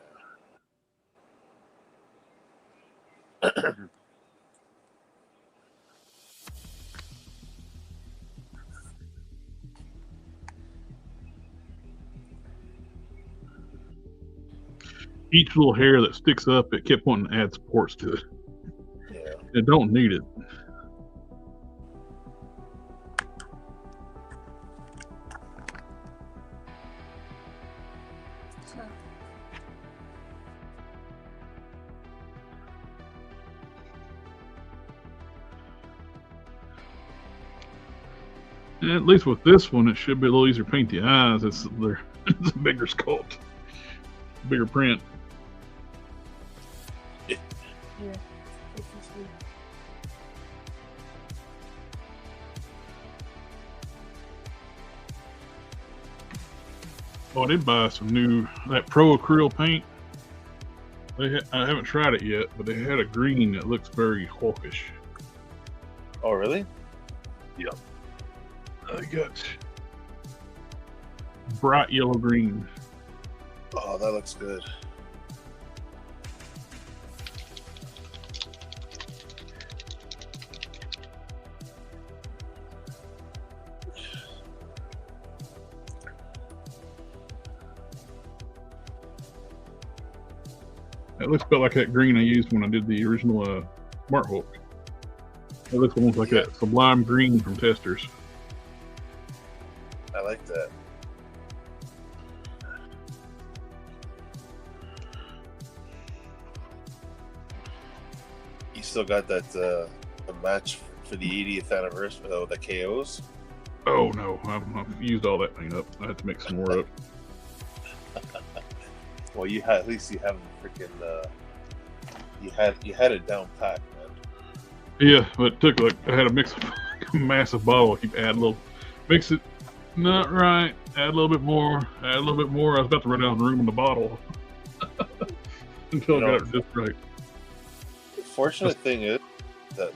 Each little hair that sticks up, it kept wanting to add supports to it. Yeah. It don't need it. And at least with this one, it should be a little easier to paint the eyes. It's a bigger sculpt, bigger print. Yeah. Oh, I did buy some new that Pro Acrylic paint. I haven't tried it yet, but they had a green that looks very hawkish. Oh, really? Yep. I got bright yellow green. Oh, that looks good. It looks about like that green I used when I did the original Smart Hulk. It looks almost like that Sublime green from Testers. I like that. You still got that the match for the 80th anniversary, the KOs? Oh no, I've used all that paint up. I had to mix some more up. Well, at least you have the freaking you had it down pat, man. Yeah, but it took I had to mix a massive bottle. Keep add a little, mix it not right. Add a little bit more. Add a little bit more. I was about to run out of the room in the bottle until I got it just right. The fortunate thing is that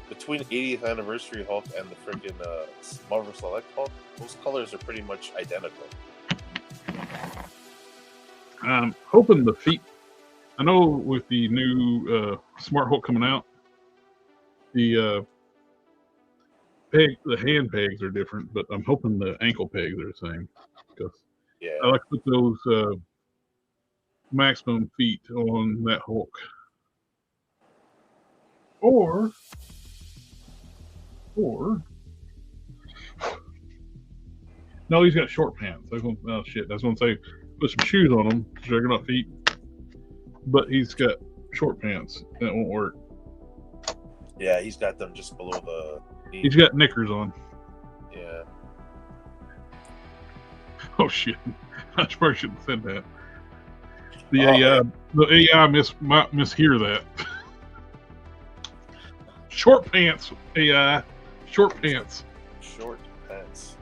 between 80th anniversary Hulk and the freaking Marvel Select Hulk, those colors are pretty much identical. I'm hoping the feet. I know with the new Smart Hulk coming out, the hand pegs are different, but I'm hoping the ankle pegs are the same. Because I like to put those maximum feet on that Hulk. Or no, he's got short pants. Oh shit! I was gonna say put some shoes on him, dragging up feet. But he's got short pants. That won't work. Yeah, he's got them just below the knee. He's got knickers on. Yeah. Oh shit! I probably shouldn't have said that. The AI might mishear that. Short pants, AI. Short pants. Short pants.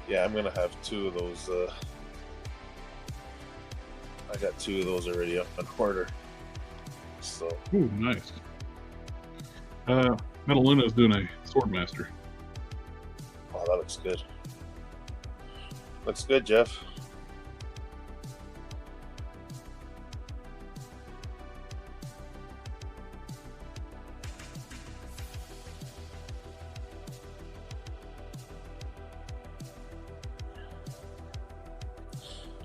Yeah, I'm gonna have two of those. I got two of those already up on order. So. Ooh, nice. Metaluna's doing a Swordmaster. Oh, that looks good. Looks good, Jeff.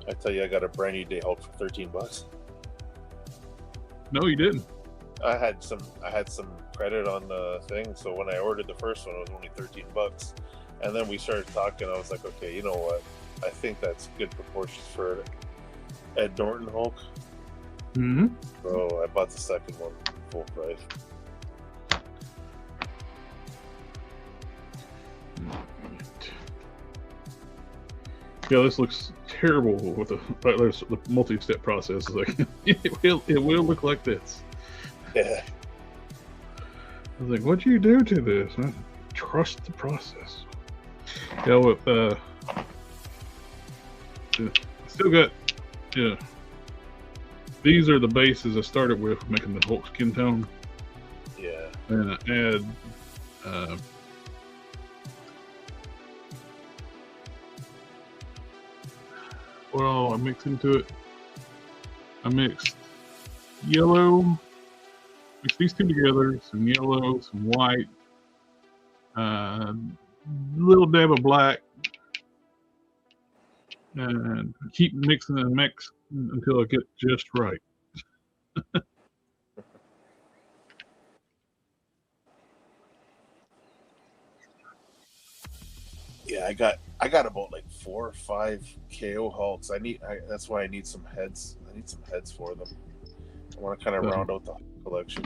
I tell you, I got a brand new Day Hulk for $13. No, you didn't. I had some credit on the thing, so when I ordered the first one, it was only $13. And then we started talking. I was like, okay, you know what? I think that's good proportions for Ed Norton Hulk. Mm-hmm. So I bought the second one full price. Yeah, this looks terrible with the multi-step process. Like it will look like this. Yeah. I was like, "What'd you do to this?" I trust the process. Yeah, with still got these are the bases I started with, making the Hulk skin tone. Yeah. And I add I mix into it. I mixed yellow, mix these two together, some yellow, some white, little dab of black, and keep mixing and mix until I get just right. Yeah, I got about like 4 or 5 KO Hulks. That's why I need some heads. I need some heads for them. I want to kind of round out the collection.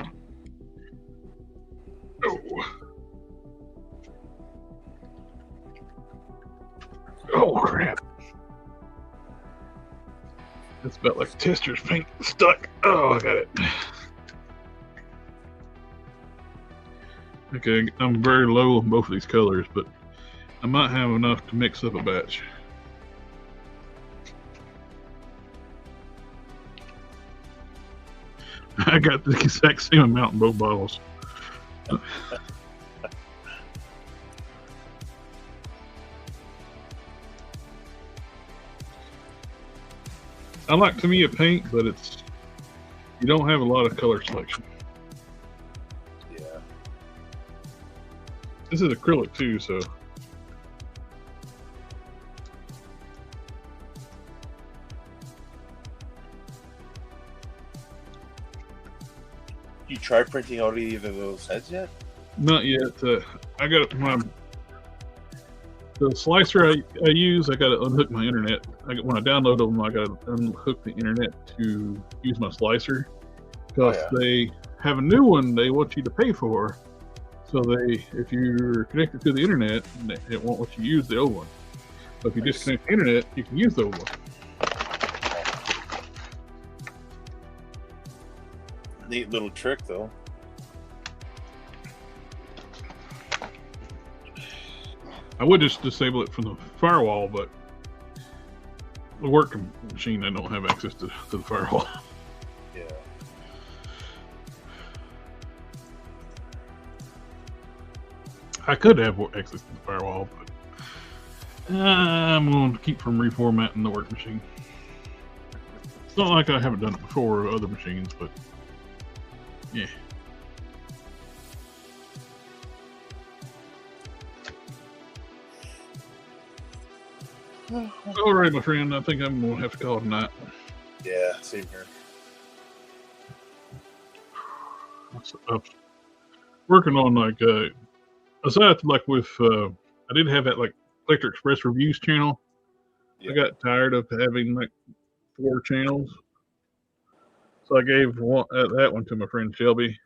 Oh crap! That's about like tester's paint stuck. Oh, I got it. Okay, I'm very low on both of these colors, but I might have enough to mix up a batch. I got the exact same amount in both bottles. I like Tamiya paint, but you don't have a lot of color selection. Yeah. This is acrylic too, so. You try printing out either of those heads yet? Not yet. I got the slicer I use. I got to unhook my internet. When I download them, I got to unhook the internet to use my slicer because they have a new one they want you to pay for. So if you're connected to the internet, it won't let you use the old one. But if you disconnect the internet, you can use the old one. Neat little trick, though. I would just disable it from the firewall, but the work machine, I don't have access to the firewall. Yeah. I could have access to the firewall, but I'm going to keep from reformatting the work machine. It's not like I haven't done it before with other machines, but yeah. All right, my friend. I think I'm going to have to call it a night. Yeah, same here. I'm working on aside with I did have that like Electric Express Reviews channel. Yeah. I got tired of having like 4 channels, so I gave that one to my friend Shelby,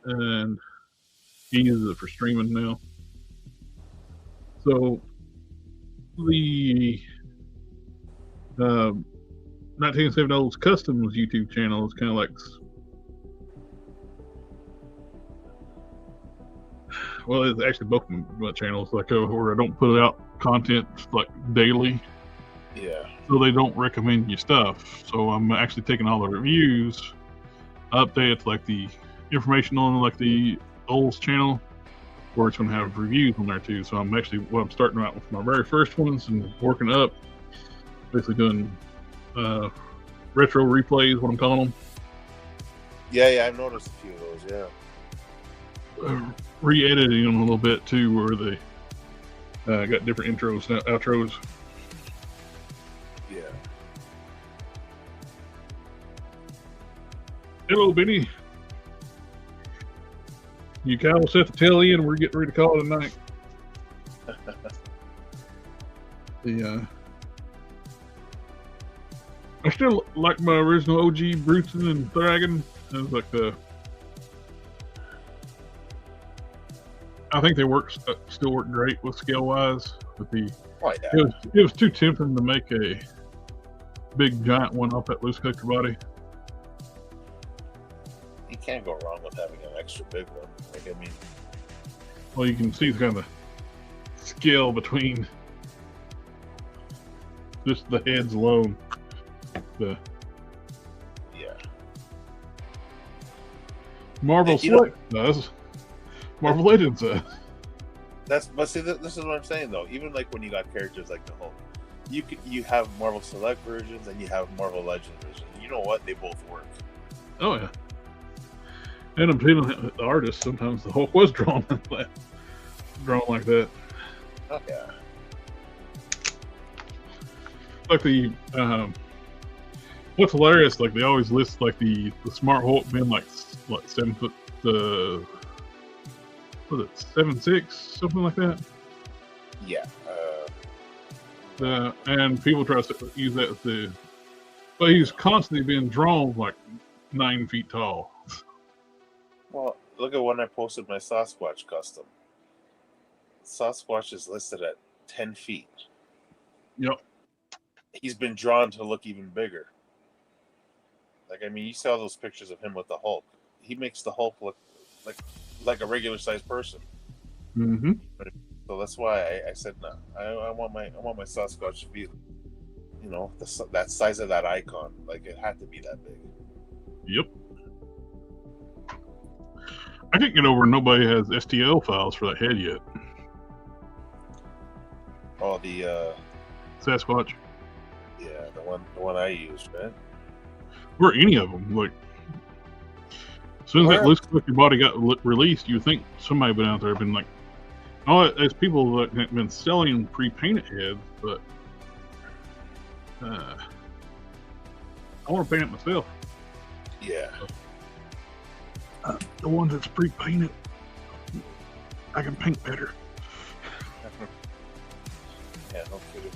and he uses it for streaming now. So the 1970s Customs YouTube channel is kind of like, well, it's actually both my channels, like where I don't put out content like daily. Yeah. So they don't recommend you stuff. So I'm actually taking all the reviews, updates, like the information on like the Olds channel, where it's going to have reviews on there too. So I'm starting out with my very first ones and working up, basically doing retro replays, what I'm calling them. Yeah, I've noticed a few of those. Yeah. Re-editing them a little bit too, where they got different intros, outros. Yeah. Hello, Benny. You kind of set the tail in. We're getting ready to call it a night. I still like my original OG Bruton and Dragon. It was like I think they still work great with scale wise. But it was too tempting to make a big giant one off that loose collector body. You can't go wrong with having an extra big one. Like, I mean, well, you can see the kind of scale between just the heads alone. Marvel Select does. Marvel Legends does. But see, this is what I'm saying though. Even like when you got characters like the Hulk, you have Marvel Select versions and you have Marvel Legends versions. You know what? They both work. Oh yeah. And I'm feeling the artist, sometimes the Hulk was drawn like that. Oh yeah. Like the what's hilarious, like they always list like the Smart Hulk being like what 7 foot was it 7.6, something like that? Yeah. And people try to use that as the, but he's constantly being drawn like 9 feet tall. Well, look at when I posted my Sasquatch custom. Sasquatch is listed at 10 feet. Yep. He's been drawn to look even bigger. Like, I mean, you saw those pictures of him with the Hulk. He makes the Hulk look like a regular sized person. Mm-hmm. So that's why I said no. I want my Sasquatch to be, you know, that size of that icon. Like, it had to be that big. Yep. I can't get over nobody has STL files for that head yet. Oh, the Sasquatch. Yeah, the one I used, man. Or any of them. Like, as soon as that loose collector body got released, you would think somebody been out there been like, oh, there's people that have been selling pre-painted heads, but I want to paint it myself. Yeah. The ones that's pre-painted, I can paint better. Yeah, no kidding.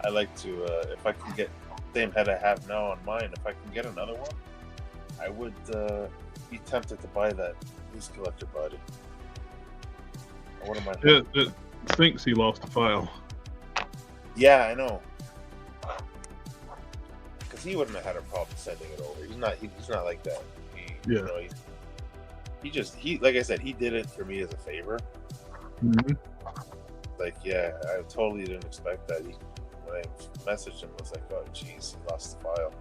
I like to, if I can get the same head I have now on mine, if I can get another one, I would be tempted to buy that loose collector body. What am I? It thinks he lost a file. Yeah, I know. Because he wouldn't have had a problem sending it over. He's not like that. Yeah. You know, he like I said, he did it for me as a favor. Mm-hmm. Like, yeah, I totally didn't expect that. When I messaged him, I was like, oh, jeez, he lost the file.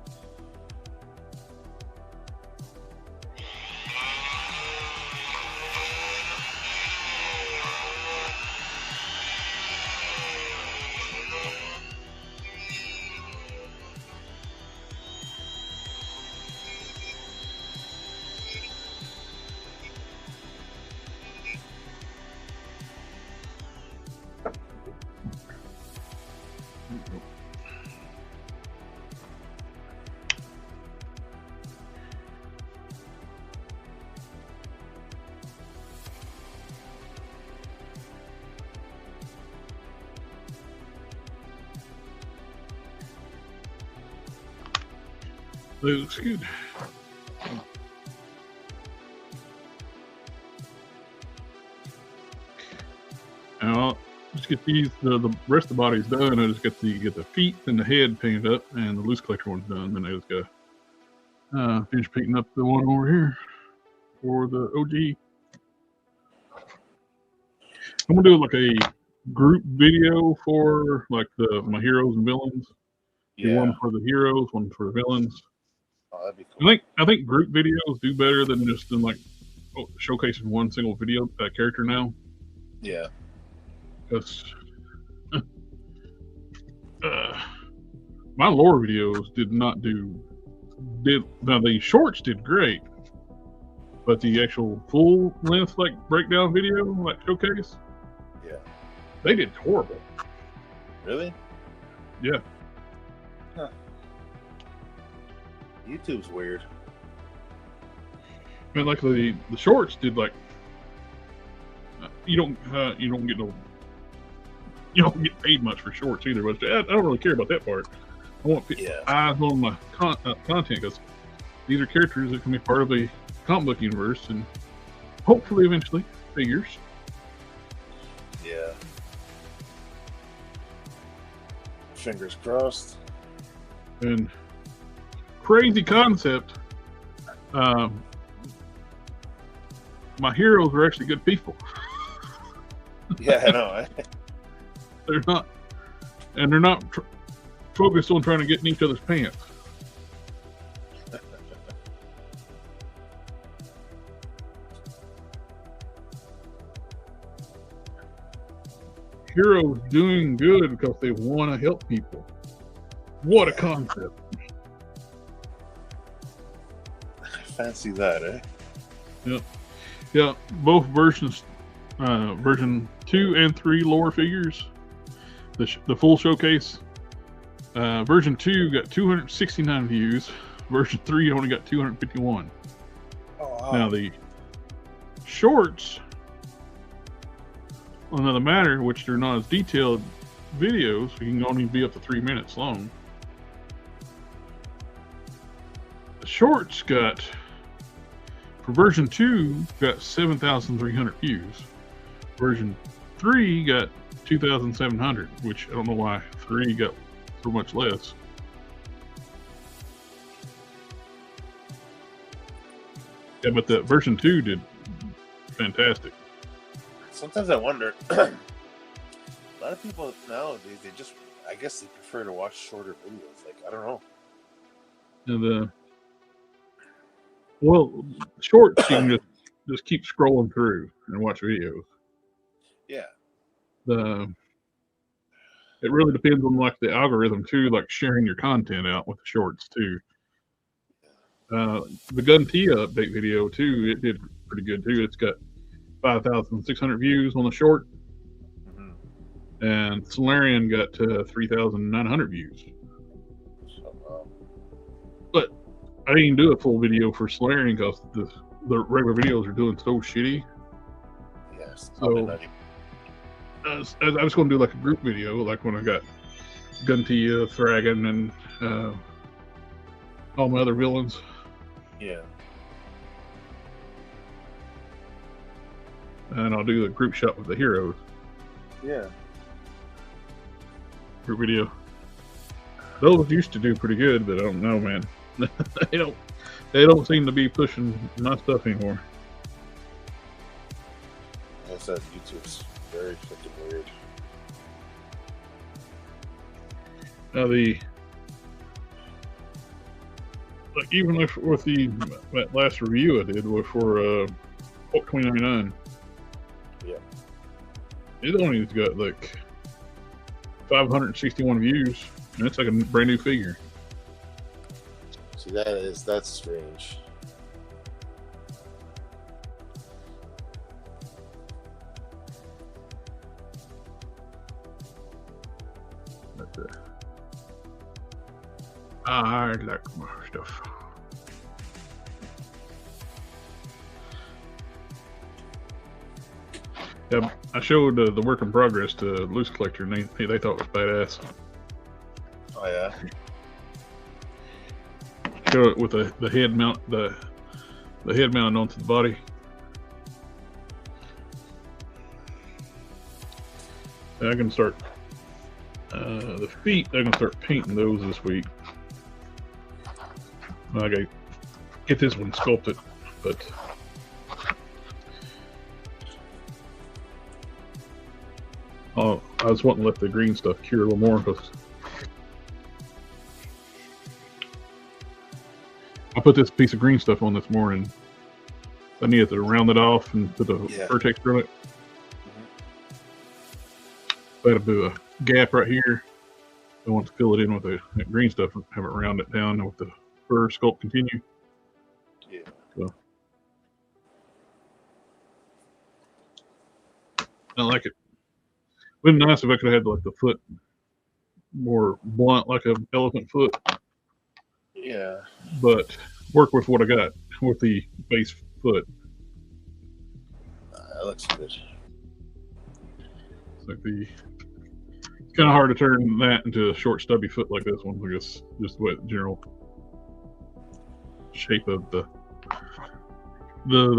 Looks good. Now, just get these. The rest of the body's done. I just get the feet and the head painted up, and the loose collector one's done. Then I just go finish painting up the one over here for the OG. I'm gonna do like a group video for like my heroes and villains. Yeah. One for the heroes, one for the villains. Oh, that'd be cool. I think group videos do better than just in like showcasing one single video character now. Yeah. Because my lore videos did not now the shorts did great, but the actual full length like breakdown video like showcase, yeah, they did horrible. Really? Yeah. Huh. YouTube's weird. I mean, like the shorts did like you don't get no. You don't get paid much for shorts either, but I don't really care about that part. I want eyes on my content because these are characters that can be part of a comic book universe and hopefully eventually figures. Yeah. Fingers crossed. And crazy concept. My heroes are actually good people. Yeah, I know. They're not focused on trying to get in each other's pants. Heroes doing good because they want to help people. What a concept. Fancy that, eh? Yep. Yeah, both versions, version 2 and 3 lore figures. The full showcase. Version 2 got 269 views. Version 3 only got 251. Oh, wow. Now the shorts another matter, which they're not as detailed videos, you can only be up to 3 minutes long. The shorts got, for version 2, got 7,300 views. Version 3 got 2,700, which I don't know why 3 got so much less. Yeah, but the version 2 did fantastic. Sometimes I wonder, a lot of people nowadays, I guess they prefer to watch shorter videos. Like, I don't know. And well, shorts you can just keep scrolling through and watch videos. Yeah. It really depends on like the algorithm too, like sharing your content out with the shorts too. The Gun Tia update video too, it did pretty good too. It's got 5,600 views on the short, and Solarian got 3,900 views. But I didn't do a full video for Solarian because the regular videos are doing so shitty. Yes. So I was going to do like a group video, like when I got Gun Tia, Thragon, and all my other villains. Yeah. And I'll do a group shot with the heroes. Yeah. Group video. Those used to do pretty good, but I don't know, man. they don't seem to be pushing my stuff anymore. Like I said, YouTube's very freaking weird. Now even with that last review I did for Hulk 2099. Yeah. It only got like 561 views, and it's like a brand new figure. See, that's strange. But, I like more stuff. Yeah, I showed the work in progress to Loose Collector, and they thought it was badass. Oh yeah. Show it with the head mount, the head mounted onto the body. And I can start the feet. I can start painting those this week. I gotta get this one sculpted, but I was wanting to let the green stuff cure a little more because I put this piece of green stuff on this morning. I needed to round it off and put a fur texture on it. I had to do a gap right here. I want to fill it in with the green stuff and have it round it down with the fur sculpt continue. Yeah. So I like it. It would be nice if I could have had like the foot more blunt, like an elephant foot. Yeah. But work with what I got with the base foot. That looks good. It's like it's kind of hard to turn that into a short, stubby foot like this one. I guess just the general shape of the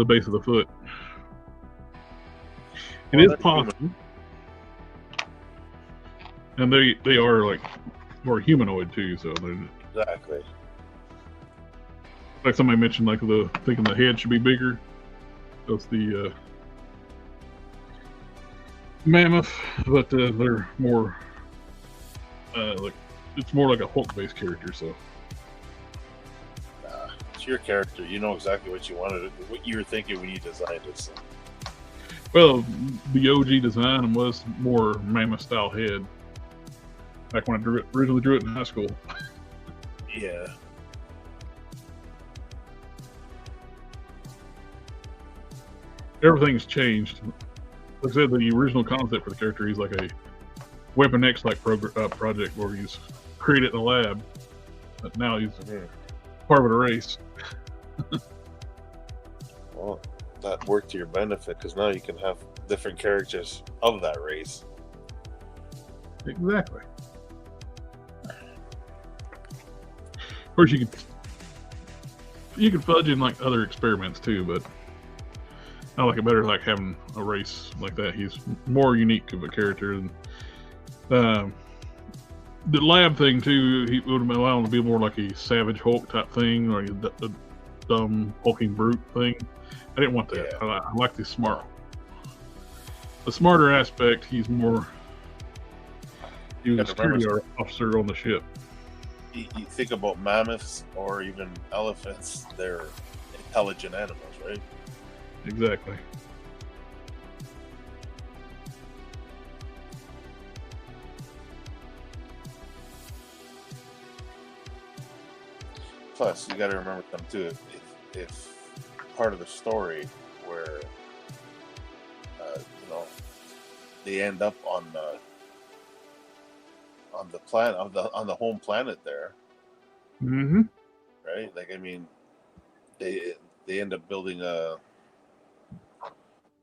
base of the foot. It is possible. And they are like more humanoid too, so they're Exactly. like somebody mentioned, like thinking the head should be bigger. That's the mammoth, but they're more like it's more like a Hulk-based character. So It's your character. You know exactly what you wanted, what you were thinking when you designed it. So. well, the OG design was more mammoth style head. Back when I originally drew it in high school. Yeah. Everything's changed. Like I said, the original concept for the character, he's like a Weapon X-like project where he's created in the lab, but now he's part of a race. Well, that work to your benefit, because now you can have different characters of that race. Exactly. Of course, you could fudge in like other experiments too, but I like it better like having a race like that. He's more unique of a character. And the lab thing too, he would have allowed him to be more like a Savage Hulk type thing, or a dumb hulking brute thing. I didn't want that. Yeah. I like the smarter aspect. He's more. He was a security officer on the ship. You think about mammoths or even elephants; they're intelligent animals, right? Exactly. Plus, you got to remember them too. If part of the story where they end up on the planet on the home planet there, mm-hmm. right? Like, I mean, they end up building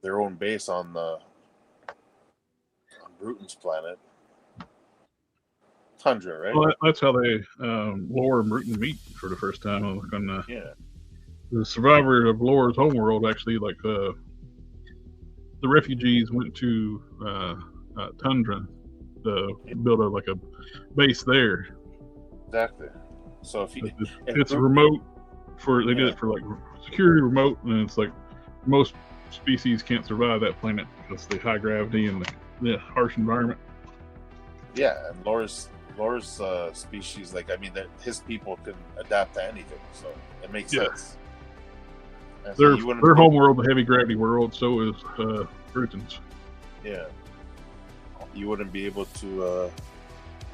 their own base on Bruton's planet. Tundra, right? Well, that's how they Lore and Bruton meet for the first time. On the survivor of Lore's homeworld, actually, like the refugees went to Tundra to build a base there. Exactly. So if it's remote they did it for like security remote, and it's like most species can't survive that planet because the high gravity and the harsh environment. Yeah, and Lore's species, like, I mean, his people can adapt to anything, so it makes sense. And their homeworld, the heavy gravity world, so is Bruton's. Yeah, you wouldn't be able to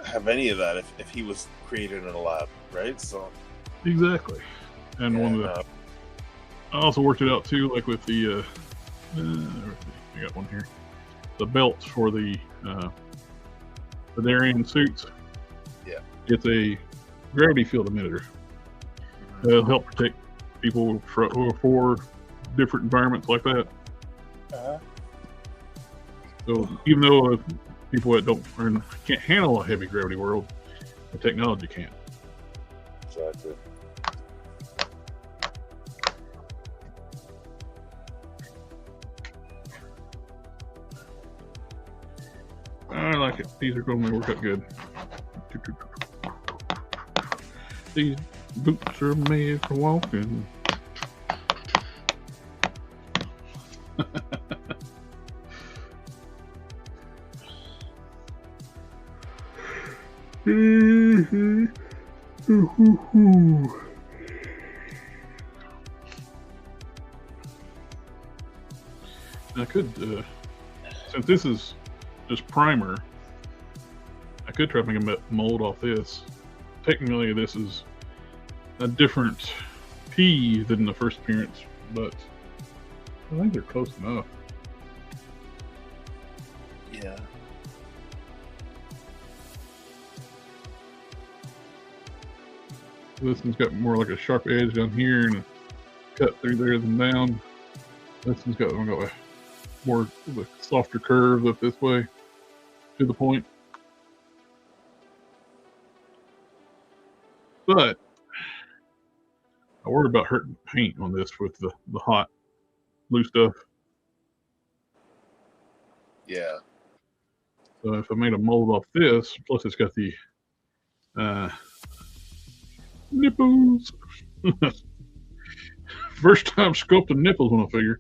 have any of that if he was created in a lab, right? So exactly, and one of the I also worked it out too, like with the I got one here, the belts for the Darien suits. Yeah, it's a gravity field emitter. It'll help protect people for different environments like that. So even though people that can't handle a heavy gravity world, the technology can. Exactly. I like it. These are going to work out good. These boots are made for walking. I could, since this is just primer, I could try to make a mold off this. Technically, this is a different P than the first appearance, but I think they're close enough. Yeah. This one's got more like a sharp edge down here and a cut through there than down. This one's got a more of a softer curve up this way to the point. But I worry about hurting paint on this with the hot blue stuff. Yeah. So if I made a mold off this, plus it's got the nipples. First time sculpting nipples on a figure.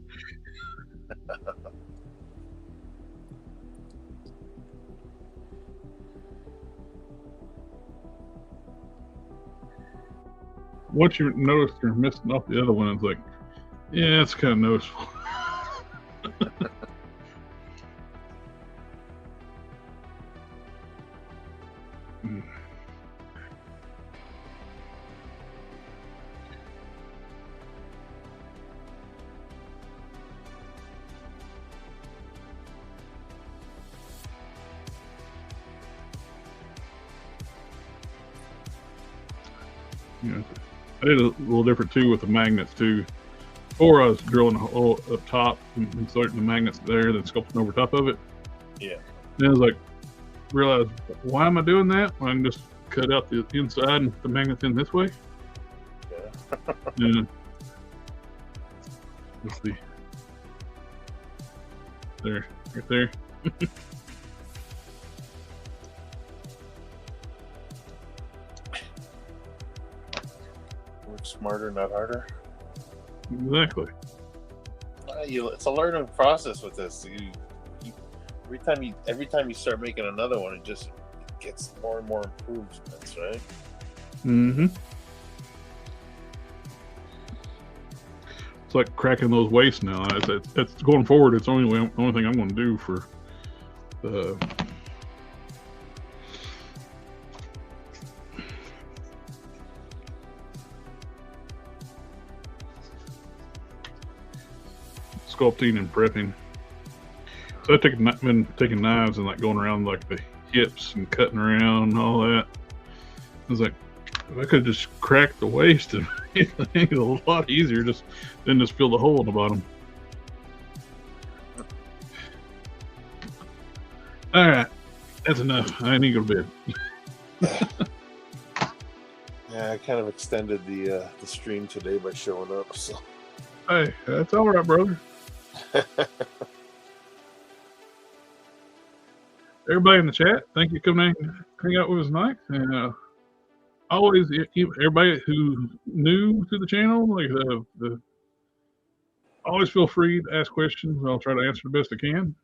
Once you notice you're missing off the other one, it's like, yeah, it's kind of noticeable. You know, I did a little different too with the magnets too. before I was drilling a hole up top and inserting the magnets there, then sculpting over top of it. Yeah. And I was like, realized, why am I doing that? When I can just cut out the inside and put the magnets in this way. Yeah. Yeah. Let's see. There, right there. Work smarter, not harder. Exactly. It's a learning process with this. Every time you start making another one, it gets more and more improvements, right? Mm-hmm. It's like cracking those wastes now. It's going forward. It's the only thing I'm going to do for the sculpting and prepping. So I've been taking knives and like going around like the hips and cutting around and all that. I was like, if I could just crack the waist and make it a lot easier, then just fill the hole in the bottom. All right, that's enough. I need to go to bed. Yeah, I kind of extended the stream today by showing up. So Hey, that's all right, brother. Everybody in the chat, thank you for coming in, hang out with us tonight. And always, everybody who's new to the channel, like always feel free to ask questions. I'll try to answer the best I can.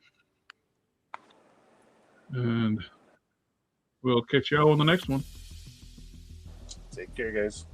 And we'll catch y'all on the next one. take care, guys.